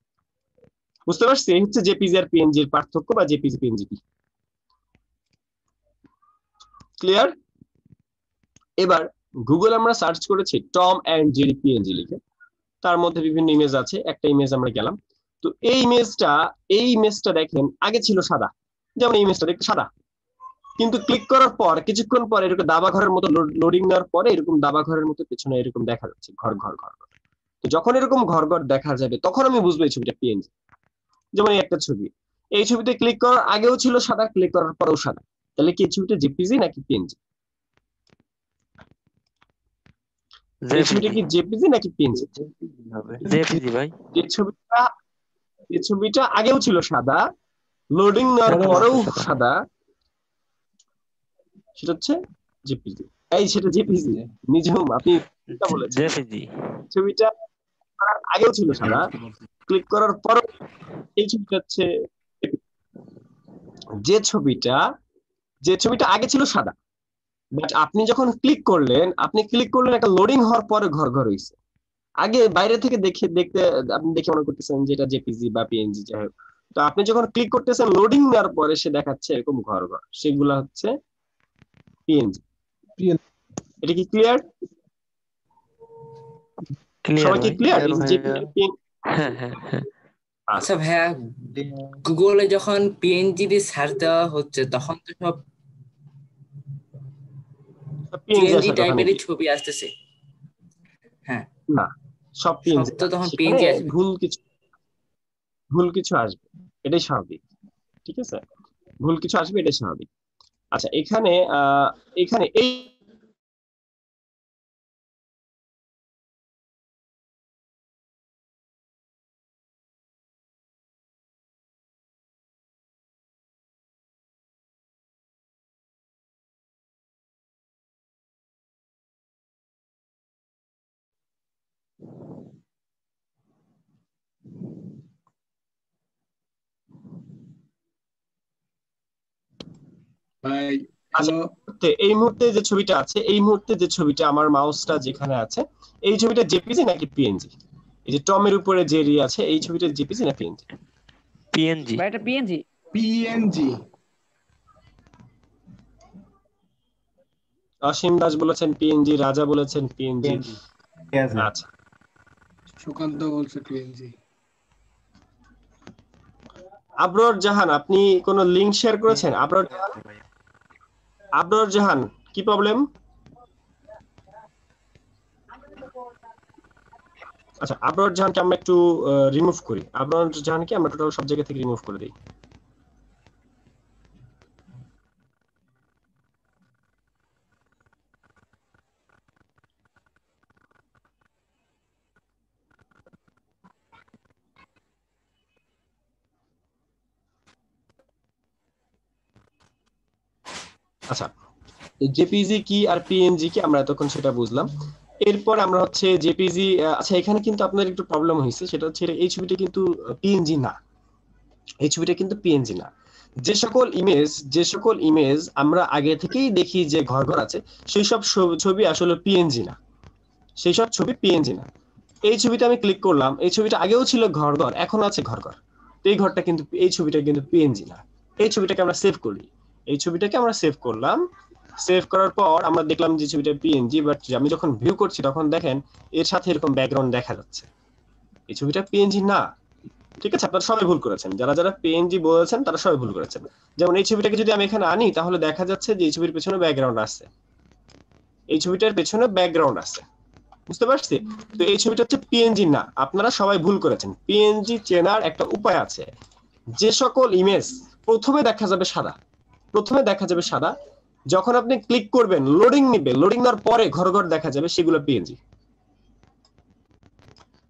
বুঝতে পারছি? এই হচ্ছে জেপিজি আর পিএনজি এর পার্থক্য, বা জেপিজি পিএনজি কি। ক্লিয়ার? এবার গুগল আমরা সার্চ করেছি টম অ্যান্ড জেরি পিএনজি লিখে, তার মধ্যে বিভিন্ন ইমেজ আছে। একটা ইমেজ আমরা গেলাম, তো এই ইমেজটা দেখেন আগে ছিল সাদা, যেমন এই ইমেজটা দেখতে সাদা, কিন্তু ক্লিক করার পর কিছুক্ষণ পর এরকম দাবা ঘরের মতো লোডিং নেওয়ার পরে এরকম দাবা ঘরের মতো পেছনে এরকম দেখা যাচ্ছে ঘর ঘর ঘর ঘর। তো যখন এরকম ঘর ঘর দেখা যাবে তখন আমি বুঝবো এই ছবিটা পিএনজি। যেমন এই একটা ছবি, এই ছবিতে ক্লিক করার আগেও ছিল সাদা, ক্লিক করার পরেও সাদা, তাহলে কি এই ছবিটা জেপিজি নাকি পিএনজি? এই ছবিটা কি জেপিজি নাকি পিএনজি? জেপিজি ভাই। যে ছবিটা আগেও ছিল সাদা, লোডিং নেওয়ার পরেও সাদা, সেটা হচ্ছে জেপিজি। সেটা জেপিজি নিজেও আপনি বলেছেন। জেপিজি ছবিটা আগেও ছিল সাদা, ক্লিক করার পর এই ছবিটা হচ্ছে যে ছবিটা আগে ছিল সাদা, বাট আপনি যখন ক্লিক করলেন একটা লোডিং হওয়ার পরে ঘর ঘর হইছে। আগে বাইরে থেকে দেখতে আপনি দেখে মনে করতেছেন যে এটা জেপিজি বা পিএনজি যাই হোক, তো আপনি যখন ক্লিক করতেছেন লোডিং নেওয়ার পরে সে দেখাচ্ছে এরকম ঘর ঘর, সেগুলো হচ্ছে পিএনজি। এটা কি ক্লিয়ার? সবাই কি ক্লিয়ার? হ্যাঁ হ্যাঁ হ্যাঁ। আচ্ছা ভাইয়া, গুগলে যখন পিএনজি দিয়ে সার্চ দেওয়া হচ্ছে তখন তো সব পিএনজি টাইপেরই ছবি আসতেছে। হ্যাঁ না, সব পিএনজি তো তখন পিএনজি আসবে, ভুল কিছু আসবে, এটাই স্বাভাবিক। ঠিক আছে, ভুল কিছু আসবে, এটাই স্বাভাবিক। আচ্ছা, এখানে এই মুহূর্তে যে ছবিটা আছে, আমার মাউসটা যেখানে আছে, এই ছবিটা জেপিজি নাকি পিএনজি? এই যে টমের উপরে যে রি আছে, এই ছবিটা জেপিজি না পিএনজি? পিএনজি ভাই এটা পিএনজি। পিএনজি। অসীম দাস বলেছেন পিএনজি, রাজা বলেছেন পিএনজি। আচ্ছা, সুকান্ত বলছে পিএনজি। আবরার জাহান, আপনি কোন লিংক শেয়ার করেছেন? আবরার জাহান, কি প্রবলেম? আচ্ছা, আবরার জাহানকে আমরা একটু রিমুভ করি। আবরার জাহানকে আমরা টোটাল সব জায়গা থেকে রিমুভ করে দিই। আচ্ছা, জেপিজি কি আর পিএনজি কি আমরা এতক্ষণ সেটা বুঝলাম। এরপর আমরা হচ্ছে জেপিজি। আচ্ছা, এখানে কিন্তু আপনার একটু প্রবলেম হয়েছে, সেটা হচ্ছে এই ছবিটা কিন্তু পিএনজি না, এই ছবিটা কিন্তু পিএনজি না। যে সকল ইমেজ আমরা আগে থেকেই দেখি যে ঘর ঘর আছে, সেই সব ছবি আসলে পিএনজি না, সেই সব ছবি পিএনজি না। এই ছবিটা আমি ক্লিক করলাম, এই ছবিটা আগেও ছিল ঘর ঘর, এখন আছে ঘর ঘর, এই ছবিটা কিন্তু পিএনজি না। এই ছবিটাকে আমরা সেভ করি, এই ছবিটাকে আমরা সেভ করলাম। সেভ করার পর আমরা দেখলাম যে ছবিটা পিএনজি, বাট আমি যখন ভিউ করছি তখন দেখেন এর সাথে এরকম ব্যাকগ্রাউন্ড দেখা যাচ্ছে। এই ছবিটা পিএনজি না। ঠিক আছে, আপনারা সবাই ভুল করেছেন, যারা পিএনজি বলেছেন তারা সবাই ভুল করেছেন। যেমন এই ছবিটাকে যদি আমি এখানে আনি, তাহলে দেখা যাচ্ছে যে এই ছবির পেছনে ব্যাকগ্রাউন্ড আছে, এই ছবিটার পেছনে ব্যাকগ্রাউন্ড আছে, বুঝতে পারছি? তো এই ছবিটা হচ্ছে পিএনজি না, আপনারা সবাই ভুল করেছেন। পিএনজি চেনার একটা উপায় আছে। যে সকল ইমেজ প্রথমে দেখা যাবে সাদা, যখন আপনি ক্লিক করবেন লোডিং নিবে, লোডিং নেওয়ার পরে ঘর ঘর দেখা যাবে, সেগুলো পিএনজি।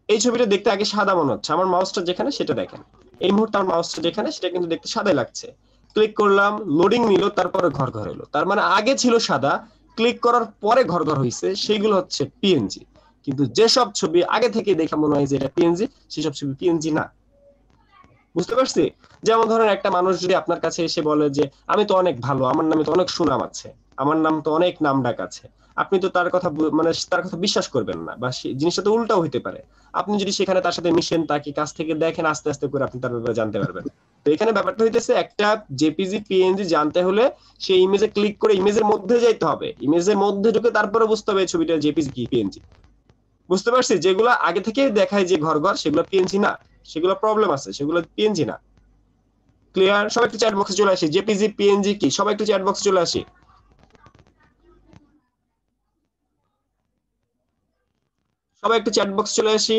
এই ছবিটা দেখতে আগে সাদা মনে হচ্ছে, আমার মাউসটা যেখানে সেটা দেখেন, এই মুহূর্তে আমার মাউসটা যেখানে সেটা কিন্তু দেখতে সাদাই লাগছে। ক্লিক করলাম, লোডিং নিল, তারপরে ঘর ঘর হলো, তার মানে আগে ছিল সাদা, ক্লিক করার পরে ঘর ঘর হয়েছে, সেইগুলো হচ্ছে পিএনজি। কিন্তু যেসব ছবি আগে থেকে দেখা মনে হয় যে এটা পিএনজি, সেসব ছবি পিএনজি না। বুঝতে পারছি? যেমন ধরেন একটা মানুষ যদি আপনার কাছে এসে বলে যে আমি তো অনেক ভালো, আমার নামে তো অনেক সুনাম আছে, আমার নাম তো অনেক নাম ডাক আছে, আপনি তো তার কথা বিশ্বাস করবেন না, বা জিনিসটা তো উল্টাও হইতে পারে। আপনি যদি সেখানে তার সাথে মিশেন, তাকে কাছ থেকে দেখেন, আস্তে আস্তে করে আপনি তার ব্যাপারে জানতে পারবেন। তো এখানে ব্যাপারটা হইতেছে, একটা জেপিজি পিএনজি জানতে হলে সেই ইমেজে ক্লিক করে ইমেজের মধ্যে যাইতে হবে, ইমেজের মধ্যে ঢুকে তারপরে বুঝতে হবে ছবিটা জেপিজি কি পিএনজি। বুঝতে পারছি? যেগুলো আগে থেকে দেখায় যে ঘর ঘর, সেগুলো পিএনজি না, সেগুলো প্রবলেম আছে, সেগুলো পিএনজি না। ক্লিয়ার? সবাই একটু চ্যাট বক্সে চলে আসি, জেপিজি পিএনজি কি, সবাই একটু চ্যাট বক্সে চলে আসি। সবাই একটু চ্যাট বক্স চলে আসি।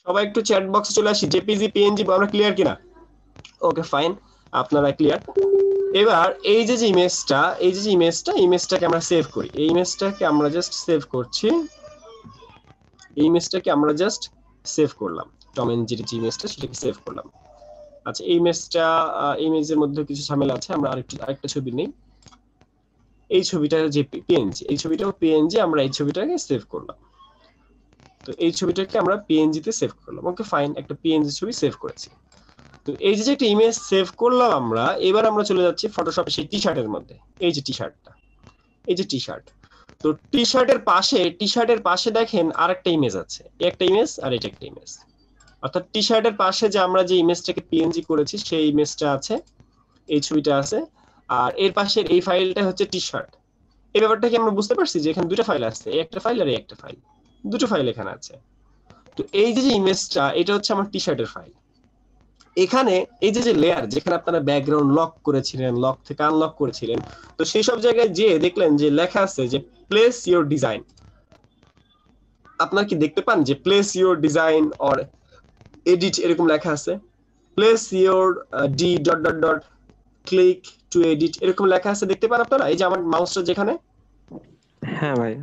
সবাই একটু চ্যাট বক্সে চলে আসি, জেপিজি পিএনজি আমরা ক্লিয়ার কিনা? ওকে ফাইন, আপনারা ক্লিয়ার। এবার এই যে ইমেজটা, ইমেজটাকে আমরা সেভ করি। এই ইমেজটাকে আমরা জাস্ট সেভ করছি, এই ইমেজটাকে আমরা জাস্ট সেভ করলাম, টম এন্ড জেরি যে ইমেজটা সেটাকে সেভ করলাম। আচ্ছা এই ইমেজের মধ্যে কিছু ঝামেলা আছে, আমরা আরেকটা ছবি নেই। এই ছবিটা যে পিএনজি, এই ছবিটাও পিএনজি, আমরা এই ছবিটাকে সেভ করলাম। তো এই ছবিটাকে আমরা পিএনজি তে সেভ করলাম। ওকে ফাইন, একটা পিএনজি ছবি সেভ করেছি। তো এই যে একটা ইমেজ সেভ করলাম আমরা, এবার আমরা চলে যাচ্ছি ফটোশপে সেই টি-শার্টের মধ্যে। এই যে টি-শার্টটা, এই যে টি-শার্ট, তো টি-শার্টের পাশে দেখেন আরেকটা ইমেজ আছে, একটা ইমেজ আর এটা একটা ইমেজ। অর্থাৎ টি-শার্টের পাশে যে আমরা যে ইমেজটাকে পিএনজি করেছি সেই ইমেজটা আছে, এই ছবিটা আছে, আর এর পাশের এই ফাইলটা হচ্ছে টি-শার্ট। এই ব্যাপারটা কি আমরা বুঝতে পারছি যে এখানে দুটো ফাইল আছে, এই একটা ফাইল আর এই একটা ফাইল, দুটো ফাইল এখানে আছে। তো এই যে ইমেজটা, এটা হচ্ছে আমার টি-শার্টের ফাইল। এখানে এই যে লেয়ার, যেখানে আপনারা ব্যাকগ্রাউন্ড লক করেছিলেন, লক থেকে আনলক করেছিলেন, তো সেই সব জায়গায় যে দেখলেন যে লেখা আছে যে প্লেস ইওর ডিজাইন। আপনারা কি দেখতে পান যে place your design or edit এরকম লেখা আছে? Place your D dot dot dot click to edit এরকম লেখা আছে, দেখতে পান আপনারা? এই যে আমার মাউসটা যেখানে, হ্যাঁ ভাই,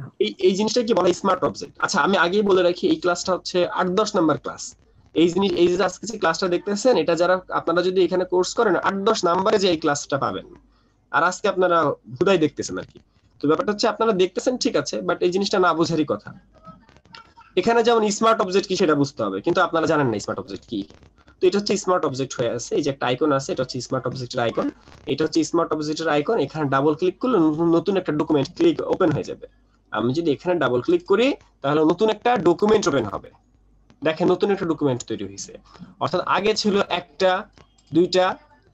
এই জিনিসটা কি বলা হয়? Smart object. আচ্ছা আমি আগেই বলে রাখি, এই ক্লাসটা হচ্ছে 8-10 নাম্বার ক্লাস। এই যে আজকে যে ক্লাসটা দেখতেছেন, এটা যারা আপনারা যদি এখানে কোর্স করেন 8-10 নাম্বারে যে এই ক্লাসটা পাবেন। আর আজকে আপনারা হুদাই দেখতেছেন আর কি। তো ব্যাপারটা হচ্ছে আপনারা দেখতেছেন ঠিক আছে, বাট এই জিনিসটা না বোঝারই কথা। এখানে যেমন স্মার্ট অবজেক্ট কি সেটা বুঝতে হবে, কিন্তু আপনারা জানেন না স্মার্ট অবজেক্ট কি। তো এটা হচ্ছে স্মার্ট অবজেক্ট হয়ে আছে, এই যে একটা আইকন আছে, এটা হচ্ছে স্মার্ট অবজেক্টের আইকন। এটা হচ্ছে স্মার্ট অবজেক্টের আইকন। এখানে ডাবল ক্লিক করলে নতুন একটা ডকুমেন্ট ওপেন হয়ে যাবে। আমি যদি এখানে ডাবল ক্লিক করি তাহলে নতুন একটা ডকুমেন্ট ওপেন হবে। দেখেন নতুন একটা ডকুমেন্ট তৈরি হয়েছে। অর্থাৎ আগে ছিল একটা, দুইটা,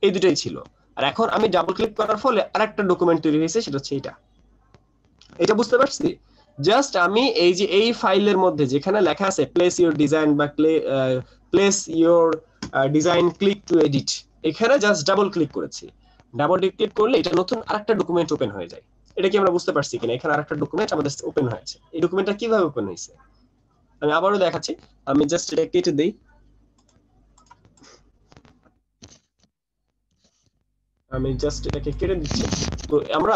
এই দুটাই ছিল, আর এখন আমি ডাবল ক্লিক করার ফলে আরেকটা ডকুমেন্ট তৈরি হয়েছে, সেটা হচ্ছে এটা। এটা বুঝতে পারছি? জাস্ট আমি এই যে এই ফাইলের মধ্যে যেখানে লেখা আছে প্লেস ইওর ডিজাইন বা place your design click to edit, এখানে জাস্ট ডাবল ক্লিক করেছি। ডাবল ক্লিক করলে এটা নতুন আরেকটা ডকুমেন্ট ওপেন হয়ে যায়। এটা কি আমরা বুঝতে পারছি কিনা? এখানে আরেকটা ডকুমেন্ট আমাদের ওপেন হয়েছে। এই ডকুমেন্টটা কিভাবে ওপেন হয়েছে আমি আবারও দেখাচ্ছি। আমি জাস্ট এটা কেটে দেই, আমি জাস্ট এটাকে কেটে দিচ্ছি। তো আমরা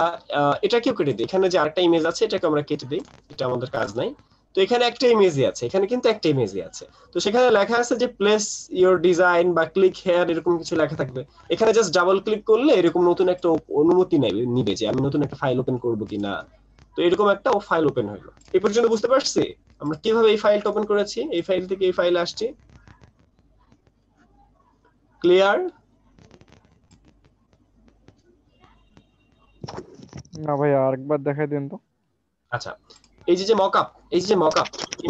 এটাকেও কেটে দিই। এখানে যে আরেকটা ইমেজ আছে এটাকে আমরা কেটে দিই, এটা আমাদের কাজ নাই। তো এখানে একটা ইমেজই আছে, এখানে কিন্তু একটা ইমেজই আছে। তো সেখানে লেখা আছে যে প্লেস ইওর ডিজাইন বা ক্লিক হেয়ার এরকম কিছু লেখা থাকবে। এখানে জাস্ট ডাবল ক্লিক করলে এরকম নতুন একটা অনুমতি নিবে যে আমি নতুন একটা ফাইল ওপেন করব কিনা। তো এরকম একটা ফাইল ওপেন হলো। এই পর্যন্ত বুঝতে পারছি আমরা কিভাবে এই ফাইলটা ওপেন করেছি? এই ফাইল থেকে এই ফাইলে আসছি। ক্লিয়ার? না ভাই আরেকবার দেখাই দেন তো। আচ্ছা এই যে মকআপ, এই যে মকআপ, এই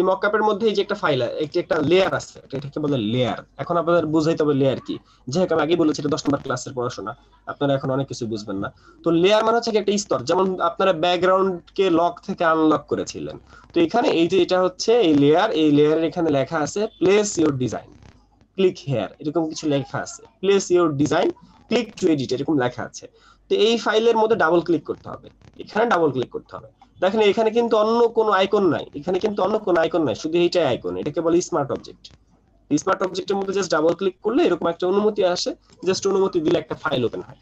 মকআপের মধ্যে এই যে একটা ফাইল, একটা লেয়ার আছে, এটাকে বলে লেয়ার। এখন আপনাদের বুঝাইতে হবে লেয়ার কি। যেহেতু আমি আগে বলেছি এটা 10 নম্বর ক্লাসের পড়াশোনা, আপনারা এখন অনেক কিছু বুঝবেন না। তো লেয়ার মানে হচ্ছে একটা স্তর, যেমন আপনারা ব্যাকগ্রাউন্ডকে লক থেকে আনলক করেছিলেন। তো এখানে এই যে এটা হচ্ছে এই লেয়ার, এই লেয়ারের এখানে লেখা আছে place your design click here এরকম কিছু লেখা আছে। Place your design click to edit এরকম লেখা আছে। তো এই ফাইলের মধ্যে ডাবল ক্লিক করতে হবে, এখানে ডাবল ক্লিক করতে হবে। দেখেন এখানে কিন্তু অন্য কোনো আইকন নাই, এখানে কিন্তু অন্য কোনো আইকন নাই, শুধু এইটাই আইকন। এটাকে বলে স্মার্ট অবজেক্ট। স্মার্ট অবজেক্টের মধ্যে জাস্ট ডাবল ক্লিক করলে এরকম একটা অনুমতি আসে, জাস্ট অনুমতি দিলে একটা ফাইল ওপেন হয়,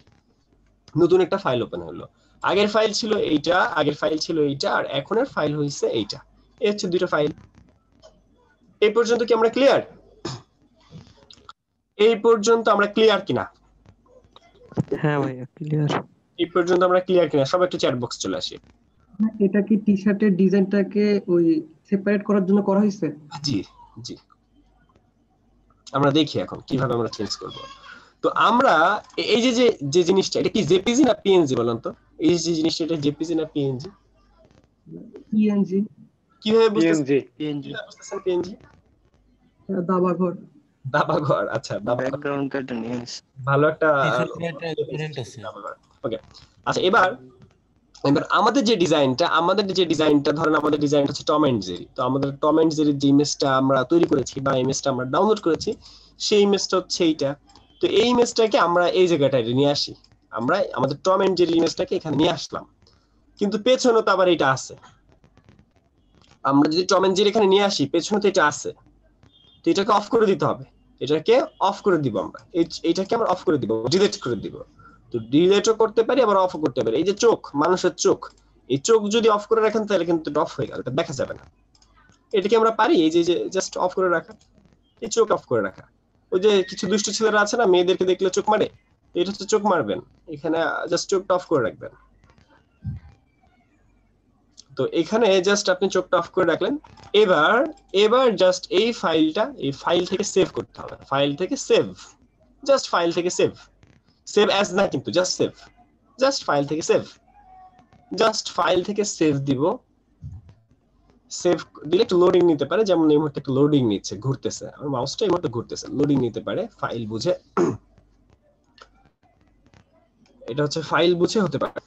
নতুন একটা ফাইল ওপেন হলো। আগের ফাইল ছিল এইটা, আগের ফাইল ছিল এইটা, আর এখনের ফাইল হইছে এইটা। এই হচ্ছে দুটো ফাইল। এই পর্যন্ত কি আমরা ক্লিয়ার? এই পর্যন্ত আমরা ক্লিয়ার কিনা? হ্যাঁ ভাইয়া ক্লিয়ার। এই পর্যন্ত আমরা ক্লিয়ার কিনা? সব একটু চ্যাট বক্স চলে আসি। এটা কি টি শার্টের ডিজাইনটাকে ওই সেপারেট করার জন্য করা হয়েছে? জি জি, আমরা দেখি এখন কিভাবে আমরা চেঞ্জ করব। তো আমরা এই যে যে জিনিসটা, এটা কি জেপিজি না পিএনজি বলেন তো? এই যে জিনিসটা, এটা জেপিজি না পিএনজি? পিএনজি। কিভাবে বুঝতেছেন পিএনজি? দাবা ঘর। দাবা ঘর, আচ্ছা দাবা ঘর। ব্যাকগ্রাউন্ড কাটা নিয়ে ভালো একটা স্টুডেন্ট আছে। ওকে। আচ্ছা এবার আমাদের যে ডিজাইনটা ধরেন আমাদের ডিজাইনটা হচ্ছে টম এন্ড জেরি। তো আমাদের টম এন্ড জেরির যে ইমেজটা আমরা তৈরি করেছি বা ইমেজটা আমরা ডাউনলোড করেছি, সেই ইমেজটা হচ্ছে এইটা। তো এই ইমেজটাকে আমরা এই জায়গাটায় নিয়ে আসি, আমরা আমাদের টম এন্ড জেরির ইমেজটাকে এখানে নিয়ে আসলাম, কিন্তু পেছনে তো আবার এটা আছে। আমরা যদি টম এন্ড জেরি এখানে নিয়ে আসি, পেছনে তো এটা আছে, তো এটাকে অফ করে দিতে হবে। এটাকে অফ করে দিব আমরা, এইটাকে আমরা অফ করে দিব, ডিলিট করে দিব। তো ডিলিটও করতে পারি আবার অফও করতে পারি। এই যে চোখ, মানুষের চোখ, এই চোখ যদি অফ করে রাখেন তাহলে কিন্তু অফ হয়ে গেল, এটা দেখা যাবে না। এটাকে আমরা পারি এই যে জাস্ট অফ করে রাখা, এই চোখ অফ করে রাখা। ওই যে কিছু দুষ্ট ছেলেরা আছে না, মেয়েদেরকে দেখলে চোখ মারে, এটা হচ্ছে চোখ মারবেন, এখানে জাস্ট চোখটা অফ করে রাখবেন। তো এখানে জাস্ট আপনি চোখটা অফ করে রাখলেন। এবার জাস্ট এই ফাইল থেকে সেভ করতে হবে, ফাইল থেকে সেভ, জাস্ট ফাইল থেকে সেভ অ্যাজ না, কিন্তু জাস্ট ফাইল থেকে সেভ দিব। সেভ দিলে একটু লোডিং নিতে পারে, যেমন এই মুহূর্তে একটু লোডিং নিচ্ছে, ঘুরতেছে, আমার মাউসটা এই মুহূর্তে ঘুরতেছে, লোডিং নিতে পারে ফাইল বুঝে। এটা হচ্ছে ফাইল বুঝে হতে পারে।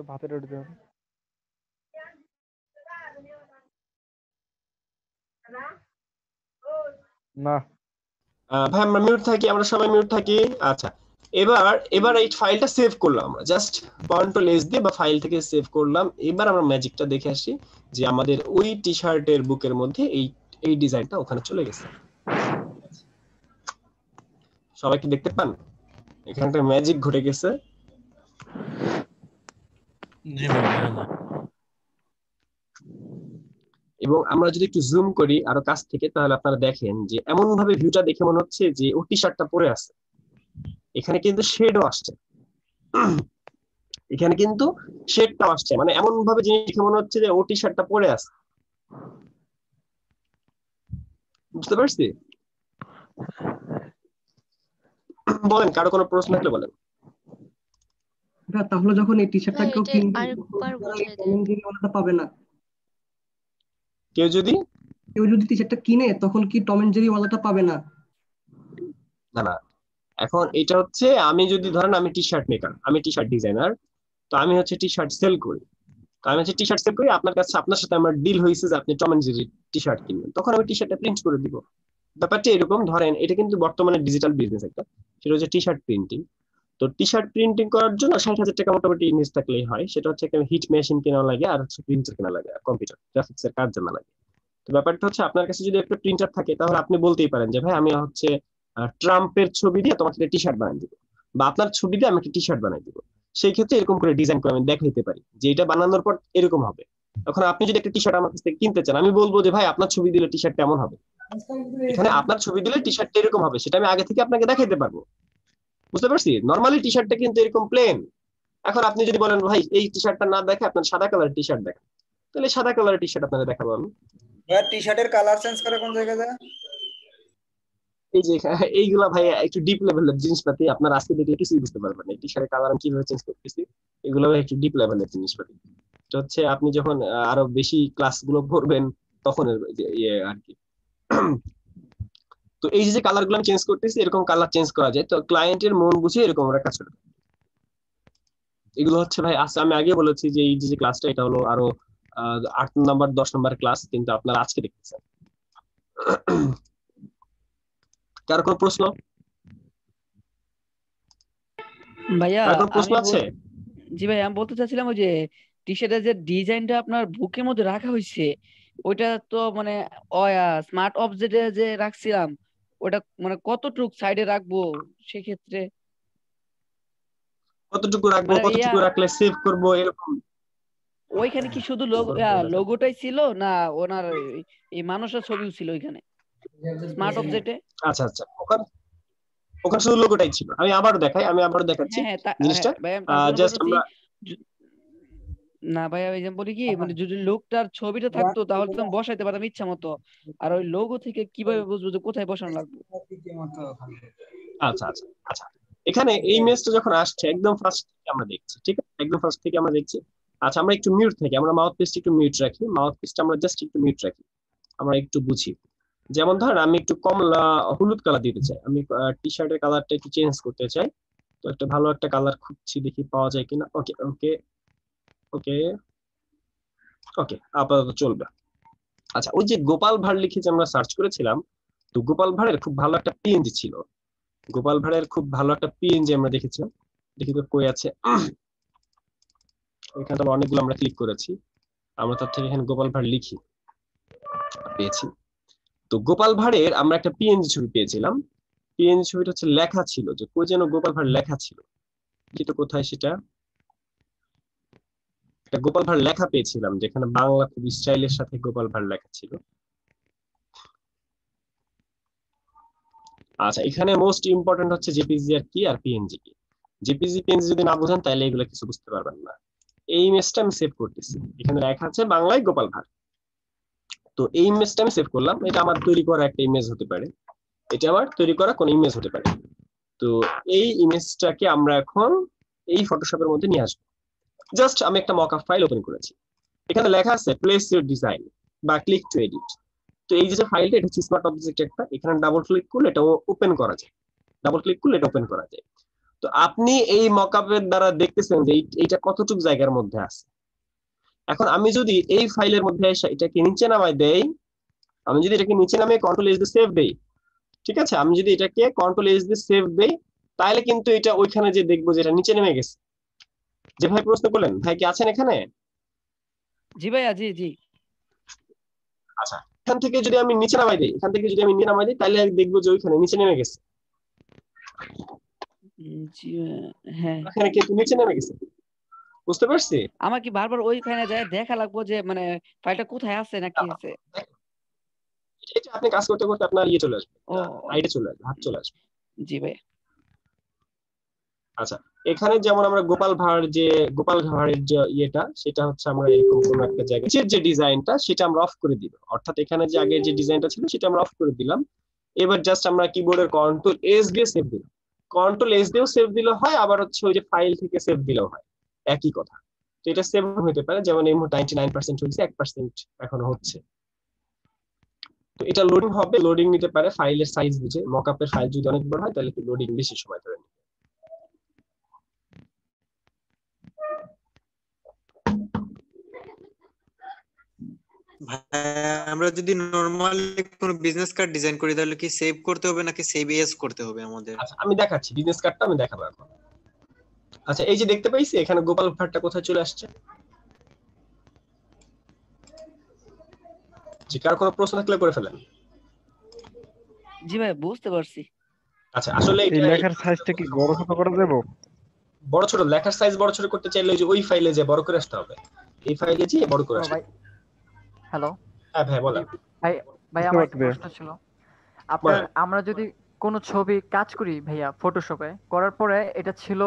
ভাতের রুটি দেওয়া না ভাই আমরা মিউট থাকি, আমরা সবাই মিউট থাকি। আচ্ছা এবার এই ফাইলটা সেভ করলাম আমরা, জাস্ট কন্ট্রোল এস দিয়ে বা ফাইল থেকে সেভ করলাম। এবার আমরা ম্যাজিকটা দেখে আসি যে আমাদের ওই টি শার্টের বুকের মধ্যে এই ডিজাইনটা ওখানে চলে গেছে। সবাই কি দেখতে পান? এখানটা ম্যাজিক ঘটে গেছে। এবং আমরা যদি একটু জুম করি আরো কাছ থেকে, তাহলে আপনারা দেখেন যে এমন ভাবে ভিউটা দেখে মনে হচ্ছে যে ও টি শার্টটা পরে আছে। এখানে কিন্তু শেডও আসছে, এখানে কিন্তু শেডটাও আসছে, মানে এমন ভাবে জিনিস দেখে মনে হচ্ছে যে ও টি শার্টটা পরে আছে। বুঝতে পারছি? বলেন, কারো কোনো প্রশ্ন থাকলে বলেন। তাহলে যখন এই টি শার্টটা কেউ কিনবে পাবে না, কেউ যদি টি শার্টটা কিনে তখন কি টম এন্ড জেরি ওয়ালাটা পাবে না? না, এখন এটা হচ্ছে আমি যদি ধরেন আমি টি শার্ট মেকার, আমি টি শার্ট ডিজাইনার, তো আমি হচ্ছে টি শার্ট সেল করি, আপনার কাছে, আপনার সাথে আমার ডিল হয়েছে যে আপনি Tom and Jerry T shirt কিনবেন, তখন আমি টি শার্টটা প্রিন্ট করে দিব। ব্যাপারটা এরকম, ধরেন এটা কিন্তু বর্তমানে ডিজিটাল বিজনেস একটা, সেটা হচ্ছে টি শার্ট প্রিন্টিং। তো টি শার্ট প্রিন্টিং করার জন্য 60,000 টাকা মোটামুটি ইনভেস্ট থাকলেই হয়। সেটা হচ্ছে একটা হিট মেশিন কেনা লাগে, আর হচ্ছে প্রিন্টার কেনা লাগে, আর কম্পিউটার গ্রাফিক্স এর কাজ জানা লাগে। তো ব্যাপারটা হচ্ছে আপনার কাছে যদি একটা প্রিন্টার থাকে, তাহলে আপনি বলতেই পারেন যে ভাই আমি হচ্ছে ট্রাম্পের ছবি দিয়ে তোমাকে টি শার্ট বানিয়ে দিব, বা আপনার ছবি দিয়ে আমি একটা টি শার্ট বানিয়ে দিব। সেই ক্ষেত্রে এরকম করে ডিজাইন করে আমি দেখাইতে পারি যে এটা বানানোর পর এরকম হবে। এখন আপনি যদি একটা টি শার্ট আমার কাছ থেকে কিনতে চান, আমি বলবো যে ভাই আপনার ছবি দিলে টি শার্ট কেমন হবে, এখানে আপনার ছবি দিলে টি শার্টটা এরকম হবে, সেটা আমি আগে থেকে আপনাকে দেখাইতে পারবো। বুঝতে পারছি? নরমালি টি শার্টটা কিন্তু এরকম প্লেন। এখন আপনি যদি বলেন ভাই এই টি শার্টটা না দেখে আপনার সাদা কালার টি শার্ট দেখেন, তাহলে সাদা কালারের টি শার্ট আপনাকে দেখাবো আমি। টি শার্টের কালার চেঞ্জ করে কোন জায়গায়? এই যে এইগুলা ভাই একটু ডিপ লেভেলের জিনিসপাতি, আপনার আজকে দেখলে কিছুই বুঝতে পারবেন না টি শার্টের কালার আমি কিভাবে চেঞ্জ করতেছি। এগুলো ভাই একটু ডিপ লেভেলের জিনিসপাতি, এটা হচ্ছে আপনি যখন আরো বেশি ক্লাসগুলো করবেন তখন ইয়ে আর কি। তো এই যে কালার গুলো আমি চেঞ্জ করতেছি, এরকম কালার চেঞ্জ করা যায়। তো ক্লায়েন্টের মন বুঝে এরকম আমরা কাজ করি। এগুলো হচ্ছে ভাই আজকে আমি আগে বলেছি যে এই যে ক্লাসটা, এটা হলো আরো 8 নাম্বার 10 নাম্বার ক্লাস, কিন্তু আপনারা আজকে দেখতেছেন। কার কোনো প্রশ্ন? ভাইয়া কোনো প্রশ্ন আছে? জি ভাই, আমি বলতে চাচ্ছিলাম ওই যে টি শার্টের যে ডিজাইনটা আপনার বুকের মধ্যে রাখা হয়েছে, ওইটা তো মানে স্মার্ট অবজেক্টে যে রাখছিলাম, ওটা মানে কতটুক সাইডে রাখবো সেক্ষেত্রে? কতটুকু রাখবো, কতটুকু রাখলে সেভ করব, এরকম ওইখানে কি শুধু লোগোটাই ছিল না ওনার এই মানুষের ছবিও ছিল ওইখানে স্মার্ট অবজেক্টে? আচ্ছা ওখানে শুধু লোগোটাই ছিল। আমি আবারও দেখাচ্ছি জিনিসটা। জাস্ট আমরা না ভাইয়া, ওই যে বলি কি, মানে যদি লোকটার ছবিটা থাকতো তাহলে তো বসাইতে পারতাম ইচ্ছা মতো, আর ওই লোগো থেকে কিভাবে বুঝবো যে কোথায় বসানো লাগবে? আচ্ছা এখানে এই ইমেজটা যখন আসছে একদম ফার্স্ট থেকে আমরা দেখছি, ঠিক আছে, একদম ফার্স্ট থেকে আমরা দেখছি আচ্ছা আমরা একটু মিউট থাকি, আমরা মাউথ পিসটা একটু মিউট রাখি, মাউথ পিসটা আমরা জাস্ট একটু মিউট রাখি, আমরা একটু বুঝি। যেমন ধরেন আমি একটু কমলা হলুদ কালার দিতে চাই, আমি টি শার্টের কালারটা একটু চেঞ্জ করতে চাই, তো একটা ভালো একটা কালার খুঁজছি, দেখি পাওয়া যায় কিনা। ওকে ওকে ওকে ওকে, আপাতত চলবে। আচ্ছা ওই যে গোপাল ভাঁড় লিখে যে আমরা সার্চ করেছিলাম, তো গোপাল ভাঁড়ের খুব ভালো একটা পিএনজি ছিল, গোপাল ভাঁড়ের খুব ভালো একটা পিএনজি আমরা দেখেছিলাম, দেখি তো কই আছে। এখানে তো অনেকগুলো আমরা ক্লিক করেছি, আমরা তার থেকে এখানে গোপাল ভাঁড় লিখি, পেয়েছি। তো গোপাল ভাঁড়ের আমরা একটা পিএনজি ছবি পেয়েছিলাম, পিএনজি ছবিটা হচ্ছে লেখা ছিল, যে কই যেন গোপাল ভাঁড় লেখা ছিল, যেটা কোথায় সেটা, একটা গোপাল ভাঁড় লেখা পেয়েছিলাম যেখানে বাংলা খুব স্টাইলের সাথে গোপাল ভাঁড় লেখা ছিল। আচ্ছা এখানে মোস্ট ইম্পর্টেন্ট হচ্ছে জেপিজি আর কি আর পিএনজি কি। জেপিজি পিএনজি যদি না বোঝেন তাহলে এগুলো কিছু বুঝতে পারবেন না। এই ইমেজটা আমি সেভ করতেছি, এখানে লেখা আছে বাংলায় গোপাল ভাঁড়, তো এই ইমেজটা আমি সেভ করলাম, এটা আমার তৈরি করা একটা ইমেজ হতে পারে, এটা আমার তৈরি করা কোন ইমেজ হতে পারে। তো এই ইমেজটাকে আমরা এখন এই ফটোশপের মধ্যে নিয়ে আসবো। জাস্ট আমি একটা মকআপ ফাইল ওপেন করেছি, এখানে লেখা আছে প্লেস ইউর ডিজাইন বা ক্লিক টু এডিট। তো এই যে ফাইলটা, এটা হচ্ছে স্মার্ট অবজেক্ট একটা, এখানে ডাবল ক্লিক করলে এটা ওপেন করা যায়, ডাবল ক্লিক করলে এটা ওপেন করা যায়। তো আপনি এই মকআপের দ্বারা দেখতেছেন যে এইটা কতটুকু জায়গার মধ্যে আছে। এখন আমি যদি এই ফাইলের মধ্যে এসে এটাকে নিচে নামাই দেই, আমি যদি এটাকে নিচে নামিয়ে কন্ট্রোল এস দিয়ে সেভ দেই, ঠিক আছে, আমি যদি এটাকে কন্ট্রোল এস দিয়ে সেভ দেই, তাহলে কিন্তু এটা ওইখানে যে দেখবো যে এটা নিচে নেমে গেছে। যে ভাই প্রশ্ন করলেন, ভাই কি আছেন এখানে? জি ভাইয়া, জি জি। আচ্ছা এখান থেকে যদি আমি নিচে নামাই দিই, এখান থেকে যদি আমি নিচে নামাই দিই, তাহলে দেখবো যে ওইখানে নিচে নেমে গেছে। জি হ্যাঁ, এখানে কিন্তু নিচে নেমে গেছে, বুঝতে পারছি? আমার কি বারবার ওইখানে যায় দেখা লাগবো যে মানে ফাইলটা কোথায় আছে না কি আছে? এটা আপনি কাজ করতে করতে আপনার ইয়ে চলে আসবে, ও আইডিয়া চলে আসবে, হাত চলে আসবে। জি ভাই। আচ্ছা এখানে যেমন আমরা গোপাল ভাঁড়ের যে ইয়েটা, সেটা হচ্ছে আমরা এরকম কোন একটা জায়গায় যে ডিজাইনটা সেটা আমরা অফ করে দিব, অর্থাৎ এখানে যে আগের যে ডিজাইনটা ছিল সেটা আমরা অফ করে দিলাম। এবার জাস্ট আমরা কিবোর্ডের কন্ট্রোল এস দিয়ে সেভ দিলাম, কন্ট্রোল এস দিয়েও সেভ দিলে হয়, আবার হচ্ছে ওই যে ফাইল থেকে সেভ দিলেও হয়, একই কথা। তো এটা সেভ হতে পারে, যেমন এই মুহূর্তে 99% হয়েছে, 1% এখনো হচ্ছে। তো এটা লোডিং হবে, লোডিং নিতে পারে ফাইলের সাইজ বুঝে, মকআপের ফাইল যদি অনেক বড় হয় তাহলে লোডিং বেশি সময় ধরে নেবে। আমরা যদি নরমালি কোনো বিজনেস কার্ড ডিজাইন করি তাহলে কি সেভ করতে হবে নাকি সেভ এস করতে হবে আমাদের? আচ্ছা আমি দেখাচ্ছি, বিজনেস কার্ডটা আমি দেখাবো এখন। আচ্ছা এই যে দেখতে পাইছি এখানে গোপাল ভাঁড়টা কোথায় চলে আসছে। যে কার কোনো প্রশ্ন থাকলে করে ফেলেন। জি ভাই বুঝতে পারছি। আচ্ছা আসলে এই লেখার সাইজটা কি বড় ছোট করা যাবে? বড় ছোট লেখার সাইজ বড় ছোট করতে চাইলে ওই ফাইলে যে বড় করে আসতে হবে, এই ফাইলে যে বড় করে আসতে হবে। হ্যালো হ্যাঁ ভাই বলেন। ভাই আমার একটা প্রশ্ন ছিল, আপনার আমরা যদি কোনো ছবি কাজ করি ভাইয়া ফটোশপে করার পরে এটা ছিল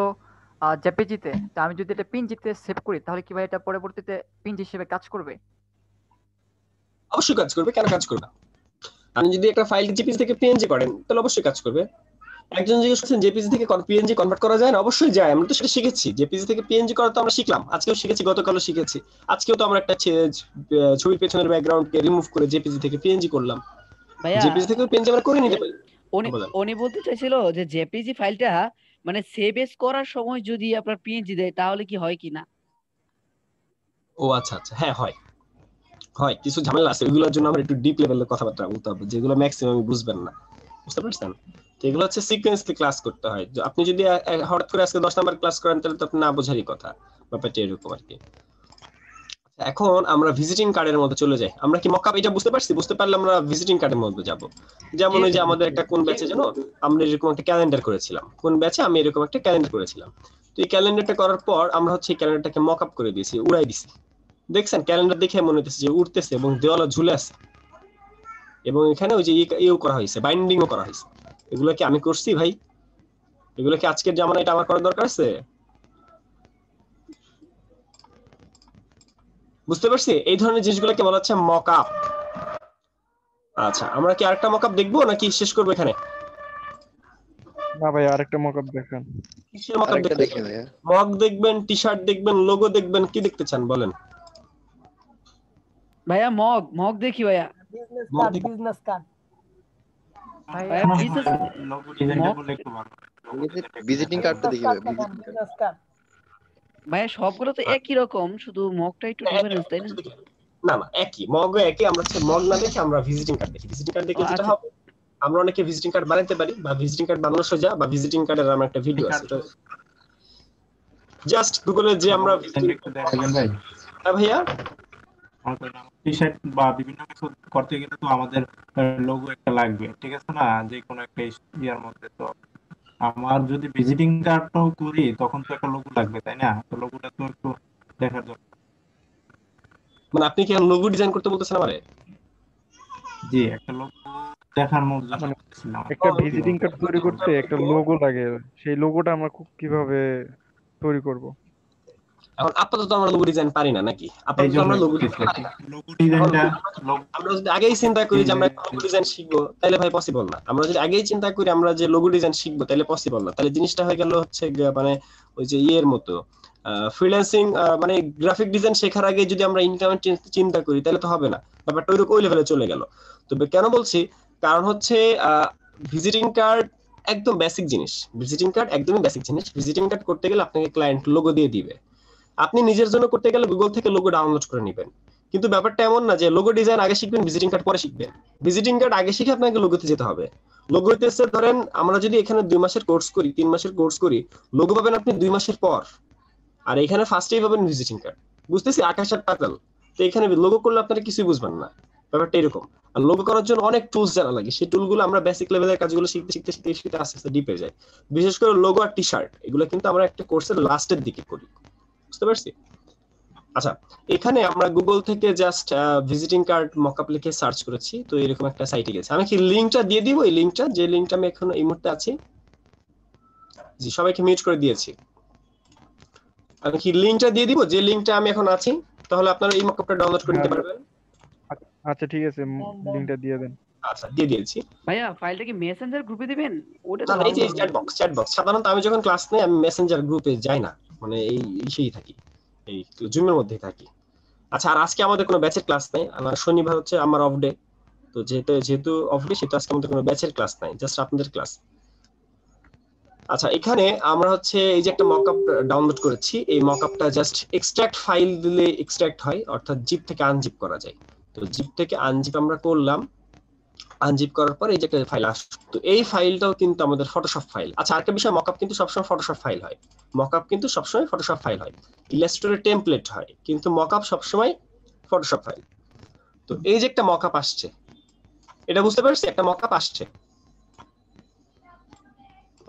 জেপিজিতে, তো আমি যদি এটা পিএনজিতে সেভ করি তাহলে কি ভাই এটা পরবর্তীতে পিএনজি হিসেবে কাজ করবে? অবশ্যই কাজ করবে, কেন কাজ করবে? আপনি যদি একটা ফাইল জেপিজি থেকে পিএনজি করেন তাহলে অবশ্যই কাজ করবে। একজন জিজ্ঞেস করছেন জেপিজি থেকে পিএনজি কনভার্ট করা যায় না, অবশ্যই যায়, আমরা তো সেটা শিখেছি। জেপিজি থেকে পিএনজি করা তো আমরা শিখলাম, আজকেও শিখেছি, গতকালও শিখেছি, আজকেও তো আমরা একটা ছবির পেছনের ব্যাকগ্রাউন্ডকে রিমুভ করে জেপিজি থেকে পিএনজি করলাম। ভাইয়া জেপিজি থেকে পিএনজি আমরা করে নিতে পারি। উনি বলতে চাইছিল যে জেপিজি ফাইলটা মানে সেভ এস করার সময় যদি আপনার পিএনজি দেয় তাহলে কি হয় কিনা? ও আচ্ছা আচ্ছা, হ্যাঁ হয়, হয় কিছু ঝামেলা আছে, ওইগুলোর জন্য আমরা একটু ডিপ লেভেলের কথাবার্তা বলতে হবে, যেগুলো ম্যাক্সিমাম বুঝবেন না, বুঝতে পারছেন? তো এগুলো হচ্ছে সিকোয়েন্সলি ক্লাস করতে হয়। আপনি যদি হঠাৎ করে আজকে 10 নাম্বার ক্লাস করেন তাহলে তো আপনি না বোঝারই কথা, ব্যাপারটা এরকম আর কি। এখন আমরা ভিজিটিং কার্ডের মধ্যে চলে যাই। আমরা কি মকআপ এটা বুঝতে পারছি? বুঝতে পারলে আমরা ভিজিটিং কার্ডের মধ্যে যাব। যেমন ওই যে আমাদের একটা কোন ব্যাচে জানো আমরা এরকম একটা ক্যালেন্ডার করেছিলাম, কোন ব্যাচে আমি এরকম একটা ক্যালেন্ডার করেছিলাম। তো এই ক্যালেন্ডারটা করার পর আমরা হচ্ছে এই ক্যালেন্ডারটাকে মকআপ করে দিয়েছি, উড়াই দিয়েছি। দেখছেন ক্যালেন্ডার দেখে মনে হচ্ছে যে উড়তেছে এবং দেওয়ালে ঝুলে আছে, এবং এখানে ওই যে ইয়েও করা হয়েছে, বাইন্ডিংও করা হয়েছে। এগুলো কি আমি করছি ভাই? এগুলো কি আজকের জামানায় এটা আমার করার দরকার আছে? বুঝতে পারছি? এই ধরনের জিনিসগুলোকে বলা হচ্ছে মকআপ। আচ্ছা আমরা কি আরেকটা মকআপ দেখবো নাকি শেষ করবো এখানে? না ভাই আরেকটা মকআপ দেখান। কিসের মকআপ দেখবেন? মক দেখবেন, টি-শার্ট দেখবেন, লোগো দেখবেন, কি দেখতে চান বলেন? ভাইয়া মগ দেখি ভাইয়া। বিজনেস কার্ড ভাইয়া বিজনেস লোগো ডিজাইনটা করলে একটু ভালো। ভিজিটিং কার্ডটা দেখি ভাই, বিজনেস কার্ড ভাইয়া সবগুলো তো একই রকম, শুধু মগটা একটু ডিফারেন্স, তাই না? না না একই, মগও একই। আমরা হচ্ছে মগ না দেখে আমরা ভিজিটিং কার্ড দেখি। ভিজিটিং কার্ড দেখে যেটা হবে, আমরা অনেকে ভিজিটিং কার্ড বানাতে পারি, বা ভিজিটিং কার্ড বানানো সোজা, বা ভিজিটিং কার্ডের আমার একটা ভিডিও আছে, এটা জাস্ট গুগলে যে আমরা দেখাবেন ভাই। হ্যাঁ ভাইয়া, টি-শার্ট বা বিভিন্ন কিছু করতে গেলে তো আমাদের লোগো একটা লাগবে, ঠিক আছে না? যে কোনো একটা ইয়ার মধ্যে তো আমার যদি ভিজিটিং কার্ডটাও করি তখন তো একটা লোগো লাগবে, তাই না? তো লোগোটা তো একটু দেখার দরকার। মানে আপনি কি লোগো ডিজাইন করতে বলতেছেন আমারে? জি, একটা লোগো দেখানোর জন্য বলছিলাম। একটা ভিজিটিং কার্ড তৈরি করতে একটা লোগো লাগে, সেই লোগোটা আমরা কিভাবে তৈরি করব? এখন আপাতত আমরা লোগো ডিজাইন পারি না নাকি? আপাতত আমরা লোগো ডিজাইনটা আমরা যদি আগেই চিন্তা করি যে আমরা লোগো ডিজাইন শিখবো, তাহলে ভাই পসিবল না। আমরা যদি আগেই চিন্তা করি আমরা যে লোগো ডিজাইন শিখবো, তাহলে পসিবল না। তাহলে জিনিসটা হয়ে গেল হচ্ছে মানে ওই যে ইয়ের মতো ফ্রিল্যান্সিং, মানে গ্রাফিক ডিজাইন শেখার আগে যদি আমরা ইনকামের চিন্তা করি তাহলে তো হবে না, ব্যাপারটা ওই লেভেলে চলে গেল। তবে কেন বলছি, কারণ হচ্ছে ভিজিটিং কার্ড একদম বেসিক জিনিস। ভিজিটিং কার্ড একদমই বেসিক জিনিস। ভিজিটিং কার্ড করতে গেলে আপনাকে ক্লায়েন্ট লোগো দিয়ে দিবে। আপনি নিজের জন্য করতে গেলে গুগল থেকে লোগো ডাউনলোড করে নেবেন। কিন্তু ব্যাপারটা এমন না যে লোগো ডিজাইন আগে শিখবেন, ভিজিটিং কার্ড পরে শিখবেন। ভিজিটিং কার্ড আগে শিখে আপনাকে লোগোতে যেতে হবে। লোগো হইতেছে, ধরেন আমরা যদি এখানে 2 মাসের কোর্স করি, 3 মাসের কোর্স করি, লোগো পাবেন আপনি 2 মাসের পর। আর এখানে ফার্স্টেই পাবেন ভিজিটিং কার্ড। বুঝতেছি আকাশ আর পাতাল। তো এখানে লোগো করলে আপনারা কিছুই বুঝবেন না, ব্যাপারটা এরকম। আর লোগো করার জন্য অনেক টুলস জানা লাগে, সেই টুলগুলো আমরা বেসিক লেভেলের কাজগুলো শিখতে শিখতে শিখতে শিখতে আস্তে আস্তে ডিপে যাই। বিশেষ করে লোগো আর টি-শার্ট, এগুলো কিন্তু আমরা একটা কোর্সের লাস্টের দিকে করি। বুঝতে পারছি? আচ্ছা, এখানে আমরা গুগল থেকে জাস্ট ভিজিটিং কার্ড মকআপ লিখে সার্চ করেছি, তো এরকম একটা সাইটে গেছে। আমি কি লিংকটা দিয়ে দিব? এই লিংকটা, যে লিংকটা আমি এখন এই মুহূর্তে আছি, জি সবাইকে মিউট করে দিয়েছি। আমি কি লিংকটা দিয়ে দিব, যে লিংকটা আমি এখন আছি, তাহলে আপনারা এই মকআপটা ডাউনলোড করে নিতে পারবেন। আচ্ছা ঠিক আছে, লিংকটা দিয়ে দেন। আচ্ছা দিয়ে দিয়েছি। ভাইয়া ফাইলটা কি মেসেঞ্জার গ্রুপে দিবেন? ওটা না, এই যে চ্যাট বক্স। সাধারণত আমি যখন ক্লাস নেই আমি মেসেঞ্জার গ্রুপে যাই না, মানে এই সেই থাকি, এই জুমের মধ্যেই থাকি। আচ্ছা, আর আজকে আমাদের কোনো ব্যাচের ক্লাস নাই। আমার শনিবার হচ্ছে আমার অফ ডে, তো যেহেতু অফ ডে, সেহেতু আজকে আমাদের কোনো ব্যাচের ক্লাস নাই, জাস্ট আপনাদের ক্লাস। আচ্ছা, এখানে আমরা হচ্ছে এই যে একটা মকআপ ডাউনলোড করেছি, এই মকআপটা জাস্ট এক্সট্রাক্ট ফাইল দিলে এক্সট্রাক্ট হয়, অর্থাৎ জিপ থেকে আনজিপ করা যায়। তো জিপ থেকে আনজিপ আমরা করলাম, আনজিপ করার পর এই যে একটা ফাইল আসছে, তো এই ফাইলটাও কিন্তু আমাদের ফটোশপ ফাইল। আচ্ছা, আরেকটা বিষয়, মকআপ কিন্তু সবসময় ফটোশপ ফাইল হয়। মকআপ কিন্তু সবসময় ফটোশপ ফাইল হয়। ইলাস্ট্রেটর টেমপ্লেট হয়, কিন্তু মকআপ সবসময় ফটোশপ ফাইল। তো এই যে একটা মকআপ আসছে, এটা বুঝতে পারছি, একটা মকআপ আসছে,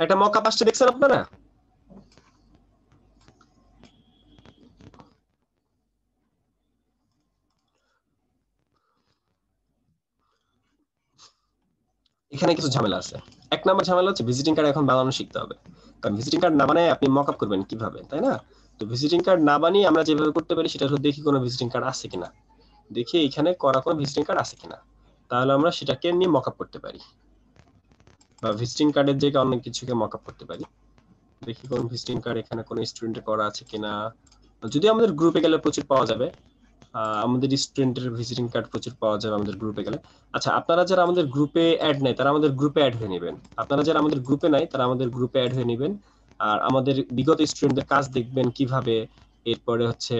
একটা মকআপ আসছে, দেখছেন আপনারা? এখানে কিছু ঝামেলা আছে। 1 নম্বর ঝামেলা হচ্ছে ভিজিটিং কার্ড এখন বানানো শিখতে হবে, কারণ ভিজিটিং কার্ড না বানায় আপনি মকআপ করবেন কিভাবে, তাই না? তো ভিজিটিং কার্ড না বানিয়ে আমরা যেভাবে করতে পারি সেটা হলো দেখি কোনো ভিজিটিং কার্ড আছে কিনা, দেখি এখানে করা কোনো ভিজিটিং কার্ড আছে কিনা, তাহলে আমরা সেটাকে নিয়ে মকআপ করতে পারি, বা ভিজিটিং কার্ডের জায়গায় অনেক কিছুকে মকআপ করতে পারি। দেখি কোন ভিজিটিং কার্ড এখানে কোনো স্টুডেন্টের করা আছে কিনা। যদি আমাদের গ্রুপে গেলে প্রচুর পাওয়া যাবে, আমাদের স্টুডেন্টের ভিজিটিং কার্ড প্রচুর পাওয়া যাবে আমাদের গ্রুপে গেলে। আচ্ছা, আপনারা যারা আমাদের গ্রুপে অ্যাড নাই তারা আমাদের গ্রুপে অ্যাড হয়ে নেবেন। আপনারা যারা আমাদের গ্রুপে নাই তারা আমাদের গ্রুপে অ্যাড হয়ে নেবেন। আর আমাদের বিগত স্টুডেন্টদের কাজ দেখবেন কিভাবে, এরপরে হচ্ছে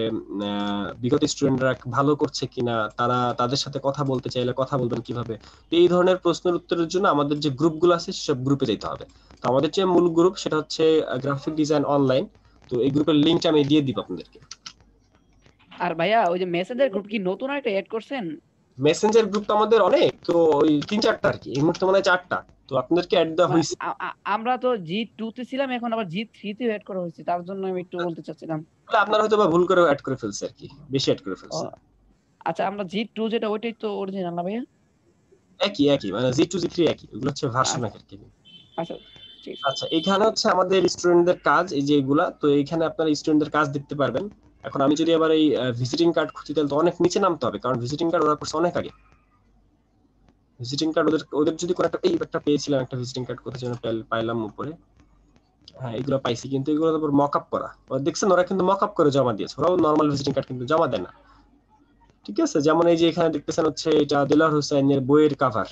বিগত স্টুডেন্টরা ভালো করছে কিনা, তাদের সাথে কথা বলতে চাইলে কথা বলবেন কিভাবে। এই ধরনের প্রশ্নের উত্তরের জন্য আমাদের যে গ্রুপগুলো আছে সেসব গ্রুপে যেতে হবে। তো আমাদের যে মূল গ্রুপ সেটা হচ্ছে গ্রাফিক ডিজাইন অনলাইন। তো এই গ্রুপের লিংকটা আমি দিয়ে দিব আপনাদেরকে। আর ভাইয়া ওই যে মেসেঞ্জার গ্রুপ কি নতুন একটা এড করছেন? মেসেঞ্জার গ্রুপ তো আমাদের অনেক, তো ওই 3-4টা আর কি, এই মুহূর্তে মনে হয় 4টা, তো আপনাদেরকে অ্যাড দেওয়া হয়েছে। আমরা তো G2 তে ছিলাম, এখন আবার G3 তে অ্যাড করা হয়েছে, তার জন্য আমি একটু বলতে চাচ্ছিলাম। আপনারা হয়তো বা ভুল করে অ্যাড করে ফেলছে আর কি, বেশি অ্যাড করে ফেলছে। আচ্ছা, আমরা G2 যেটা ওইটাই তো অরিজিনাল না ভাইয়া? একই মানে G2 G3 একই, ওগুলো হচ্ছে ভার্সন আর কি। আচ্ছা ঠিক আছে। আচ্ছা, এখানে হচ্ছে আমাদের স্টুডেন্টদের কাজ, এই যে এগুলা, তো এখানে আপনারা স্টুডেন্টদের কাজ দেখতে পারবেন। এখন আমি যদি আবার এই ভিজিটিং কার্ড খুঁজি তাহলে তো অনেক নিচে নামতে হবে, কারণ ভিজিটিং কার্ড ওরা করছে অনেক আগে। ভিজিটিং কার্ড ওদের যদি কোনো একটা, এই একটা পেয়েছিলাম একটা ভিজিটিং কার্ড, কোথায় যেন পাইলাম উপরে, হ্যাঁ এগুলো পাইছি, কিন্তু এগুলো তারপর মক আপ করা, ওরা দেখছেন ওরা কিন্তু মক আপ করে জমা দিয়েছে, ওরাও নর্মাল ভিজিটিং কার্ড কিন্তু জমা দেয় না। ঠিক আছে, যেমন এই যে এখানে দেখতেছেন হচ্ছে এটা দেলোয়ার হোসেনের বইয়ের কাভার,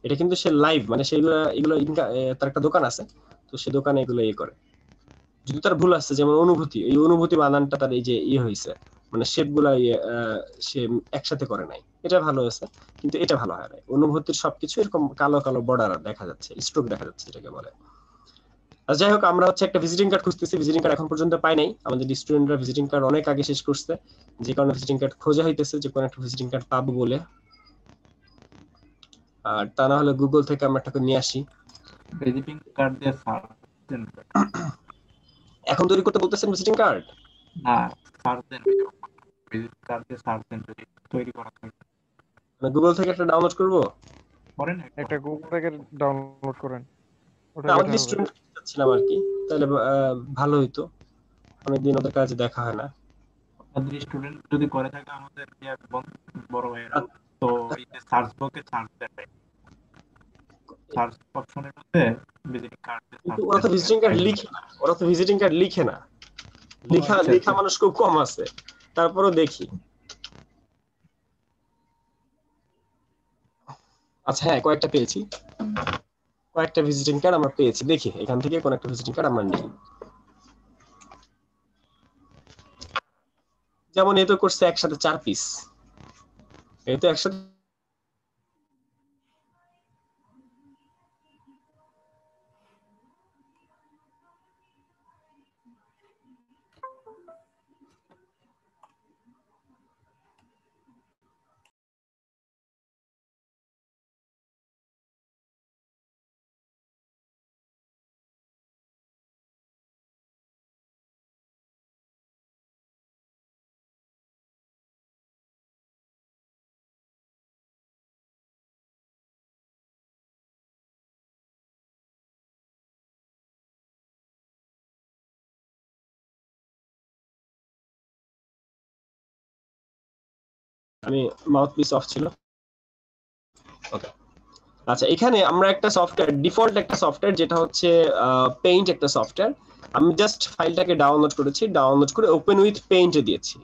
এটা কিন্তু সে লাইভ, মানে সেগুলো এগুলো তার একটা দোকান আছে, তো সে দোকানে এগুলো করে। যদি তার ভুল আছে, যেমন অনুভূতি, এই অনুভূতি বানানটা তার এই যে হয়েছে, মানে শেপ গুলা সে একসাথে করে নাই, এটা ভালো হয়েছে, কিন্তু এটা ভালো হয় না। অনুভূতির সবকিছু এরকম কালো কালো বর্ডার দেখা যাচ্ছে, স্ট্রোক দেখা যাচ্ছে, এটাকে বলে। আর যাই হোক, আমরা হচ্ছে একটা ভিজিটিং কার্ড খুঁজতেছি, ভিজিটিং কার্ড এখন পর্যন্ত পাই নাই, আমাদের স্টুডেন্টরা ভিজিটিং কার্ড অনেক আগে শেষ করছে, যে কারণে ভিজিটিং কার্ড খোঁজা হইতেছে, যে কোনো একটা ভিজিটিং কার্ড পাবো বলে। আর তা না হলে গুগল থেকে আমরা একটা নিয়ে আসি। ভিজিটিং কার্ড দিয়ে সার্চ এখন তৈরি করতে বলতেছেন ভিজিটিং কার্ড? না, সার্চ দেন, ভিজিটিং কার্ড দিয়ে সার্চ দেন যদি তৈরি করা থাকে। মানে গুগল থেকে একটা ডাউনলোড করব? করেন একটা গুগল থেকে ডাউনলোড করেন, ওটা আমাদের বেটার হবে। স্টুডেন্ট চাচ্ছিলাম আর কি, তাহলে ভালো হইতো, অনেকদিন ওদের কাছে দেখা হয় না। আমাদের স্টুডেন্ট যদি করে থাকে আমাদের যে বড় ভাইরা, তো এই যে সার্চ বক্সে সার্চ দেয়, সার্চ অপশনের মধ্যে ভিজিটিং কার্ড দিয়ে সার্চ ওরা তো ভিজিটিং কার্ড লিখে না, ওরা তো ভিজিটিং কার্ড লিখে না, লেখা মানুষ খুব কম আছে, তারপরও দেখি। আচ্ছা হ্যাঁ, কয়েকটা পেয়েছি, কয়েকটা ভিজিটিং কার্ড আমরা পেয়েছি, দেখি এখান থেকে কোন একটা ভিজিটিং কার্ড আমরা নিই। যেমন এই তো করছে একসাথে 4 পিস, এই তো একসাথে আমি মাউথ পিস অফ ছিল। ওকে, আচ্ছা এখানে আমরা একটা সফটওয়্যার, ডিফল্ট একটা সফটওয়্যার, যেটা হচ্ছে পেইন্ট একটা সফটওয়্যার, আমি জাস্ট ফাইলটাকে ডাউনলোড করেছি, ডাউনলোড করে ওপেন উইথ পেইন্টে দিয়েছি।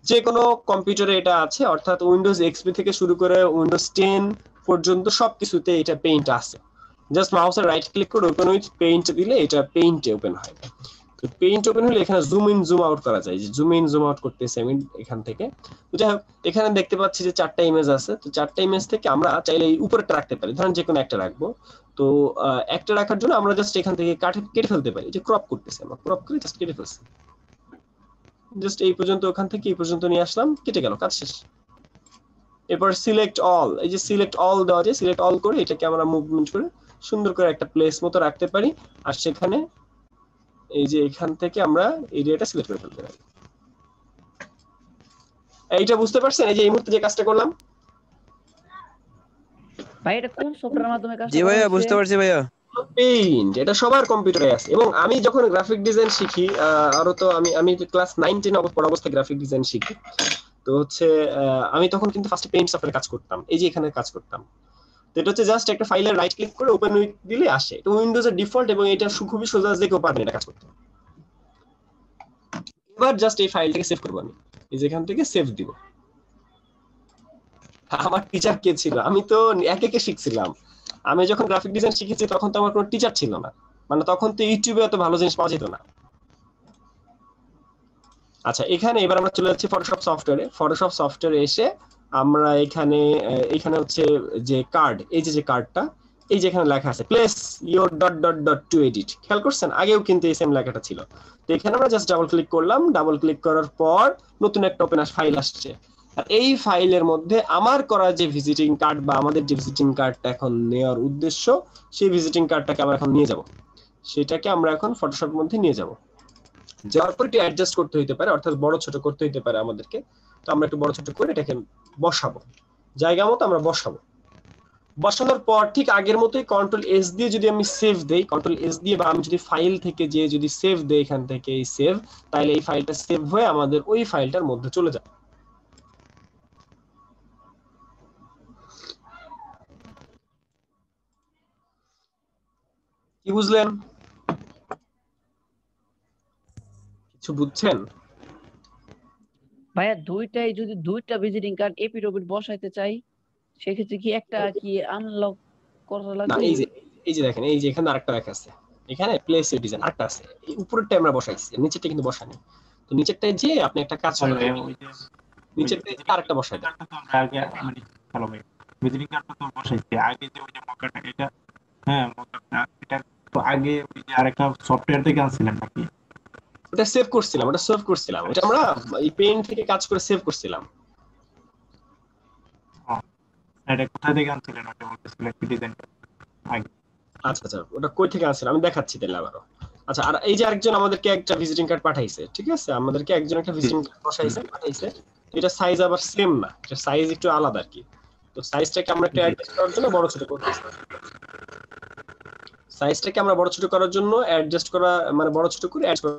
যে কোনো কম্পিউটারে এটা আছে, অর্থাৎ উইন্ডোজ এক্সপি থেকে শুরু করে উইন্ডোজ 10 পর্যন্ত সবকিছুতে এটা পেইন্ট আছে। জাস্ট মাউসের রাইট ক্লিক করে ওপেন উইথ পেইন্ট দিলে এটা পেইন্টে ওপেন হয়। তো পেইন্ট ওপেন হলে এখানে জুম ইন জুম আউট করা যায়, যে জুম ইন জুম আউট করতেছি আমি এখান থেকে। তো যাই হোক, এখানে দেখতে পাচ্ছি যে 4টা ইমেজ আছে, তো 4টা ইমেজ থেকে আমরা চাইলে এই উপরেরটা রাখতে পারি, ধরেন যে কোনো একটা রাখবো। তো একটা রাখার জন্য আমরা জাস্ট এখান থেকে কেটে ফেলতে পারি, যে ক্রপ করতেছি আমরা, ক্রপ করে জাস্ট কেটে ফেলছি, জাস্ট এই পর্যন্ত, ওখান থেকে এই পর্যন্ত নিয়ে আসলাম, কেটে গেল, কাজ শেষ। এরপর সিলেক্ট অল, এই যে সিলেক্ট অল দেওয়া যায়, সিলেক্ট অল করে এটাকে আমরা মুভমেন্ট করে সুন্দর করে একটা প্লেস মতো রাখতে পারি, আর সেখানে এই যে এখান থেকে আমরা এরিয়াটা সিলেক্ট করে ফেলতে পারি। এইটা বুঝতে পারছেন, এই যে এই মুহূর্তে যে কাজটা করলাম? ভাই এটা কোন সফটওয়্যারের মাধ্যমে কাজ জি ভাইয়া, বুঝতে পারছি ভাইয়া। পেইন্ট, এটা সবার কম্পিউটারে আছে। এবং আমি যখন গ্রাফিক ডিজাইন শিখি, আরো তো আমি ক্লাস 9-10 অবস্থায় গ্রাফিক ডিজাইন শিখি, তো হচ্ছে আমি তখন কিন্তু ফার্স্টে পেইন্ট সফটওয়্যারে কাজ করতাম, এই যে এখানে কাজ করতাম। তো এটা হচ্ছে জাস্ট একটা ফাইলের রাইট ক্লিক করে ওপেন উইথ দিলে আসে, তো উইন্ডোজের ডিফল্ট, এবং এটা খুবই সোজা, যে কেউ পারবে এটা কাজ করতে। এবার জাস্ট এই ফাইলটাকে সেভ করবো আমি, এই যে এখান থেকে সেভ দিব। আমার টিচার কে ছিল? আমি তো একে শিখছিলাম। আমি যখন গ্রাফিক ডিজাইন শিখেছি তখন তো আমার কোনো টিচার ছিল না, মানে তখন তো ইউটিউবে এত ভালো জিনিস পাওয়া যেত না। আচ্ছা, এখানে এবার আমরা চলে যাচ্ছি ফটোশপ সফটওয়্যারে। ফটোশপ সফটওয়্যারে এসে আমরা এখানে হচ্ছে যে কার্ড, এই যে কার্ডটা, এই যে এখানে লেখা আছে place your dot dot dot two edit, খেয়াল করছেন? আগেও কিন্তু এই সেম লেখাটা ছিল। তো এখানে আমরা জাস্ট ডাবল ক্লিক করলাম, ডাবল ক্লিক করার পর নতুন একটা ওপেন ফাইল আসছে। আর এই ফাইলের মধ্যে আমার করা যে ভিজিটিং কার্ড, বা আমাদের যে ভিজিটিং কার্ডটা এখন নেওয়ার উদ্দেশ্য, সেই ভিজিটিং কার্ডটাকে আমরা এখন নিয়ে যাব, সেটাকে আমরা এখন ফটোশপের মধ্যে নিয়ে যাব। যাওয়ার পর একটু অ্যাডজাস্ট করতে হইতে পারে, অর্থাৎ বড় ছোট করতে হইতে পারে আমাদেরকে। তো আমরা একটু বড় ছোট করে এটাকে বসাবো, জায়গা মতো আমরা বসাবো। বসানোর পর ঠিক আগের মতোই কন্ট্রোল এস দিয়ে যদি আমি সেভ দেই, কন্ট্রোল এস দিয়ে, বা আমি যদি ফাইল থেকে যে যদি সেভ দেই এখান থেকে এই সেভ, তাহলে এই ফাইলটা সেভ হয়ে আমাদের ওই ফাইলটার মধ্যে চলে যাবে। কি বুঝলেন? কিছু বুঝছেন? ভাইয়া দুইটাই যদি দুইটা ভিজিটিং কার্ড এপিট বসাইতে চাই সেক্ষেত্রে কি একটা কি আনলক করা না, লাগবে? এই যে দেখেন, এই যে এখানে আরেকটা লেখা আছে, এখানে প্লেস ইউর ডিজাইন আরেকটা আছে, এই উপরেরটা আমরা বসাইছি, নিচেরটা কিন্তু বসানি। তো নিচেরটায় যে আপনি একটা কাজ করেন, নিচেরটায় আরেকটা বসাই দেন। তো আমরা আগে মানে হ্যালো ভাই, ভিজিটিং কার্ডটা তো বসাইছি আগে, যে ওই যে মকাটা এটা, হ্যাঁ মকাটা এটা তো আগে ওই যে আরেকটা সফটওয়্যার থেকে আনছিলেন নাকি? ওটা সেভ করছিলাম, ওটা আমরা এই পেইন্ট থেকে কাজ করে সেভ করছিলাম। এটা কোথা থেকে আনছিলেন ওটা বলতেছিলেন কি ডিজাইন আগে? আচ্ছা, ওটা কই থেকে আনছিলাম আমি দেখাচ্ছি তাহলে আবারও। আচ্ছা, আর এই যে আরেকজন আমাদেরকে একটা ভিজিটিং কার্ড পাঠাইছে, ঠিক আছে, আমাদেরকে একজন একটা ভিজিটিং কার্ড পাঠাইছে। এটা সাইজ আবার সেম না, এটা সাইজ একটু আলাদা আর কি। তো সাইজটাকে আমরা একটু অ্যাডজাস্ট করার জন্য বড় ছোট করতেছি। সাইজটাকে আমরা বড় ছোট করার জন্য অ্যাডজাস্ট করা মানে বড় ছোট করে অ্যাড করা।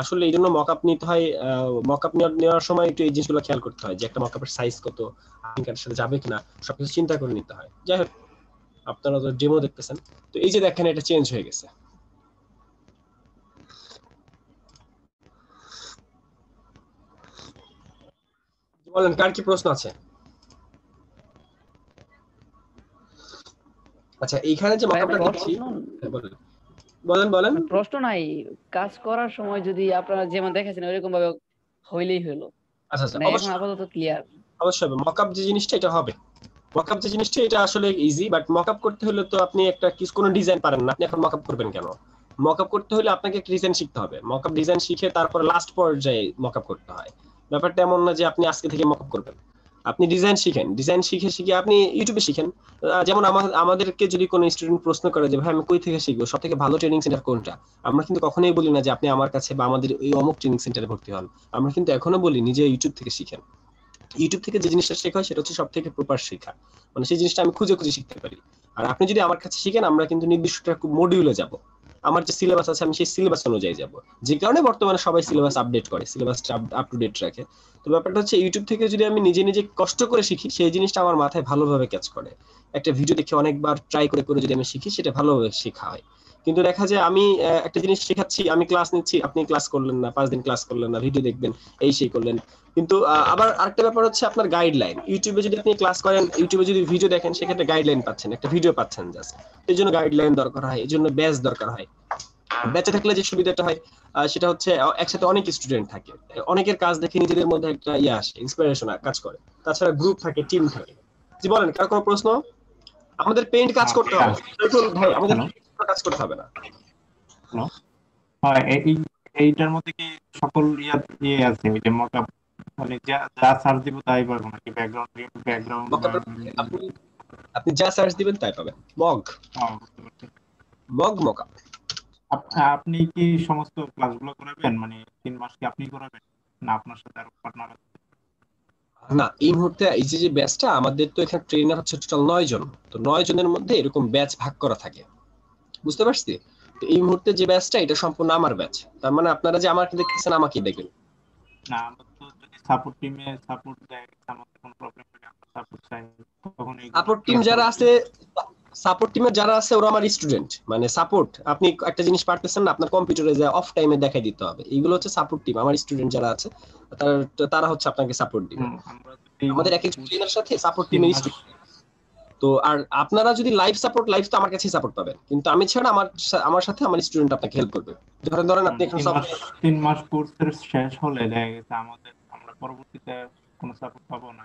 আসলে এই জন্য মকআপ নিতে হয়, মকআপ নেওয়ার সময় একটু এই জিনিসগুলো খেয়াল করতে হয় যে একটা মকআপের সাইজ কত, কার্ডের সাথে যাবে কিনা, সবকিছু চিন্তা করে নিতে হয়। যাই হোক, আপনারা তো ডেমো দেখতেছেন, তো এই যে দেখেন এটা চেঞ্জ হয়ে গেছে। বলেন, কার কি প্রশ্ন আছে? আচ্ছা, এইখানে যে মকআপটা দিচ্ছি, বলেন। প্রশ্ন নাই, কাজ করার সময় যদি আপনারা যেমন দেখেছেন ওইরকম ভাবে হইলেই হলো। আচ্ছা, মানে এখন আপাতত ক্লিয়ার। অবশ্যই মকআপ যে জিনিসটা এটা হবে, মকআপ যে জিনিসটা এটা আসলে ইজি, বাট মকআপ করতে হলে তো আপনি একটা কোনো ডিজাইন পারেন না, আপনি এখন মকআপ করবেন কেন? মকআপ করতে হলে আপনাকে একটা ডিজাইন শিখতে হবে, মকআপ ডিজাইন শিখে তারপর লাস্ট পর্যায়ে মকআপ করতে হয়। ব্যাপারটা এমন না যে আপনি আজকে থেকে মকআপ করবেন, আপনি ডিজাইন শিখেন, ডিজাইন শিখে আপনি ইউটিউবে শিখেন। যেমন আমাদেরকে যদি কোনো স্টুডেন্ট প্রশ্ন করে যে ভাই আমি কই থেকে শিখবো, সব থেকে ভালো ট্রেনিং সেন্টার কোনটা, আমরা কিন্তু কখনোই বলি না যে আপনি আমার কাছে বা আমাদের এই অমুক ট্রেনিং সেন্টারে ভর্তি হন। আমরা কিন্তু এখনো বলি নিজে ইউটিউব থেকে শিখেন। ইউটিউব থেকে যে জিনিসটা শেখা হয় সেটা হচ্ছে সব থেকে প্রপার শেখা, মানে সেই জিনিসটা আমি খুঁজে শিখতে পারি। আর আপনি যদি আমার কাছে শিখেন, আমরা কিন্তু নির্দিষ্ট মডিউলে যাব, আমার যে সিলেবাস আছে আমি সেই সিলেবাস অনুযায়ী যাব, যে কারণে বর্তমানে সবাই সিলেবাস আপডেট করে, সিলেবাসটা আপ টু ডেট রাখে। তো ব্যাপারটা হচ্ছে ইউটিউব থেকে যদি আমি নিজে কষ্ট করে শিখি, সেই জিনিসটা আমার মাথায় ভালোভাবে কাজ করে। একটা ভিডিও দেখে অনেকবার ট্রাই করে যদি আমি শিখি, সেটা ভালোভাবে শেখা হয়। কিন্তু দেখা যায় আমি একটা জিনিস শেখাচ্ছি, আমি ক্লাস নিচ্ছি, আপনি ক্লাস করলেন না, 5 দিন ক্লাস করলেন না, ভিডিও দেখবেন এই সেই করলেন। কিন্তু আবার আরেকটা ব্যাপার হচ্ছে আপনার গাইডলাইন। ইউটিউবে যদি আপনি ক্লাস করেন, ইউটিউবে যদি ভিডিও দেখেন, সেক্ষেত্রে গাইডলাইন পাচ্ছেন, একটা ভিডিও পাচ্ছেন জাস্ট। এই জন্য গাইডলাইন দরকার হয়, এই জন্য ব্যাচ দরকার হয়। ব্যাচে থাকলে যে সুবিধাটা হয় সেটা হচ্ছে একসাথে অনেক স্টুডেন্ট থাকে, অনেকের কাজ দেখে নিজেদের মধ্যে একটা আসে, ইন্সপিরেশন কাজ করে। তাছাড়া গ্রুপ থাকে, টিম থাকে। জি বলেন, কার কোনো প্রশ্ন? আমাদের পেইন্ট কাজ করতে হবে ভাই, আমাদের কাজ করতে হবে না। এইটার মধ্যে কি সকল ইয়ে আছে, ওই যে মকআপ মানে যা সার্চ দিব তাই পাবো নাকি? ব্যাকগ্রাউন্ড আপনি যা সার্চ দিবেন তাই পাবেন। মকআপ। আপনি কি সমস্ত ক্লাসগুলো করাবেন, মানে 3 মাস কি আপনি করাবেন না আপনার সাথে আরো পার্টনার আছে? না, এই মুহূর্তে এই যে ব্যাচটা আমাদের, তো এখানে ট্রেনার হচ্ছে টোটাল 9 জন, তো 9 জনের মধ্যে এরকম ব্যাচ ভাগ করা থাকে, বুঝতে পারছি? তো এই মুহূর্তে যে ব্যাচটা, এটা সম্পূর্ণ আমার ব্যাচ। তার মানে আপনারা যে আমাকে দেখতেছেন, আমাকেই দেখবেন না। আমরা তো যদি সাপোর্ট টিমে সাপোর্ট দেয়, আমাদের কোনো প্রবলেম হলে আমরা সাপোর্ট চাই, তখন এই সাপোর্ট টিম যারা আছে, সাপোর্ট টিমের যারা আছে ওরা আমার স্টুডেন্ট। মানে সাপোর্ট, আপনি একটা জিনিস পারতেছেন না, আপনার কম্পিউটারে যায় অফ টাইমে দেখাই দিতে হবে, এইগুলো হচ্ছে সাপোর্ট টিম। আমার স্টুডেন্ট যারা আছে তারা হচ্ছে আপনাকে সাপোর্ট দিবে। আমাদের এক এক ট্রেনার সাথে সাপোর্ট টিমের স্টুডেন্ট। তো আর আপনারা যদি লাইভ তো আমার কাছেই সাপোর্ট পাবেন, কিন্তু আমি ছাড়া আমার সাথে আমার স্টুডেন্ট আপনাকে হেল্প করবে। ধরেন আপনি এখন 3 মাস কোর্সের শেষ হলে দেখা গেছে আমরা পরবর্তীতে কোনো সাপোর্ট পাবো না।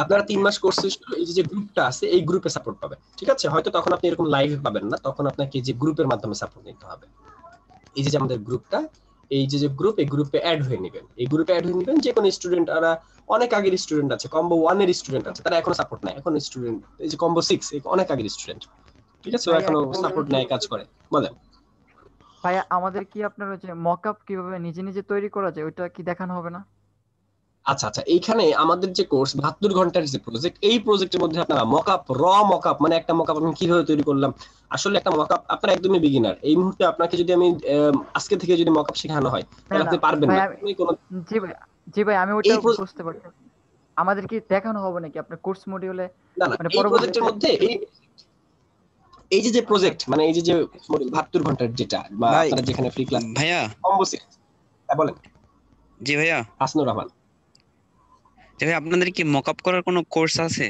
আপনারা 3 মাস কোর্স শেষ হলে এই যে গ্রুপটা আছে, এই গ্রুপে সাপোর্ট পাবেন, ঠিক আছে? হয়তো তখন আপনি এরকম লাইভে পাবেন না, তখন আপনাকে যে গ্রুপের মাধ্যমে সাপোর্ট নিতে হবে। এই যে আমাদের গ্রুপটা, এই যে গ্রুপ, এই গ্রুপে অ্যাড হয়ে নেবেন, এই গ্রুপে অ্যাড হয়ে নেবেন। যে কোনো স্টুডেন্ট, আর অনেক আগের স্টুডেন্ট আছে, কম্বো 1 এর স্টুডেন্ট আছে, তারা এখনো সাপোর্ট নেয়। এখন স্টুডেন্ট এই যে কম্বো 6, অনেক আগের স্টুডেন্ট, ঠিক আছে, এখনো সাপোর্ট নেয়, কাজ করে। বলেন ভাইয়া, আমাদের কি আপনার ওই যে মকআপ কিভাবে নিজে তৈরি করা যায় ওইটা কি দেখানো হবে না? আচ্ছা, এইখানে আমাদের যে কোর্স 72 ঘন্টার যে প্রজেক্ট, এই প্রজেক্টের মধ্যে আপনারা মকআপ মানে একটা মকআপ আমি কিভাবে তৈরি করলাম, আসলে একটা মকআপ আপনারা একদমই বিগিনার। এই মুহূর্তে আপনাকে যদি আমি আজকে থেকে যদি মকআপ শেখানো হয়, তাহলে আপনি পারবেন না। জি ভাই, আমি ওইটা বুঝতে পারছি। আমাদের কি দেখানো হবে নাকি আপনার কোর্স মডিউলে? না, মানে এই প্রজেক্টের মধ্যে এই যে প্রজেক্ট মানে এই যে 72 ঘন্টার যেটা বা ভাই আপনারা যেখানে ফ্রি ক্লাস ভাইয়া কম্বো সিরিজ, বলেন। জি ভাইয়া হাসনুর রহমান। জি ভাই, আপনাদের কি মকআপ করার কোনো কোর্স আছে?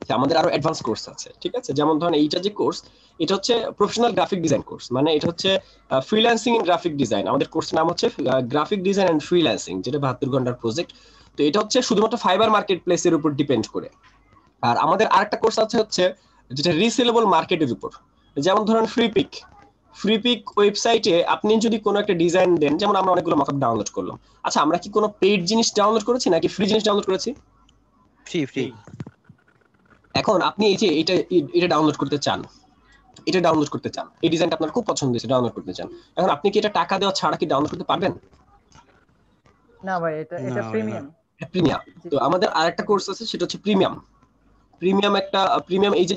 আচ্ছা, আমাদের আরো অ্যাডভান্স কোর্স আছে, ঠিক আছে। যেমন ধরেন এইটা যে কোর্স, এটা হচ্ছে প্রফেশনাল গ্রাফিক ডিজাইন কোর্স, মানে এটা হচ্ছে ফ্রিল্যান্সিং ইন গ্রাফিক ডিজাইন। আমাদের কোর্সের নাম হচ্ছে গ্রাফিক ডিজাইন এন্ড ফ্রিল্যান্সিং, যেটা 72 ঘন্টার প্রজেক্ট। তো এটা হচ্ছে শুধুমাত্র ফাইবার মার্কেট প্লেসের উপর ডিপেন্ড করে। আর আমাদের আরেকটা কোর্স আছে হচ্ছে যেটা রিসেলেবল মার্কেটের উপর। যেমন ধরেন ফ্রিপিক ওয়েবসাইটে আপনি যদি কোনো একটা ডিজাইন দেন, যেমন আমরা অনেকগুলো মকআপ ডাউনলোড করলাম। আচ্ছা, আমরা কি কোনো পেইড জিনিস ডাউনলোড করেছি নাকি ফ্রি জিনিস ডাউনলোড করেছি? ফ্রি। এখন আপনি এই যে এটা ডাউনলোড করতে চান, এই ডিজাইনটা আপনার খুব পছন্দ হয়েছে, ডাউনলোড করতে চান। এখন আপনি কি এটা টাকা দেওয়া ছাড়া কি ডাউনলোড করতে পারবেন? না ভাই, এটা প্রিমিয়াম। প্রিমিয়াম। তো আমাদের আরেকটা কোর্স আছে, সেটা হচ্ছে প্রিমিয়াম। প্রিমিয়াম এই যে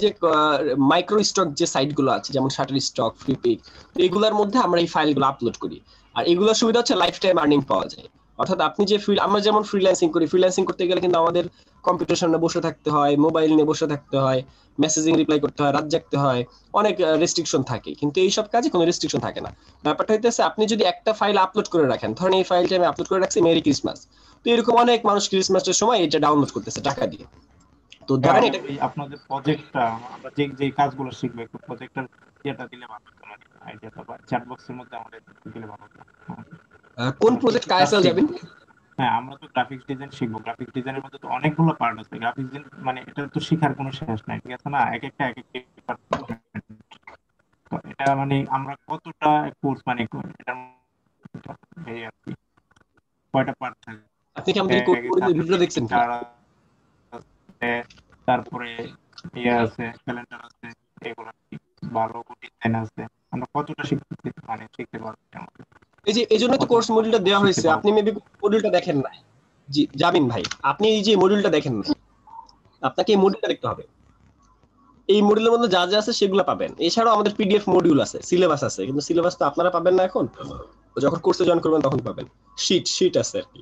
মাইক্রো স্টক যে সাইটগুলো আছে, যেমন শাটারস্টক, ফ্রিপিক, এগুলোর মধ্যে আমরা এই ফাইলগুলো আপলোড করি। আর এগুলোর সুবিধা হচ্ছে লাইফ টাইম আর্নিং পাওয়া যায়। অর্থাৎ আপনি যে আমরা যেমন ফ্রিল্যান্সিং করতে গেলে কিন্তু আমাদের কম্পিউটার সামনে বসে থাকতে হয়, মোবাইল নিয়ে বসে থাকতে হয়, মেসেজিং রিপ্লাই করতে হয়, রাত জাগতে হয়, অনেক রেস্ট্রিকশন থাকে। কিন্তু এইসব কাজে কোনো রেস্ট্রিকশন থাকে না। ব্যাপারটা হইতেছে আপনি যদি একটা ফাইল আপলোড করে রাখেন, ধরেন এই ফাইলটা আমি আপলোড করে রাখছি মেরি ক্রিসমাস, তো এরকম অনেক মানুষ ক্রিসমাসের সময় এটা ডাউনলোড করতেছে টাকা দিয়ে। তো ধরেন এটা আপনাদের প্রজেক্টটা আমরা যে কাজগুলো শিখবো, একটু প্রজেক্টর ইয়েটা দিলে ভালো হতো, মানে আইডিয়াটা বা চ্যাট বক্সের মধ্যে আমাদের দিলে ভালো হতো। কোন প্রজেক্ট কায়সাল যাবেন? হ্যাঁ, আমরা তো গ্রাফিক্স ডিজাইন শিখবো। গ্রাফিক্স ডিজাইনের মধ্যে তো অনেকগুলো পার্ট আছে। গ্রাফিক্স ডিজাইন মানে এটা তো শেখার কোনো শেষ নাই, ঠিক আছে না? এক একটা ডিপার্টমেন্ট। তো এটা মানে আমরা কতটা কোর্স মানে এটার এই আর কি কয়টা পার্ট থাকে? আপনি কি আমাদের ভিডিও দেখছেন? তারপরে ইয়ে আছে, ক্যালেন্ডার আছে, এগুলো ভালো ডিজাইন আছে। আমরা কতটা শিখতে পারবো? এই জন্য তো কোর্স মডিউলটা দেওয়া হয়েছে। আপনি মেবি মডিউলটা দেখেন না। জি জামিন ভাই, আপনি এই যে মডিউলটা দেখেন না, আপনাকে এই মডিউলটা দেখতে হবে। এই মডিউলের মধ্যে যা যা আছে সেগুলো পাবেন। এছাড়াও আমাদের পিডিএফ মডিউল আছে, সিলেবাস আছে, কিন্তু সিলেবাস তো আপনারা পাবেন না এখন, যখন কোর্সে জয়েন করবেন তখন পাবেন। শীট আছে আর কি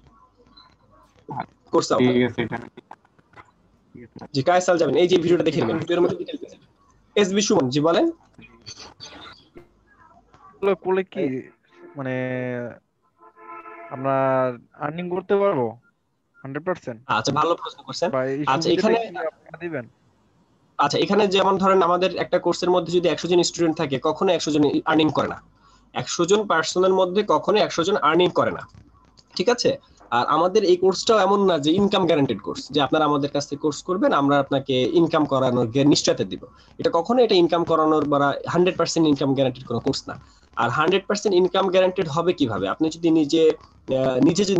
কোর্স। ঠিক আছে, এটা জি কায়সাল যাবেন, এই যে ভিডিওটা দেখে নেবেন, ভিডিওর মধ্যে ডিটেইলস আছে। এসবি সুমন জি বলেন। কোলে কি মানে আমরা আর্নিং করতে পারবো 100%? আচ্ছা, ভালো প্রশ্ন করছেন। আচ্ছা, এখানে দিবেন। আচ্ছা, এখানে যেমন ধরেন আমাদের একটা কোর্সের মধ্যে যদি 100 জন স্টুডেন্ট থাকে, কখনো 100 জন আর্নিং করে না। 100 জন পার্সনের মধ্যে কখনো 100 জন আর্নিং করে না, ঠিক আছে। আর আমাদের এই কোর্সটাও এমন না যে ইনকাম গ্যারান্টেড কোর্স, যে আপনারা আমাদের কাছ থেকে কোর্স করবেন আমরা আপনাকে ইনকাম করানোর নিশ্চয়তা দিব। এটা কখনো এটা ইনকাম করানোর বা 100% ইনকাম গ্যারান্টেড কোনো কোর্স না। আর 100% ইনকাম গ্যারান্টেড হবে কিভাবে? আপনি যদি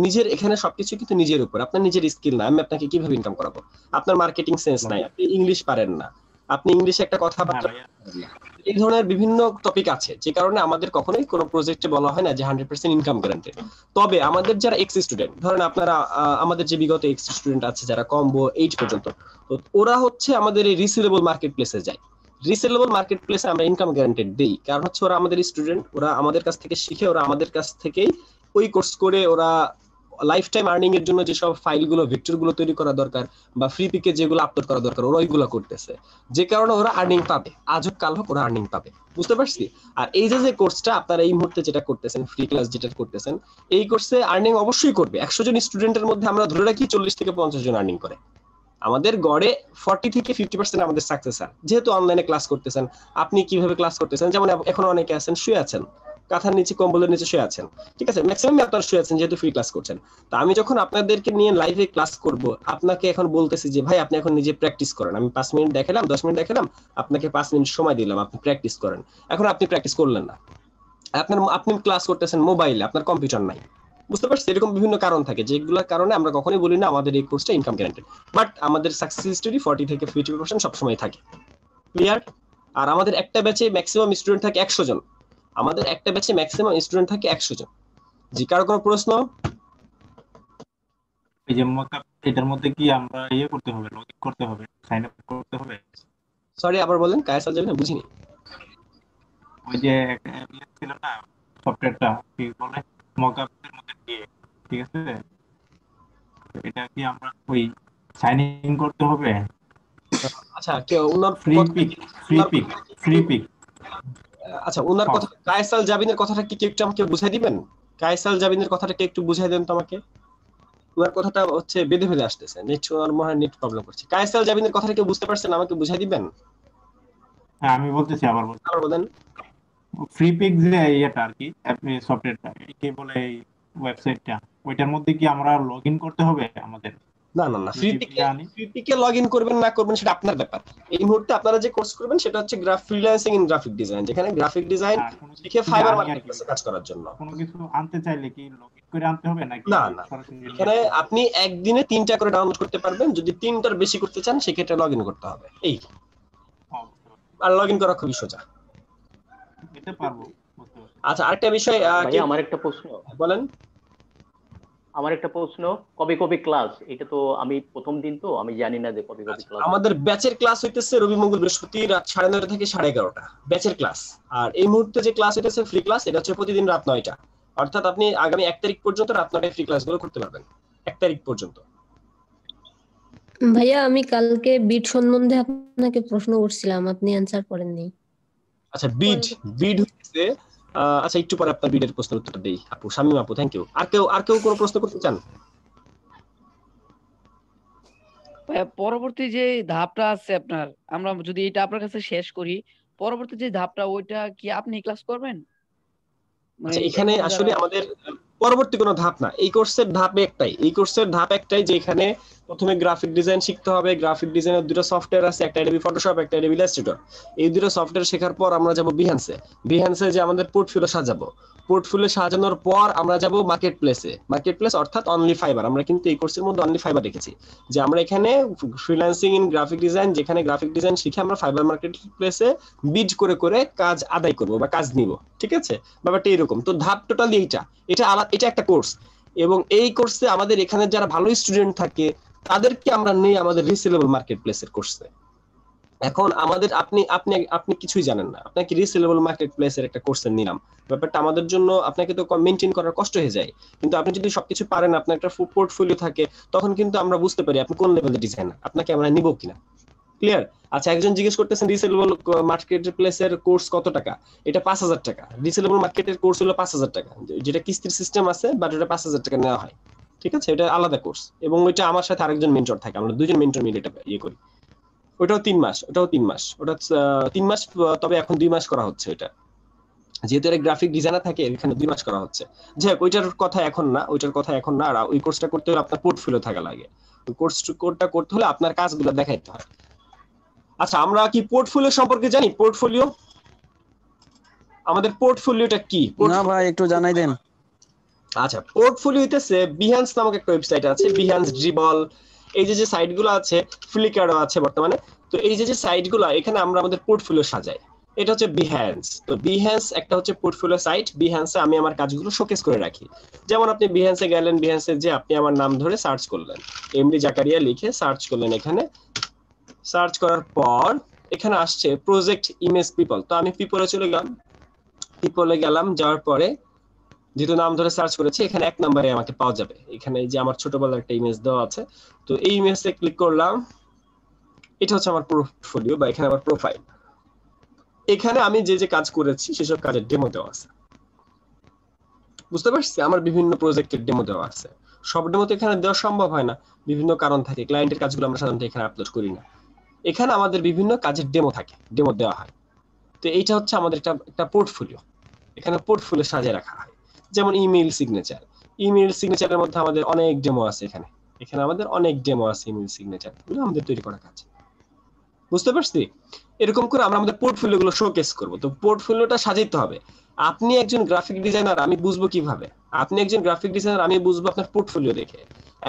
নিজের এখানে সবকিছু কিন্তু নিজের উপর, আপনার নিজের স্কিল না। আমি আপনাকে কিভাবে ইনকাম করাবো? আপনার মার্কেটিং সেন্স নাই, আপনি ইংলিশ পারেন না, আপনি ইংলিশে একটা কথাবার্তা, এই ধরনের বিভিন্ন টপিক আছে, যে কারণে আমাদের কখনোই কোনো প্রজেক্টে বলা হয় না যে 100% ইনকাম গ্যারান্টেড। তবে আমাদের যারা এক্স স্টুডেন্ট, ধরেন আপনারা আমাদের যে বিগত এক্স স্টুডেন্ট আছে যারা কম্বো 8 পর্যন্ত, তো ওরা হচ্ছে আমাদের এই রিসেলেবল মার্কেট প্লেসে যায়। রিসেলেবল মার্কেট প্লেসে আমরা ইনকাম গ্যারান্টেড দেই, কারণ হচ্ছে ওরা আমাদের স্টুডেন্ট, ওরা আমাদের কাছ থেকে শিখে, ওরা আমাদের কাছ থেকেই ওই কোর্স করে ওরা লাইফ টাইম আর্নিং এর জন্য যেসব ফাইলগুলো ভেক্টরগুলো তৈরি করা দরকার বা ফ্রি পিকে যেগুলো আপলোড করা দরকার, ওরা ওইগুলো করতেছে, যে কারণে ওরা আর্নিং পাবে, আজ হোক কাল হোক ওরা আর্নিং পাবে। বুঝতে পারছি? আর এই যে কোর্সটা আপনারা এই মুহূর্তে যেটা করতেছেন, ফ্রি ক্লাস যেটা করতেছেন, এই কোর্সে আর্নিং অবশ্যই করবে। 100 জন স্টুডেন্টের মধ্যে আমরা ধরে রাখি 40 থেকে 50 জন আর্নিং করে। আমাদের গড়ে 40 থেকে 50% আমাদের সাকসেস হয়। যেহেতু অনলাইনে ক্লাস করতেছেন, আপনি কিভাবে ক্লাস করতেছেন, যেমন এখন অনেকে আছেন শুয়ে আছেন, কাঁথার নিচে কম্বলের নিচে শুয়ে আছেন, ঠিক আছে, ম্যাক্সিমাম আপনারা শুয়ে আছেন যেহেতু ফ্রি ক্লাস করছেন। তো আমি যখন আপনাদেরকে নিয়ে লাইভে ক্লাস করব, আপনাকে এখন বলতেছি যে ভাই আপনি এখন নিজে প্র্যাকটিস করেন। আমি 5 মিনিট দেখালাম, 10 মিনিট দেখালাম, আপনাকে 5 মিনিট সময় দিলাম, আপনি প্র্যাকটিস করেন। এখন আপনি প্র্যাকটিস করলেন না, আপনি ক্লাস করতেছেন মোবাইলে, আপনার কম্পিউটার নাই। বুঝতে পারছি? এরকম বিভিন্ন কারণ থাকে, যেগুলোর কারণে আমরা কখনোই বলি না আমাদের এই কোর্সটা ইনকাম গ্যারান্টেড। বাট আমাদের সাকসেস হিস্টোরি 40 থেকে 50% সবসময় থাকে। ক্লিয়ার? আর আমাদের একটা ব্যাচে ম্যাক্সিমাম স্টুডেন্ট থাকে 100 জন। আমাদের একটা ব্যাচে ম্যাক্সিমাম স্টুডেন্ট থাকে 100 জন। জি, কারো কোনো প্রশ্ন? এই যে এটার মধ্যে কি আমরা করতে হবে, লগইন করতে হবে, সাইন আপ করতে হবে? সরি আবার বলেন, কায়সাল যাবেন? বুঝিনি। ওই যে ছিল না সফটওয়্যারটা, কি বলে, মকআপের মধ্যে দিয়ে, ঠিক আছে, এটা কি আমরা ওই সাইন ইন করতে হবে? আচ্ছা কেউ ওনার ফ্রি পিক আচ্ছা ওনার কথা কায়সাল জাবিনের কথাটা কি একটু আমাকে বুঝাই দিবেন? কায়সাল জাবিনের কথাটা কি একটু বুঝাই দেন তো আমাকে। ওনার কথাটা হচ্ছে বেঁধে বেঁধে আসতেছে, নেট ওনার মনে হয় নেট প্রবলেম করছে। কায়সাল জাবিনের কথাটা কি বুঝতে পারছেন? আমাকে বুঝাই দিবেন। হ্যাঁ আমি বলতেছি, আবার বলেন। ফ্রি পিক যে এটা আর কি সফটওয়্যারটা, কি বলে এই ওয়েবসাইটটা, ওইটার মধ্যে কি আমরা লগইন করতে হবে আমাদের? না না না, ফ্রি পিকে লগইন করবেন না করবেন সেটা আপনার ব্যাপার। এই মুহূর্তে আপনারা যে কোর্স করবেন সেটা হচ্ছে ফ্রিল্যান্সিং ইন গ্রাফিক ডিজাইন, যেখানে গ্রাফিক ডিজাইন শিখে ফাইবার মার্কেটপ্লেসে কাজ করার জন্য। কোনো কিছু আনতে চাইলে কি লগইন করে আনতে হবে নাকি? না না, এখানে আপনি একদিনে 3টা করে ডাউনলোড করতে পারবেন। যদি 3টার বেশি করতে চান সেক্ষেত্রে লগইন করতে হবে। এই আর লগইন করা খুবই সোজা, এটা পারবো। আচ্ছা আরেকটা বিষয় ভাই আমার একটা প্রশ্ন। বলেন। আমার একটা প্রশ্ন, কবে কবে ক্লাস? এটা তো আমি প্রথম দিন তো আমি জানি না যে কবে কবে ক্লাস। আমাদের ব্যাচের ক্লাস হইতেছে রবি মঙ্গল বৃহস্পতি রাত 9:30 থেকে 11:30 ব্যাচের ক্লাস। আর এই মুহূর্তে যে ক্লাস হইতেছে ফ্রি ক্লাস, এটা হচ্ছে প্রতিদিন রাত 9টা। অর্থাৎ আপনি আগামী 1 তারিখ পর্যন্ত রাত 9টায় ফ্রি ক্লাসগুলো করতে পারবেন, 1 তারিখ পর্যন্ত। ভাইয়া আমি কালকে বিট সম্বন্ধে আপনাকে প্রশ্ন করছিলাম, আপনি অ্যানসার করেননি। আচ্ছা বিড হইতেছে আচ্ছা একটু পরে আপনার বিডের প্রশ্নের উত্তরটা দেই আপু, শামিম আপু থ্যাংক ইউ। আর কেউ কোনো প্রশ্ন করতে চান? পরবর্তী যে ধাপটা আছে আপনার, আমরা যদি এটা আপনার কাছে শেষ করি, পরবর্তী যে ধাপটা ওইটা কি আপনি ক্লাস করবেন? আচ্ছা এখানে আসলে আমাদের পরবর্তী কোনো ধাপ না, এই কোর্সের ধাপ একটাই। এই কোর্সের ধাপ একটাই যে এখানে প্রথমে গ্রাফিক ডিজাইন শিখতে হবে। গ্রাফিক ডিজাইনের দুটো সফটওয়্যার আছে, একটা অ্যাডোবি ফটোশপ, একটা অ্যাডোবি ইলাস্ট্রেটর। এই দুটো সফটওয়্যার শেখার পর আমরা যাব বিহান্সে যে আমাদের পোর্টফোলিও সাজাবো। পোর্টফোলিও সাজানোর পর আমরা যাব মার্কেটপ্লেস অর্থাৎ অনলি ফাইবার। আমরা কিন্তু এই কোর্সের মধ্যে অনলি ফাইবার রেখেছি, যে আমরা এখানে ফ্রিল্যান্সিং ইন গ্রাফিক ডিজাইন, যেখানে গ্রাফিক ডিজাইন শিখে আমরা ফাইবার মার্কেটপ্লেসে বিড করে করে কাজ আদায় করব বা কাজ নিব। ঠিক আছে, ব্যাপারটা এরকম। তো ধাপ টোটালি এটা একটা কোর্স, এবং এই কোর্সে আমাদের এখানে যারা ভালো স্টুডেন্ট থাকে তাদেরকে আমরা নেই আমাদের রিসেলেবল মার্কেটপ্লেসের কোর্সে। এখন আমাদের আপনি কিছুই জানেন না, আপনাকে রিসেলেবল মার্কেটপ্লেসের একটা কোর্সে নিলাম, ব্যাপারটা আমাদের জন্য আপনাকে তো মেইনটেইন করার কষ্ট হয়ে যায়। কিন্তু আপনি যদি সবকিছু পারেন, আপনার একটা পোর্টফোলিও থাকে, তখন কিন্তু আমরা বুঝতে পারি আপনি কোন লেভেলের ডিজাইনার, আপনাকে আমরা নিব কিনা। ক্লিয়ার? আচ্ছা একজন জিজ্ঞেস করতেছেন রিসেলেবল মার্কেটপ্লেসের কোর্স কত টাকা? এটা 5,000 টাকা। রিসেলেবল মার্কেটের কোর্স হলো 5,000 টাকা, যেটা কিস্তির সিস্টেম আছে, বাট ওটা 5,000 টাকা নেওয়া হয়। ঠিক আছে, এটা আলাদা কোর্স, এবং ওইটা আমার সাথে আরেকজন মেন্টর থাকে, আমরা দুজন মেন্টর মিলে এটা করি। ওটাও 3 মাস, ওটা 3 মাস, তবে এখন 2 মাস করা হচ্ছে। ওটা যেহেতু এর গ্রাফিক ডিজাইনার থাকে, এখানে 2 মাস করা হচ্ছে। যাই হোক, ওইটার কথা এখন না। আর ওই কোর্সটা করতে হলে আপনার পোর্টফোলিও থাকা লাগে। ওই কোর্সটা করতে হলে আপনার কাজগুলো দেখাইতে হয়। আচ্ছা আমরা কি পোর্টফোলিও সম্পর্কে জানি? পোর্টফোলিও, আমাদের পোর্টফোলিওটা কি? না ভাই একটু জানাই দেন। আচ্ছা পোর্টফোলিও হইতেছে বিহান্স নামক একটা ওয়েবসাইট আছে, বিহান্স, ড্রিবল, এই যে সাইটগুলো আছে, ফ্লিকারও আছে বর্তমানে। তো এই যে সাইটগুলো, এখানে আমরা আমাদের পোর্টফোলিও সাজাই। এটা হচ্ছে বিহান্স। তো বিহান্স একটা হচ্ছে পোর্টফোলিও সাইট। বিহান্সে আমি আমার কাজগুলো শোকেস করে রাখি। যেমন আপনি বিহান্সে গেলেন, বিহান্সে যে আপনি আমার নাম ধরে সার্চ করলেন, এমডি জাকারিয়া লিখে সার্চ করলেন। এখানে সার্চ করার পর এখানে আসছে প্রজেক্ট ইমেজ পিপল। তো আমি পিপলে চলে গেলাম, যাওয়ার পরে যেহেতু নাম ধরে সার্চ করেছি, এখানে 1 নম্বরে আমাকে পাওয়া যাবে। এখানে যে আমার ছোটবেলার একটা ইমেজ দেওয়া আছে, তো এই ইমেজে ক্লিক করলাম। এটা হচ্ছে আমার পোর্টফোলিও বা এখানে আমার প্রোফাইল। এখানে আমি যে কাজ করেছি সেসব কাজের ডেমো দেওয়া আছে। বুঝতে পারছি? আমার বিভিন্ন প্রজেক্টের ডেমো দেওয়া আছে। সব ডেমো তো এখানে দেওয়া সম্ভব হয় না, বিভিন্ন কারণ থাকে। ক্লায়েন্টের কাজগুলো আমরা সাধারণত এখানে আপলোড করি না। এখানে আমাদের বিভিন্ন কাজের ডেমো থাকে, ডেমো দেওয়া হয়। তো এইটা হচ্ছে আমাদের একটা পোর্টফোলিও। এখানে পোর্টফোলিও সাজিয়ে রাখা হয়। যেমন ইমেইল সিগনেচারের মধ্যে আমাদের অনেক ডেমো আছে। এখানে আমাদের অনেক ডেমো আছে ইমেইল সিগনেচার, এগুলো আমাদের তৈরি করা কাজ। বুঝতে পারছি? এরকম করে আমরা আমাদের পোর্টফোলিওগুলো শোকেস করব। তো পোর্টফোলিওটা সাজাইতে হবে। আপনি একজন গ্রাফিক ডিজাইনার, আমি বুঝবো কিভাবে? আপনি একজন গ্রাফিক ডিজাইনার, আমি বুঝবো আপনার পোর্টফোলিও দেখে।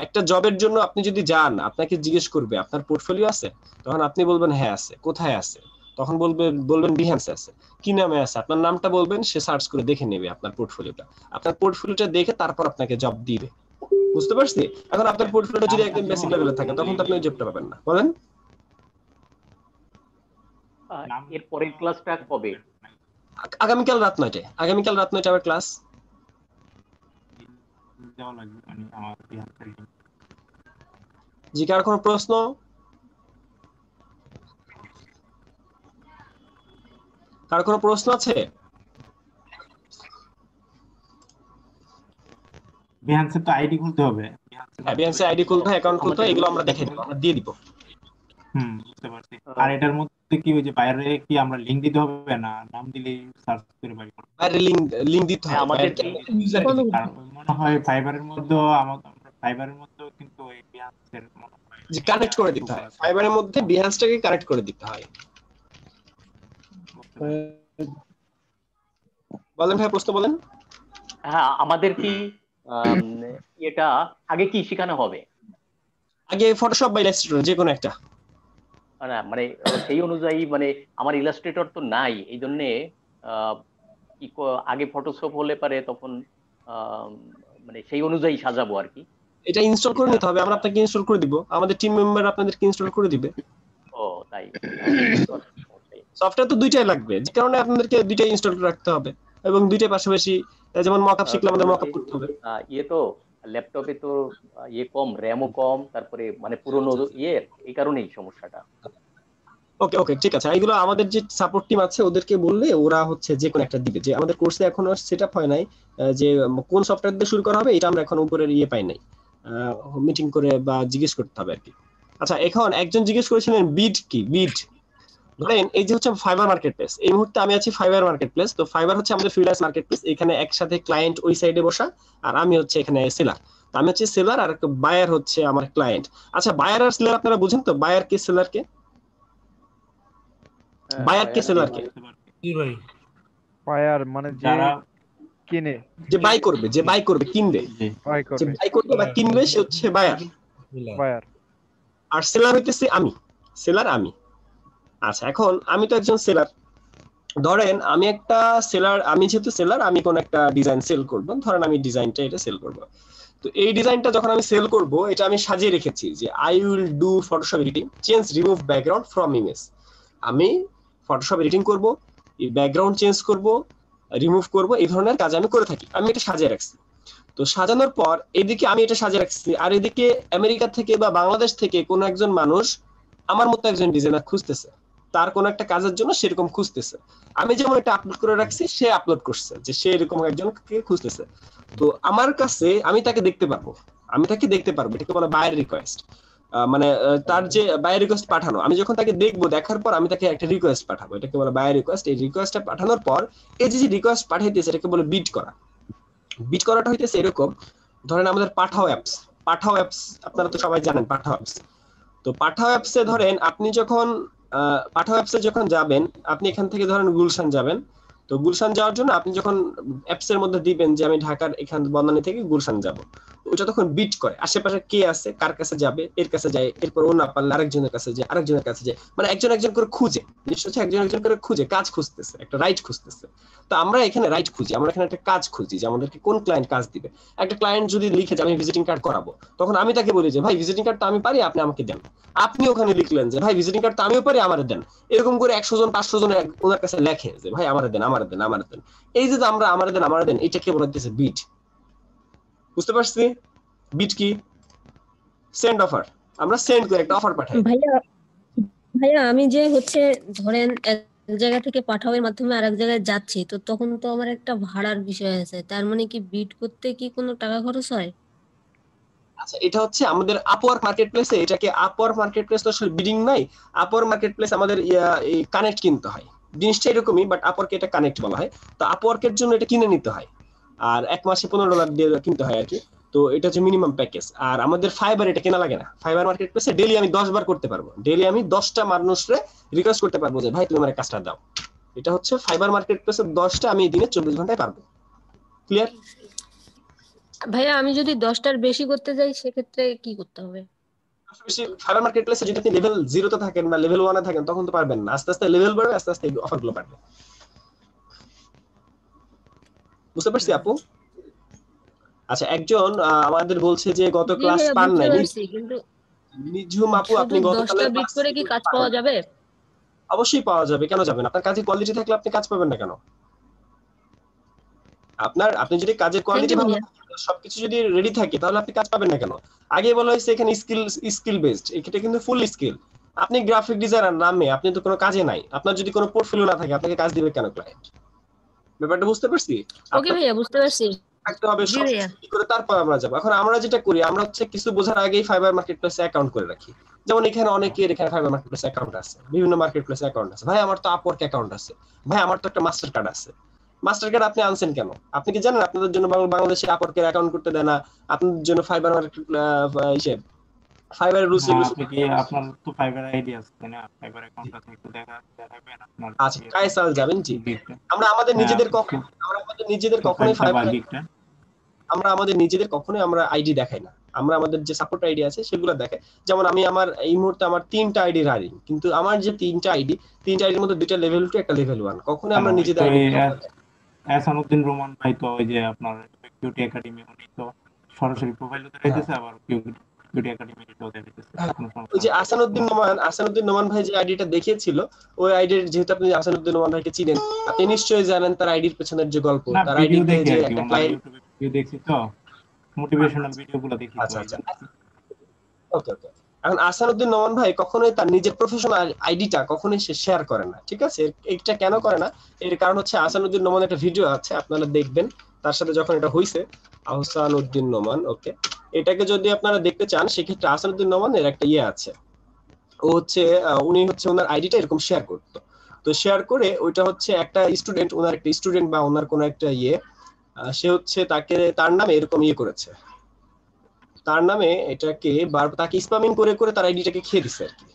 একটা জবের জন্য আপনি যদি যান, আপনাকে জিজ্ঞেস করবে আপনার পোর্টফোলিও আছে? তখন আপনি বলবেন হ্যাঁ আছে। কোথায় আছে? তখন বলবেন বিহান্সে আছে। কি নামে আছে? আপনার নামটা বলবেন, সে সার্চ করে দেখে নেবে আপনার পোর্টফোলিওটা। আপনার পোর্টফোলিওটা দেখে তারপর আপনাকে জব দিবে। বুঝতে পারছি? এখন আপনার পোর্টফোলিওটা যদি একদম বেসিক লেভেলে থাকে, তখন তো আপনি ওই জবটা পাবেন না। বলেন। এর পরের ক্লাসটা কবে? আগামীকাল রাত 9টায়। আবার ক্লাস। জি, কার কোনো প্রশ্ন? কার কোনো প্রশ্ন আছে? বিহান্সের তো আইডি খুলতে হবে। হ্যাঁ, বিহান্সের আইডি খুলতে হয়, অ্যাকাউন্ট খুলতে হয়, এগুলো আমরা দেখে দিব, আমরা দিয়ে দিব। বুঝতে পারছি। আর এটার মধ্যে কি ওই যে বাইরে কি আমরা লিংক দিতে হবে না নাম দিলেই সার্চ করে পাই? বাইরে লিংক দিতে হয়। আমাদের আর মনে হয় ফাইবারের মধ্যেও ফাইবারের মধ্যেও কিন্তু ওই বিহান্সের যে কানেক্ট করে দিতে হয়, ফাইবারের মধ্যে বিহান্সটাকে কানেক্ট করে দিতে হয়। বলেন ভাই, প্রশ্ন বলেন। হ্যাঁ, আমাদের কি এটা আগে কি শেখানো হবে? আগে ফটোশপ বা ইলাস্ট্রেটর যে কোনো একটা। না মানে সেই অনুযায়ী, মানে আমার ইলাস্ট্রেটর তো নাই, এই জন্যে আগে ফটোশপ হলে পারে তখন মানে সেই অনুযায়ী সাজাবো আর কি। এটা ইনস্টল করে নিতে হবে, আমরা আপনাকে ইনস্টল করে দিব, আমাদের টিম মেম্বার আপনাদেরকে ইনস্টল করে দিবে। ও তাই? সফটওয়্যার তো দুইটাই লাগবে, যে কারণে আপনাদেরকে দুইটাই ইনস্টল করে রাখতে হবে এবং দুইটাই পাশাপাশি, যেমন মকআপ শিখলে আমাদের মকআপ করতে হবে। ইয়ে তো ল্যাপটপে তো ইয়ে কম, র্যামও কম, তারপরে মানে পুরনো এই কারণেই সমস্যাটা। ওকে ওকে, ঠিক আছে। এগুলো আমাদের যে সাপোর্ট টিম আছে ওদেরকে বললে ওরা হচ্ছে যে কোনো একটা দিবে। যে আমাদের কোর্সে এখনো সেটআপ হয় নাই যে কোন সফটওয়্যার দিয়ে শুরু করা হবে, এটা আমরা এখন উপরের পাই নাই, মিটিং করে বা জিজ্ঞেস করতে হবে আর কি। আচ্ছা, এখন একজন জিজ্ঞেস করেছিলেন বিড কি। বিড ধরেন এই যে হচ্ছে ফাইবার মার্কেট প্লেস, এই মুহূর্তে আমি আছি ফাইবার মার্কেট প্লেস। তো ফাইবার হচ্ছে আমাদের ফ্রিল্যান্স মার্কেট প্লেস, এখানে একসাথে ক্লায়েন্ট ওই সাইডে বসা, আর আমি হচ্ছে এখানে সেলার। তো আমি হচ্ছে সেলার আর বায়ার হচ্ছে আমার ক্লায়েন্ট। আচ্ছা, বায়ার আর সেলার আপনারা বুঝেন তো? বায়ার কে, সেলার কে? বায়ার কে, সেলার কে? কি ভাই? বায়ার মানে যারা কিনে, যে বাই করবে, যে বাই করবে, কিনবে, যে বাই করবে বা কিনবে সে হচ্ছে বায়ার। বায়ার। আর সেলার হইতেছে আমি, সেলার আমি। আচ্ছা, এখন আমি তো একজন সেলার। ধরেন আমি একটা সেলার, আমি যেহেতু সেলার, আমি কোন একটা ডিজাইন সেল করব। ধরেন আমি ডিজাইনটা এটা সেল করব। তো এই ডিজাইনটা যখন আমি সেল করব, এটা আমি সাজিয়ে রেখেছি যে I will do Photoshop editing, change remove background from image. আমি ফটোশপ এডিটিং করব, এই ব্যাকগ্রাউন্ড চেঞ্জ করব, রিমুভ করব, এই ধরনের কাজ আমি করে থাকি। আমি এটা সাজিয়ে রাখছি। তো সাজানোর পর এদিকে আমি এটা সাজিয়ে রাখছি, আর এদিকে আমেরিকা থেকে বা বাংলাদেশ থেকে কোন একজন মানুষ আমার মতো একজন ডিজাইনার খুঁজতেছে, তার কোন একটা কাজের জন্য সেরকম খুঁজতেছে। আমি যেমন এটা আপলোড করে রাখছি, সে আপলোড করছে যে সে এরকম একজনকে খুঁজতেছে। তো আমার কাছে আমি তাকে দেখতে পারবো, এটাকে বলে বায়ার রিকোয়েস্ট। মানে তার যে বায়ার রিকোয়েস্ট পাঠানো, আমি যখন তাকে দেখবো, দেখার পর আমি তাকে একটা রিকোয়েস্ট পাঠাবো, এটাকে বলে বায়ার রিকোয়েস্ট। এই রিকোয়েস্টটা পাঠানোর পর এই যে রিকোয়েস্ট পাঠাইতেছে এটাকে বলে বিড করা। বিড করাটা হইতেছে এরকম, ধরেন আমাদের পাঠাও অ্যাপস, আপনারা তো সবাই জানেন পাঠাও অ্যাপস। তো পাঠাও অ্যাপসে ধরেন আপনি যখন পাঠাও অ্যাপসে যখন যাবেন, আপনি এখান থেকে ধরেন গুলশান যাবেন। তো গুলশান যাওয়ার জন্য আপনি যখন অ্যাপসের মধ্যে দিবেন যে আমি ঢাকার এখান বনানী থেকে গুলশান যাব, ওটা তখন বিট করে আশেপাশে কে আছে, কার কাছে যাবে, এর কাছে যায়, এরপর ও না পারলে আরেকজনের কাছে যায়, আরেকজনের কাছে যায়, মানে একজন একজন করে খুঁজে, জিনিসটা হচ্ছে একজন একজন করে খুঁজে, কাজ খুঁজতেছে, একটা রাইট খুঁজতেছে। তো আমরা এখানে রাইট খুঁজি, আমরা এখানে একটা কাজ খুঁজি যে আমাদেরকে কোন ক্লায়েন্ট কাজ দিবে। একটা ক্লায়েন্ট যদি লিখে যে আমি ভিজিটিং কার্ড করাবো, তখন আমি তাকে বলি যে ভাই ভিজিটিং কার্ড তো আমি পারি, আপনি আমাকে দেন। আপনি ওখানে লিখলেন যে ভাই ভিজিটিং কার্ড তো আমিও পারি, আমারে দেন। এরকম করে 100 জন 500 জন ওনার কাছে লেখে যে ভাই আমারে দেন, আমারে দেন, আমারে দেন। এই যে আমরা আমারে দেন, আমারে দেন, এটাকে বলা হচ্ছে বিট। বুঝতে পারছি? বিট কি? Send offer. আমরা সেন্ড করে একটা অফার পাঠাই। ভাইয়া আমি যে হচ্ছে ধরেন এক জায়গা থেকে পাঠাওয়ের মাধ্যমে আরেক জায়গায় যাচ্ছি, তো তখন তো আমার একটা ভাড়ার বিষয় আছে, তার মানে কি বিড করতে কি কোনো টাকা খরচ হয়? আচ্ছা, এটা হচ্ছে আমাদের আপওয়ার্ক মার্কেট প্লেসে, এটাকে আপওয়ার্ক মার্কেট প্লেস তো আসলে বিডিং নাই, আপওয়ার্ক মার্কেট প্লেস আমাদের কানেক্ট কিনতে হয়। জিনিসটা এরকমই, বাট আপওয়ার্কে এটা কানেক্ট বলা হয়। তো আপওয়ার্কের জন্য এটা কিনে নিতে হয়, আর এক মাসে $15 দিয়ে কিনতে হয় আর কি। তো এটা হচ্ছে মিনিমাম প্যাকেজ। আর আমাদের ফাইবার এটা কেনা লাগে না। ফাইবার মার্কেট প্লেসে ডেইলি আমি 10 বার করতে পারবো, ডেইলি আমি 10টা মানুষরে রিকোয়েস্ট করতে পারবো যে ভাই তুমি আমার কাজটা দাও। এটা হচ্ছে ফাইবার মার্কেট প্লেসে 10টা আমি দিনে 24 ঘন্টায় পারবো। ক্লিয়ার? ভাইয়া আমি যদি 10টার বেশি করতে যাই সেক্ষেত্রে কি করতে হবে? ফাইবার মার্কেট প্লেসে যদি আপনি লেভেল 0 তে থাকেন বা লেভেল 1 এ থাকেন তখন তো পারবেন না, আস্তে আস্তে লেভেল বাড়বে, আস্তে আস্তে অফারগুলো বাড়বে। বুঝতে পারছি আপু? আচ্ছা, একজন আমাদের বলছে যে গত ক্লাস পান নাই, কিন্তু নিঝুম আপু আপনি গত 10টা বিট করে কি কাজ পাওয়া যাবে? অবশ্যই পাওয়া যাবে, কেন যাবে না? আপনার কাজের কোয়ালিটি থাকলে আপনি কাজ পাবেন না কেন? আপনি যদি কাজের কোয়ালিটি ভালো, সবকিছু যদি রেডি থাকে তাহলে আপনি কাজ পাবেন না কেন? আগে বলা হয়েছে এখানে স্কিল বেসড, এটা কিন্তু ফুল স্কিল। আপনি গ্রাফিক ডিজাইনার নামে আপনি তো কোনো কাজে নাই, আপনার যদি কোনো পোর্টফোলিও না থাকে আপনাকে কাজ দিবে কেন ক্লায়েন্ট? ব্যাপারটা বুঝতে পারছি? ওকে ভাইয়া, বুঝতে পারছি। থাকতে হবে জি সব ভাইয়া। কি করে তারপর আমরা যাব। এখন আমরা যেটা করি, আমরা হচ্ছে কিছু বোঝার আগেই ফাইবার মার্কেটপ্লেসে অ্যাকাউন্ট করে রাখি। যেমন এখানে অনেকের এখানে ফাইবার মার্কেটপ্লেসে অ্যাকাউন্ট আছে, বিভিন্ন মার্কেটপ্লেসে অ্যাকাউন্ট আছে। ভাই আমার তো আপওয়ার্ক অ্যাকাউন্ট আছে, ভাই আমার তো একটা মাস্টার কার্ড আছে। মাস্টার কার্ড আপনি আনছেন কেন? আপনি কি জানেন আপনাদের জন্য বাংলাদেশে আপওয়ার্কের অ্যাকাউন্ট করতে দেয় না? আপনাদের জন্য ফাইবার মার্কেট ফাইবারের রুলস আপনি কি আপনার তো ফাইবার আইডি আছে তাই না? ফাইবার অ্যাকাউন্ট আছে, একটু দেখাবেন আপনার। আচ্ছা কায়সাল যাবেন জি। আমরা আমাদের নিজেদের কখনোই ফাইবার আমরা আমাদের নিজেদের কখনোই আমরা আইডি দেখাই না। আমরা আমাদের যে সাপোর্ট আইডি আছে সেগুলো দেখাই। যেমন আমি আমার এই মুহূর্তে আমার 3টা আইডি রানিং, কিন্তু আমার যে 3টা আইডির মধ্যে 2টা লেভেল 2 একটা লেভেল 1, কখনোই আমরা নিজেদের আইডি এহসানুদ্দিন রোমান ভাই তো ওই যে আপনার কিউটি একাডেমি, উনি তো সরাসরি প্রোফাইল দেখাইতেছে, আবার কিউটি একাডেমি তো দেখাইতেছে। ওই যে আসানুদ্দিন নোমান ভাই যে আইডিটা দেখিয়েছিল, ওই আইডির যেহেতু আপনি আসানুদ্দিন নোমান ভাইকে চিনেন, আপনি নিশ্চয়ই জানেন তার আইডির পেছনের যে গল্প, তার আইডিতে যে একটা ক্লায়েন্ট ভিডিও দেখছি তো, মোটিভেশনাল ভিডিওগুলো দেখি। আচ্ছা ওকে। এখন আসানুদ্দিন নোমান ভাই কখনোই তার নিজের প্রফেশনাল আইডিটা কখনোই সে শেয়ার করে না, ঠিক আছে? এটা কেন করে না, এর কারণ হচ্ছে আসানুদ্দিন নোমান একটা ভিডিও আছে, আপনারা দেখবেন তার সাথে যখন এটা হইছে, আহসানুদ্দিন নোমান, ওকে, এটাকে যদি আপনারা দেখতে চান সেক্ষেত্রে আসানুদ্দিন নোমানের একটা ইয়ে আছে, ও হচ্ছে উনি হচ্ছে ওনার আইডিটা এরকম শেয়ার করতো। তো শেয়ার করে ওইটা হচ্ছে একটা স্টুডেন্ট, ওনার একটা স্টুডেন্ট বা ওনার কোনো একটা সে হচ্ছে তার নামে এরকম করেছে, তার নামে এটাকে তাকে স্প্যামিং করে তার আইডিটাকে খেয়ে দিছে আর কি।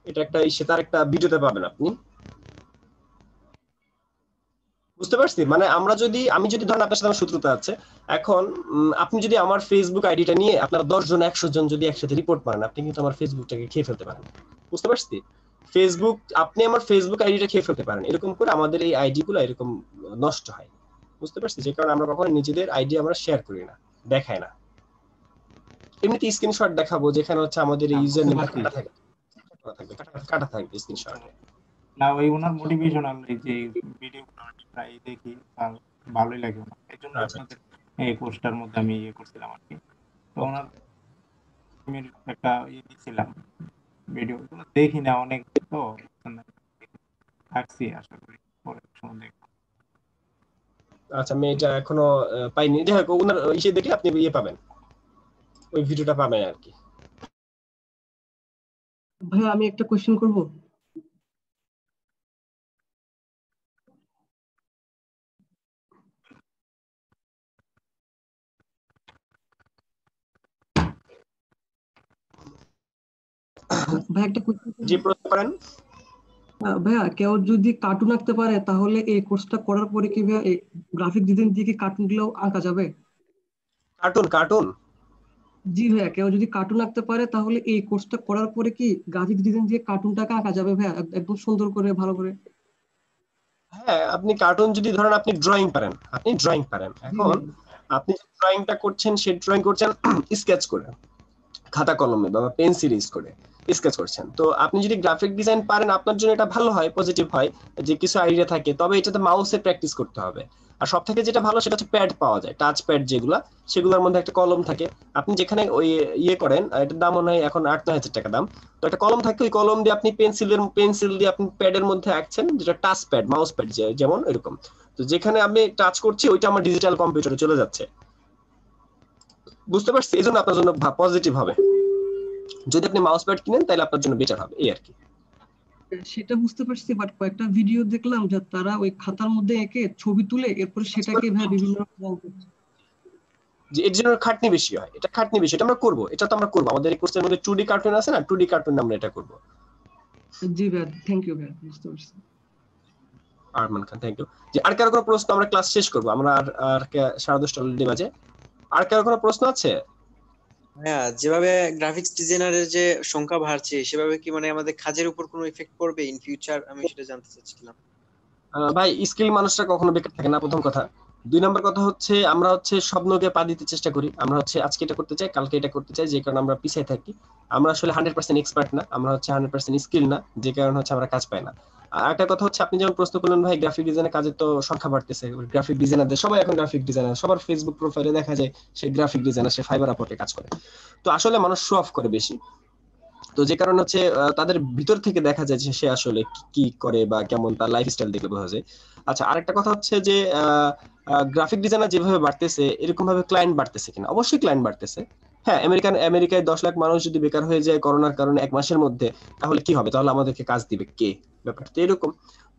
এটা একটা তার একটা ভিডিওতে পাবেন আপনি, বুঝতে পারছি? মানে আমি যদি ধরেন আপনার সাথে আমার শত্রুতা আছে, এখন আপনি যদি আমার ফেসবুক আইডিটা নিয়ে আপনারা 10 জন 100 জন যদি একসাথে রিপোর্ট করেন, আপনি কিন্তু আমার ফেসবুকটাকে খেয়ে ফেলতে পারেন, বুঝতে পারছি? আপনি আমার ফেসবুক আইডিটা খেয়ে ফেলতে পারেন। এরকম করে আমাদের এই আইডি গুলো এরকম নষ্ট হয়, বুঝতে পারছি? যে কারণে আমরা কখনো নিজেদের আইডি আমরা শেয়ার করি না, দেখাই না। এমনিতে স্ক্রিনশট দেখাবো যেখানে হচ্ছে আমাদের এই ইউজার নেম কাটা থাকবে স্ক্রিনশটে। না ওই ওনার মোটিভেশনাল এই যে ভিডিওগুলো আমি প্রায় দেখি, ভালোই লাগে ওনার, এই জন্য আপনাদের এই পোস্টার মধ্যে আমি করছিলাম আর কি। তো ওনার আমি একটা দিয়েছিলাম ভিডিও, দেখি না অনেক, তো থাকছি, আশা করি পরে সময় দেখব। আচ্ছা আমি এটা এখনো পাইনি, যাই হোক ওনার দেখলে আপনি পাবেন, ওই ভিডিওটা পাবেন আর কি। ভাই আমি একটা কোশ্চেন করব। ভাই একটা কোশ্চেন, জি প্রশ্ন করেন। ভাইয়া কেউ যদি কার্টুন আঁকতে পারে তাহলে এই কোর্সটা করার পরে কি ভাইয়া এই গ্রাফিক ডিজাইন দিয়ে কি কার্টুন গুলো আঁকা যাবে? কার্টুন জি ভাইয়া, কেউ যদি কার্টুন আঁকতে পারে তাহলে এই কোর্সটা করার পরে কি গ্রাফিক ডিজাইন দিয়ে কার্টুনটাকে আঁকা যাবে ভাইয়া, একদম সুন্দর করে ভালো করে? হ্যাঁ, আপনি কার্টুন যদি ধরেন আপনি ড্রয়িং পারেন, এখন আপনি ড্রয়িংটা করছেন, সে ড্রয়িং করছেন স্কেচ করে, খাতা কলমে বা পেন্সিল ইউজ করে স্কেচ করছেন। তো আপনি যদি গ্রাফিক ডিজাইন পারেন আপনার জন্য এটা ভালো হয়, পজিটিভ হয় যে কিছু আইডিয়া থাকে, তবে এটাতে মাউসে প্র্যাকটিস করতে হবে। আর সব থেকে যেটা ভালো সেটা হচ্ছে প্যাড পাওয়া যায়, টাচ প্যাড যেগুলা, সেগুলোর মধ্যে একটা কলম থাকে। আপনি যেখানে ওই করেন, এটার দাম মনে হয় এখন 8-9 হাজার টাকা দাম। তো একটা কলম থাকে, ওই কলম দিয়ে আপনি পেন্সিল দিয়ে আপনি প্যাডের মধ্যে আঁকছেন, যেটা টাচ প্যাড, মাউস প্যাড যেমন এরকম। তো যেখানে আমি টাচ করছি ওইটা আমার ডিজিটাল কম্পিউটারে চলে যাচ্ছে, বুঝতে পারছি? এই জন্য আপনার জন্য পজিটিভ হবে। যদি আপনি মাউস প্যাড কিনেন তাহলে আপনার জন্য বেটার হবে, এই আর কি। সেটা বুঝতে পারছি, বাট কয়েকটা ভিডিও দেখলাম যে তারা ওই খাতার মধ্যে এঁকে ছবি তুলে এরপর সেটাকে বিভিন্ন রং করছে। যে এর জন্য খাটনি বেশি হয়, এটা খাটনি বেশি, এটা আমরা করব, আমাদের এই কোর্সের মধ্যে 2D কার্টুন আছে না, 2D কার্টুন আমরা এটা করব। জি ভাই, থ্যাংক ইউ ভাই, বুঝতে পারছি। আরমান খান, থ্যাংক ইউ। যে আর কারো কোনো প্রশ্ন? আমরা ক্লাস শেষ করব, আমরা আর 10:30 অলরেডি বাজে। আর কারো কোনো প্রশ্ন আছে? হ্যাঁ, যেভাবে গ্রাফিক্স ডিজাইনারের যে সংখ্যা বাড়ছে সেভাবে কি মানে আমাদের কাজের উপর কোনো ইফেক্ট পড়বে ইন ফিউচার? আমি সেটা জানতে চাচ্ছিলাম। ভাই স্কিল মানুষরা কখনো বেকার থাকে না, প্রথম কথা। 2 নম্বর কথা হচ্ছে আমরা স্বপ্নকে পা দিতে চেষ্টা করি, আমরা আজকে এটা করতে চাই, কালকে এটা করতে চাই, যে কারণে আমরা পিছিয়ে থাকি। আমরা আসলে 100% এক্সপার্ট না, আমরা 100% স্কিল না, যে কারণে আমরা কাজ পাই না। আর একটা কথা হচ্ছে, আপনি যেমন প্রশ্ন করলেন ভাই গ্রাফিক ডিজাইনের কাজের তো সংখ্যা বাড়তেছে, গ্রাফিক ডিজাইনারদের সবাই এখন গ্রাফিক ডিজাইনার, সবার ফেসবুক প্রোফাইলে দেখা যায় সে গ্রাফিক ডিজাইনার, সে ফাইবার আপওয়ার্কে কাজ করে। তো আসলে মানুষ শো অফ করে বেশি, তো যে কারণে হচ্ছে তাদের ভিতর থেকে দেখা যায় যে সে আসলে কি করে বা কেমন, তার লাইফস্টাইল দেখলে বোঝা যায়। আচ্ছা, আরেকটা কথা হচ্ছে যে গ্রাফিক ডিজাইনার যেভাবে বাড়তেছে এরকম ভাবে ক্লায়েন্ট বাড়তেছে কিনা? অবশ্যই ক্লায়েন্ট বাড়তেছে। হ্যাঁ, আমেরিকায় 10 লাখ মানুষ যদি বেকার হয়ে যায় করোনার কারণে 1 মাসের মধ্যে, তাহলে কি হবে? তাহলে আমাদেরকে কাজ দিবে কে? ব্যাপারটা এরকম।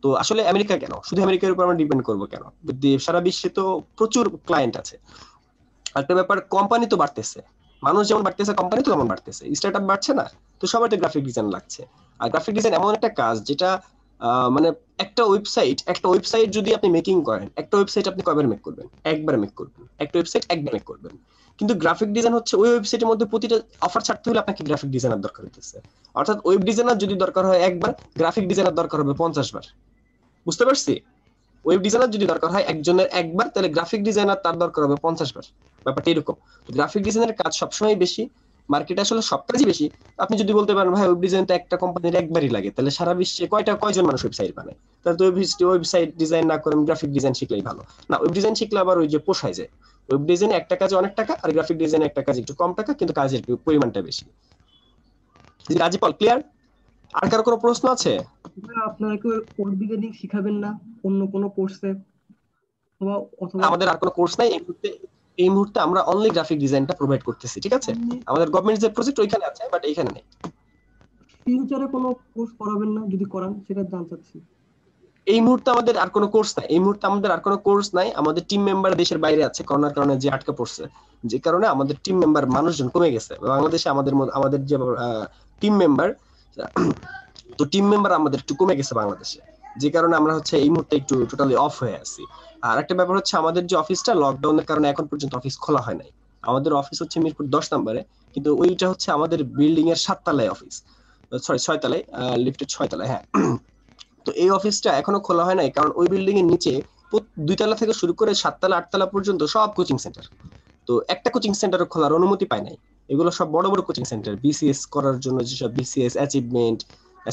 তো আসলে আমেরিকা কেন, শুধু আমেরিকার উপর আমরা ডিপেন্ড করবো কেন? সারা বিশ্বে তো প্রচুর ক্লায়েন্ট আছে। একটা ব্যাপার, কোম্পানি তো বাড়তেছে, মানুষ যেমন বাড়তেছে কোম্পানি তো তেমন বাড়তেছে, স্টার্টআপ বাড়ছে না? তো সবার তো গ্রাফিক ডিজাইন লাগছে। আর গ্রাফিক ডিজাইন এমন একটা কাজ যেটা মানে একটা ওয়েবসাইট যদি আপনি মেকিং করেন, একটা ওয়েবসাইট আপনি কয়বার মেক করবেন? একবার মেক করবেন। একটা ওয়েবসাইট একবার মেক করবেন। কিন্তু গ্রাফিক ডিজাইন হচ্ছে ওই ওয়েবসাইটের মধ্যে প্রতিটা অফার ছাড়তে হলে আপনাকে গ্রাফিক ডিজাইনার দরকার হইতেছে। অর্থাৎ ওয়েব ডিজাইনার যদি দরকার হয় একবার, গ্রাফিক ডিজাইনার দরকার হবে 50 বার। বুঝতে পারছি? ওয়েব ডিজাইনার যদি দরকার হয় একজনের একবার, তাহলে গ্রাফিক ডিজাইনার তার দরকার হবে 50 বার। ব্যাপারটা এরকম। গ্রাফিক ডিজাইনের কাজ সবসময় বেশি, মার্কেটে আসলে সব কাজই বেশি। আপনি যদি বলতে পারেন ভাই ওয়েব ডিজাইনটা একটা কোম্পানির একবারই লাগে, তাহলে সারা বিশ্বে কয়জন মানুষ ওয়েবসাইট বানায়? তাহলে তো ওয়েবসাইট ডিজাইন না করে গ্রাফিক ডিজাইন শিখলেই ভালো। না, ওয়েব ডিজাইন শিখলে আবার ওই যে পোষায় যায়। ওয়েব ডিজাইনে একটা কাজে অনেক টাকা, আর গ্রাফিক ডিজাইনে একটা কাজে একটু কম টাকা, কিন্তু কাজের পরিমাণটা বেশি। রাজীব, ক্লিয়ার? আর কারো কোনো প্রশ্ন আছে? আপনারা কি ওয়েব ডিজাইনিং শিখাবেন না অন্য কোনো কোর্সে? অথবা আমাদের আর কোনো কোর্স নাই এই মুহূর্তে আমরা অনলি গ্রাফিক ডিজাইনটা প্রোভাইড করতেছি, ঠিক আছে? আমাদের গভর্নমেন্ট যে প্রজেক্ট ওইখানে আছে, বাট এইখানে নেই। ফিউচারে কোনো কোর্স করাবেন না? যদি করান সেটা জানতে চাচ্ছি। এই মুহূর্তে আমাদের আর কোনো কোর্স নাই। আমাদের টিম মেম্বার দেশের বাইরে আছে করোনার কারণে, যে আটকা পড়ছে, যে কারণে আমাদের টিম মেম্বার মানুষজন কমে গেছে বাংলাদেশে। আমাদের যে টিম মেম্বার, তো টিম মেম্বার আমাদের একটু কমে গেছে বাংলাদেশে, যে কারণে আমরা হচ্ছে এই মুহূর্তে একটু টোটালি অফ হয়ে আছি। আর একটা ব্যাপার হচ্ছে, আমাদের যে অফিসটা লকডাউনের কারণে এখন পর্যন্ত অফিস খোলা হয় নাই। আমাদের অফিস হচ্ছে মিরপুর 10 নম্বরে, কিন্তু ওইটা হচ্ছে আমাদের বিল্ডিং এর 7 তলায় অফিস, সরি 6 তলায়, লিফটের 6 তলায়। হ্যাঁ, তো এই অফিসটা এখনো খোলা হয় নাই, কারণ ওই বিল্ডিং এর নিচে 2 তলা থেকে শুরু করে 7 তলা 8 তলা পর্যন্ত সব কোচিং সেন্টার। তো একটা কোচিং সেন্টার খোলার অনুমতি পায় নাই। এগুলো সব বড় বড় কোচিং সেন্টার, বিসিএস করার জন্য যেসব বিসিএস, অ্যাচিভমেন্ট,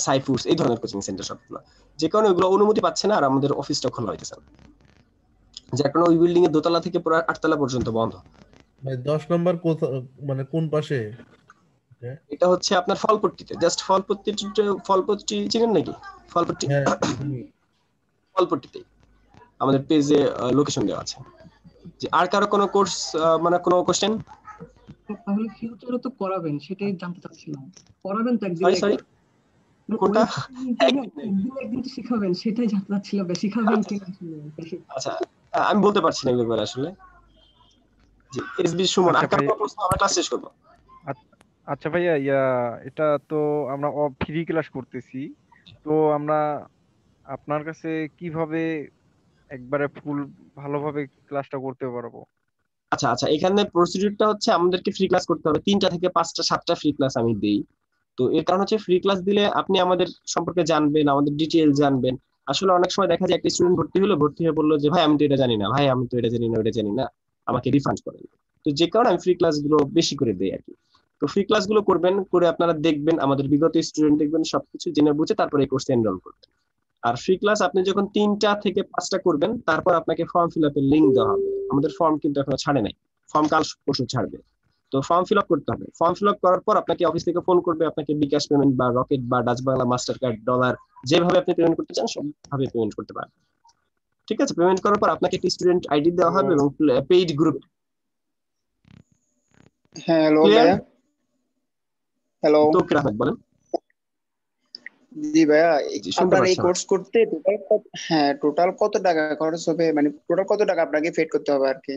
সাইফুস, এই ধরনের কোচিং সেন্টার সবগুলো, যে কারণে ওগুলো অনুমতি পাচ্ছে না। আর আমাদের অফিসটা খোলা হইতেছে না, যার কারণে ওই বিল্ডিং এর 2 তলা থেকে পুরো 8 তলা পর্যন্ত বন্ধ। ভাই 10 নম্বর মানে কোন পাশে? এটা হচ্ছে আপনার ফলপট্টিতে, জাস্ট ফলপট্টি চিনেন নাকি? ফলপট্টিতে আমাদের পেজে লোকেশন দেওয়া আছে। যে আর কারো কোনো কোর্স মানে কোনো কোশ্চেন? তাহলে ফিউচারে তো করাবেন, সেটাই জানতে চাচ্ছিলাম। করাবেন তো একদিন? সরি কোনটা? একদিন তো শিখাবেন, সেটাই জানতে চাচ্ছিলাম। শিখাবেন কি? আচ্ছা, আমি বলতে পারছি না এই ব্যাপারে আসলে। জি, এসবি সুমন, আর কারো প্রশ্ন? আমরা ক্লাস শেষ করব। আচ্ছা ভাইয়া, এটা তো আমরা ফ্রি ক্লাস করতেছি, তো আমরা আপনার কাছে কিভাবে একবারে ফুল ভালোভাবে ক্লাসটা করতে পারবো? আচ্ছা, এখানে প্রসিডিউরটা হচ্ছে আমাদেরকে ফ্রি ক্লাস করতে হবে 3টা থেকে 5টা 7টা ফ্রি ক্লাস আমি দেই। তো এর কারণ হচ্ছে ফ্রি ক্লাস দিলে আপনি আমাদের সম্পর্কে জানবেন, আমাদের ডিটেইল জানবেন। আসলে অনেক সময় দেখা যায় একটা স্টুডেন্ট ভর্তি হয়ে বললো যে ভাই আমি তো এটা জানি না, ভাই আমি তো এটা জানি না, ওটা জানি না, আমাকে রিফান্ড করেন। তো যে কারণে আমি ফ্রি ক্লাসগুলো বেশি করে দেই আর কি। তো ফ্রি ক্লাসগুলো করবেন, করে আপনারা দেখবেন, আমাদের বিগত স্টুডেন্ট দেখবেন, সবকিছু জেনে বুঝে তারপরে এই কোর্সে এনরোল করবেন। আর ফ্রি ক্লাস আপনি যখন 3টা থেকে 5টা করবেন, তারপর আপনাকে ফর্ম ফিল আপের লিঙ্ক দেওয়া হবে। আমাদের ফর্ম কিন্তু এখনো ছাড়ে নাই, ফর্ম কাল পরশু ছাড়বে। তো ফর্ম ফিল আপ করতে হবে। ফর্ম ফিল আপ করার পর আপনাকে অফিস থেকে ফোন করবে, আপনাকে বিকাশ পেমেন্ট বা রকেট বা Dutch Bangla, master card, dollar, যেভাবে আপনি পেমেন্ট করতে চান সবভাবে পেমেন্ট করতে পারবেন। ঠিক আছে? পেমেন্ট করার পর আপনাকে একটা স্টুডেন্ট আইডি দেওয়া হবে এবং পেইড গ্রুপ। হ্যাঁ, হ্যালো ভাইয়া। হ্যালো, তৌকির আহমেদ বলেন। জি ভাইয়া, আপনার এই কোর্স করতে টোটাল কত টাকা খরচ হবে? মানে টোটাল কত টাকা আপনাকে পেড করতে হবে আর কি?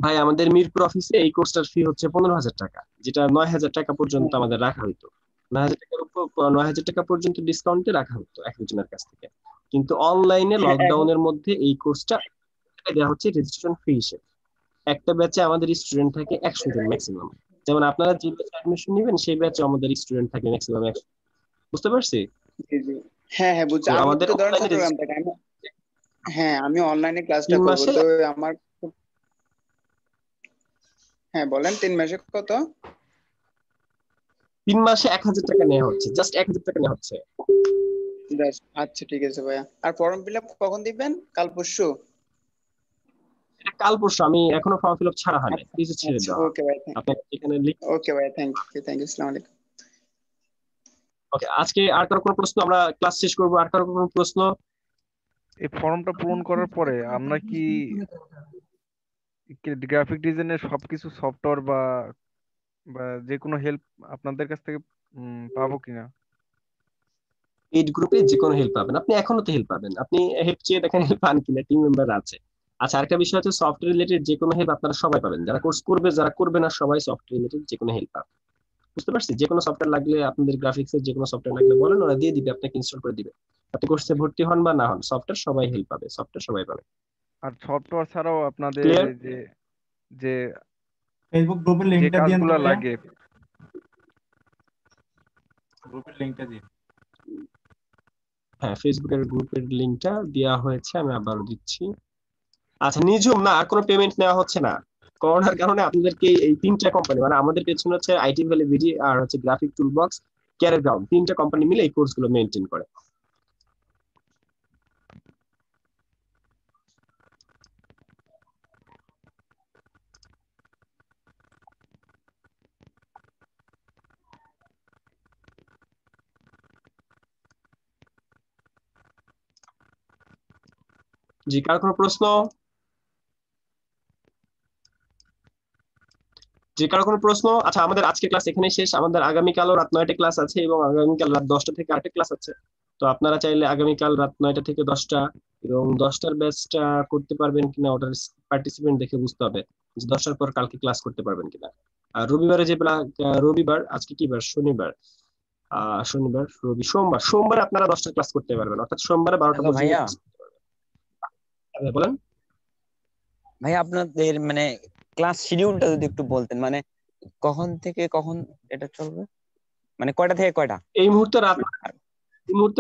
ভাই আমাদের মিরপুর অফিসে এই কোর্সটার ফি হচ্ছে 15,000 টাকা, যেটা 9,000 টাকা পর্যন্ত আমাদের রাখা হইতো। 9,000 টাকার উপর 9,000 টাকা পর্যন্ত ডিসকাউন্টে রাখা হতো একজনের কাছ থেকে। কিন্তু অনলাইনে লকডাউনের মধ্যে এই কোর্সটা দেওয়া হচ্ছে রেজিস্ট্রেশন ফি হিসেবে। একটা ব্যাচে আমাদের স্টুডেন্ট থাকে 100 জন ম্যাক্সিমাম। যেমন আপনারা যে ব্যাচে অ্যাডমিশন নেবেন সেই ব্যাচে আমাদের স্টুডেন্ট থাকে ম্যাক্সিমাম 100। বুঝতে পারছি? হ্যাঁ, বুঝছি। আমাদের চট্টগ্রাম থেকে আমি অনলাইনে ক্লাসটা করব। তো আমার বলেন 3 মাসে কত? 3 মাসে 1,000 টাকা নেওয়া হচ্ছে, জাস্ট 1,000 টাকা নেওয়া হচ্ছে। আচ্ছা ঠিক আছে ভাইয়া। আর ফর্ম ফিল আপ কখন দিবেন? কাল পরশু? এটা কাল পরশু, আমি এখনো ফর্ম ফিল আপ ছাড়া হয়নি, প্লিজ ছেড়ে আচ্ছা দাও। ওকে ভাই, আপনি এখানে লিখ। ওকে ভাই, থ্যাংক ইউ, আসসালামু আলাইকুম। ওকে, আজকে আর কারো কোনো প্রশ্ন? আমরা ক্লাস শেষ করবো, আর কারো কোনো প্রশ্ন? এই ফর্মটা পূরণ করার পরে আমরা কি গ্রাফিক ডিজাইনের সবকিছু সফটওয়্যার বা বা যে কোনো হেল্প আপনাদের কাছ থেকে পাবো কিনা? এইট গ্রুপে যে কোনো হেল্প পাবেন, আপনি এখনো তো হেল্প পাবেন, আপনি হেল্প চেয়ে দেখেন হেল্প পান কিনা, টিম মেম্বার আছে। আচ্ছা, আরেকটা বিষয় হচ্ছে সফটওয়্যার রিলেটেড যে কোনো হেল্প আপনারা সবাই পাবেন, যারা কোর্স করবে যারা করবে না সবাই সফটওয়্যার রিলেটেড যে কোনো হেল্প পাবে। বুঝতে পারছি? যে কোনো সফটওয়্যার লাগলে, আপনাদের গ্রাফিক্সের যে কোনো সফটওয়্যার লাগলে বলেন, ওরা দিয়ে দিবে, আপনাকে ইনস্টল করে দিবে। আপনি কোর্সে ভর্তি হন বা না হন, সফটওয়্যার সবাই হেল্প পাবে, সফটওয়্যার সবাই পাবে। আর সফটওয়্যার ছাড়াও আপনাদের ক্লিয়ার? যে যে ফেসবুক গ্রুপের যে লিংকটা দিন তো কাজগুলো ভাইয়া, লাগে গ্রুপের লিংকটা দিন। হ্যাঁ, ফেসবুকের গ্রুপের লিংকটা দেওয়া হয়েছে, আমি আবারও দিচ্ছি। আচ্ছা, নিঝুম না, আর কোনো পেমেন্ট নেওয়া হচ্ছে না করোনার কারণে। আপনাদেরকে এই তিনটা কোম্পানি, মানে আমাদের পেছনে হচ্ছে আইটি ভ্যালি ভিডি আর হচ্ছে গ্রাফিক টুলবক্স, ক্যারিয়ার গ্রাউন্ড, তিনটা কোম্পানি মিলে এই কোর্সগুলো মেনটেন করে। জি, কার কোনো প্রশ্ন? যে কারো কোনো প্রশ্ন? আচ্ছা, আমাদের আজকে ক্লাস এখানে শেষ, আমাদের আগামীকালও রাত 9টা ক্লাস আছে এবং আগামীকাল রাত 10টা থেকে আরেকটা ক্লাস আছে। তো আপনারা চাইলে আগামীকাল রাত 9টা থেকে 10টা এবং 10টার ব্যাচটা করতে পারবেন কিনা ওটার পার্টিসিপেন্ট দেখে বুঝতে হবে যে 10টার পর কালকে ক্লাস করতে পারবেন কিনা। আর রবিবারে যে রবিবার, আজকে কি বার? শনিবার। শনিবার, রবি, সোমবার আপনারা 10টা ক্লাস করতে পারবেন, অর্থাৎ সোমবারে 12টা হ্যালো পর্যন্ত ভাইয়া, class করতে পারবেন। বলেন ভাইয়া আপনাদের মানে ক্লাস শিডিউলটা যদি একটু বলতেন, মানে কখন থেকে কখন এটা চলবে, মানে কয়টা থেকে কয়টা? এই মুহূর্তে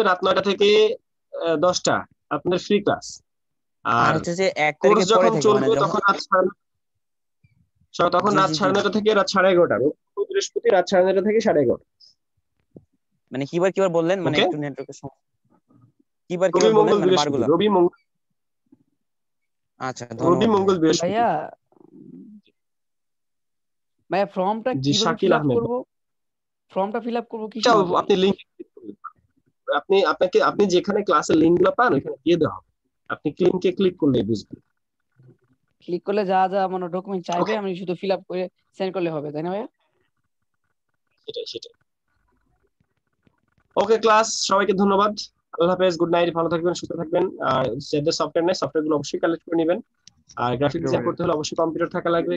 রাত 9টা থেকে 10টা আপনাদের ফ্রি ক্লাস। আর আর হচ্ছে যে 1 কোর্স তারিখের পরে যখন থেকে মানে চলবে যখন, তখন রাত জি জি জি, 9:30 থেকে রাত 11:30, বৃহস্পতি রাত 9:30 থেকে 11:30। মানে কিবার কিবার বললেন, মানে ওকে, একটু নেটওয়ার্কের সমস্যা, কিবার রবি কিবার বললেন মঙ্গল মানে বৃহস্পতি, বারগুলা? আচ্ছা, রবি ধন্যবাদ মঙ্গল ভাইয়া। বৃহস্পতি। ভাইয়া ভাইয়া ফর্মটা জি, কিভাবে শাকিল ফিল আপ আহমেদ। করবো? ফর্মটা ফিল আপ করবো কিসের এটাও মাধ্যমে? আপনি লিংক, আপনি যেখানে ক্লাসের লিংক গুলো পান ওখানে দিয়ে দেওয়া হবে, আপনি লিংকে ক্লিক করলেই বুঝবেন। ক্লিক করলে যা যা মানে ডকুমেন্ট চাইবে আমি শুধু ফিল আপ করে সেন্ড করলে হবে, তাই না ভাইয়া? সেটাই। ওকে ক্লাস, সবাইকে ধন্যবাদ, আল্লাহ হাফেজ, গুড নাইট, ভালো থাকবেন, সুস্থ থাকবেন। আর যাদের সফটওয়্যার নেই সফটওয়্যার গুলো অবশ্যই কালেক্ট করে নেবেন। আর গ্রাফিক ডিজাইন করতে হলে অবশ্যই কম্পিউটার থাকা লাগবে,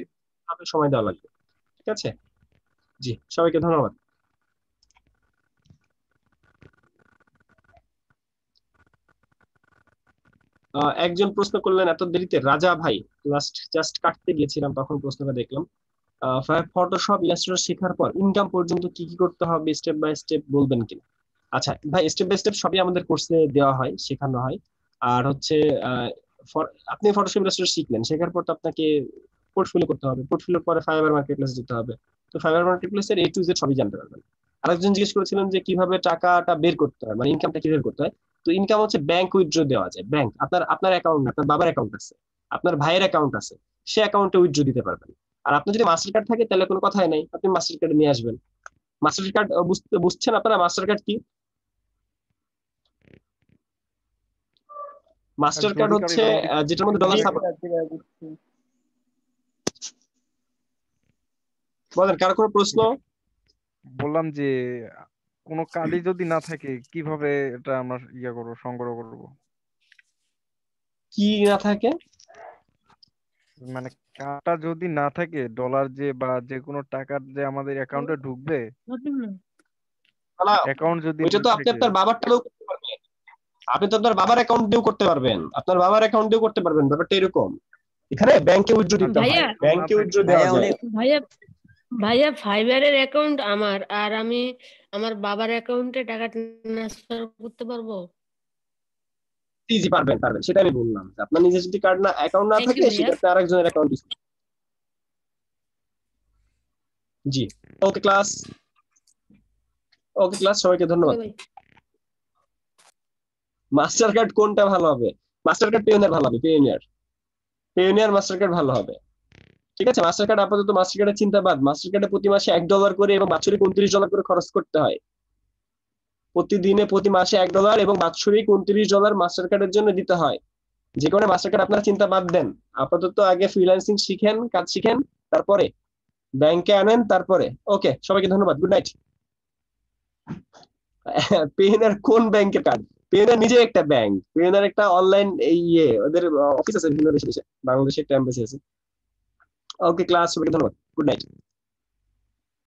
হাতে সময় দেওয়া লাগবে। ঠিক আছে? জি, সবাইকে ধন্যবাদ। একজন প্রশ্ন করলেন এত দেরিতে, রাজা ভাই, জাস্ট কাটতে গিয়েছিলাম তখন প্রশ্নটা দেখলাম। ফটোশপ ইলাস্ট্রেটর শেখার পর ইনকাম পর্যন্ত কি কি করতে হবে স্টেপ বাই স্টেপ বলবেন কিনা? আচ্ছা ভাই, স্টেপ বাই স্টেপ সবই আমাদের কোর্সে দেওয়া হয়, শেখানো হয়। আর হচ্ছে আপনি ফটোশপ ইলাস্ট্রেটর শিখলেন, শেখার পর তো আপনাকে পোর্টফোলিও করতে হবে, পোর্টফোলিওর পরে ফাইবার মার্কেট প্লেসে যেতে হবে। তো ফাইবার মার্কেট প্লেসের A to Z সবই জানতে পারবেন। আরেকজন জিজ্ঞেস করেছিলেন যে কিভাবে টাকাটা বের করতে হয়, মানে ইনকামটা কিভাবে করতে হয়। তো ইনকাম হচ্ছে ব্যাংক উইথড্র দেওয়া যায়। ব্যাংক আপনার অ্যাকাউন্ট, আপনার বাবার অ্যাকাউন্ট আছে, আপনার ভাইয়ের অ্যাকাউন্ট আছে, সে অ্যাকাউন্টে উইথড্র দিতে পারবেন। আর আপনার যদি মাস্টার কার্ড থাকে তাহলে কোনো কথাই নাই, আপনি মাস্টার কার্ড নিয়ে আসবেন। মাস্টার কার্ড বুঝছেন আপনারা মাস্টার কার্ড কি? মাস্টার কার্ড হচ্ছে যেটার মধ্যে ডলার সাপোর্ট। বলেন, কার কোনো প্রশ্ন? বললাম যে কোনো কার্ডই যদি না থাকে কিভাবে এটা আমরা করবো, সংগ্রহ করব? কি না থাকে? মানে কার্ডটা যদি না থাকে, ডলার যে বা যে কোনো টাকার যে আমাদের অ্যাকাউন্টে ঢুকবে, অ্যাকাউন্ট যদি ওইটা না তো আপনি থাকে, আপনার বাবারটাও করতে পারবেন। আপনি তো আপনার বাবার অ্যাকাউন্ট দিয়েও করতে পারবেন, আপনার বাবার অ্যাকাউন্ট দিয়েও করতে পারবেন। ব্যাপারটা এরকম, এখানে ব্যাংকে উইথড্র দিতে হয়, ভাইয়া ব্যাংকে উইথড্র দেওয়া যায়। ভাইয়া ভাইয়া ফাইবারের অ্যাকাউন্ট আমার, আর আমি আমার বাবার অ্যাকাউন্টে টাকা ট্রান্সফার করতে পারবো? জি পারবেন, সেটা আমি বললাম যে আপনার নিজের যদি কার্ড না অ্যাকাউন্ট না থ্যাংক থাকে ইউ ভাইয়া। সেক্ষেত্রে আরেকজনের অ্যাকাউন্ট। জি, ওকে ক্লাস, সবাইকে ধন্যবাদ। ওকে ভাই। মাস্টার কার্ড কোনটা ভালো হবে? মাস্টার কার্ড পিওনিয়ার ভালো হবে, পিওনিয়ার মাস্টার কার্ড ভালো হবে। ঠিক আছে, মাস্টার কার্ড আপাতত মাস্টার কার্ডের চিন্তা বাদ। মাস্টার কার্ডে প্রতি মাসে $1 করে এবং বাৎসরিক $29 করে খরচ করতে হয়। প্রতিদিনে প্রতি মাসে $1 এবং বাৎসরিক $29 মাস্টার কার্ডের জন্য দিতে হয়। যে কারণে মাস্টার কার্ড আপনারা চিন্তা বাদ দেন। আপাতত আগে ফ্রিল্যান্সিং শিখেন, কাজ শিখেন, তারপরে ব্যাংকে আনেন, তারপরে। ওকে, সবাইকে ধন্যবাদ, গুড নাইট। পেয়নার কোন ব্যাংকের কার্ড? পেয়নার নিজে একটা ব্যাংক, পেয়নার একটা অনলাইন ওদের অফিস আছে বিভিন্ন দেশে, বাংলাদেশে একটা এমবাসি আছে। ওকে ক্লাস, সবাইকে ধন্যবাদ, গুড নাইট।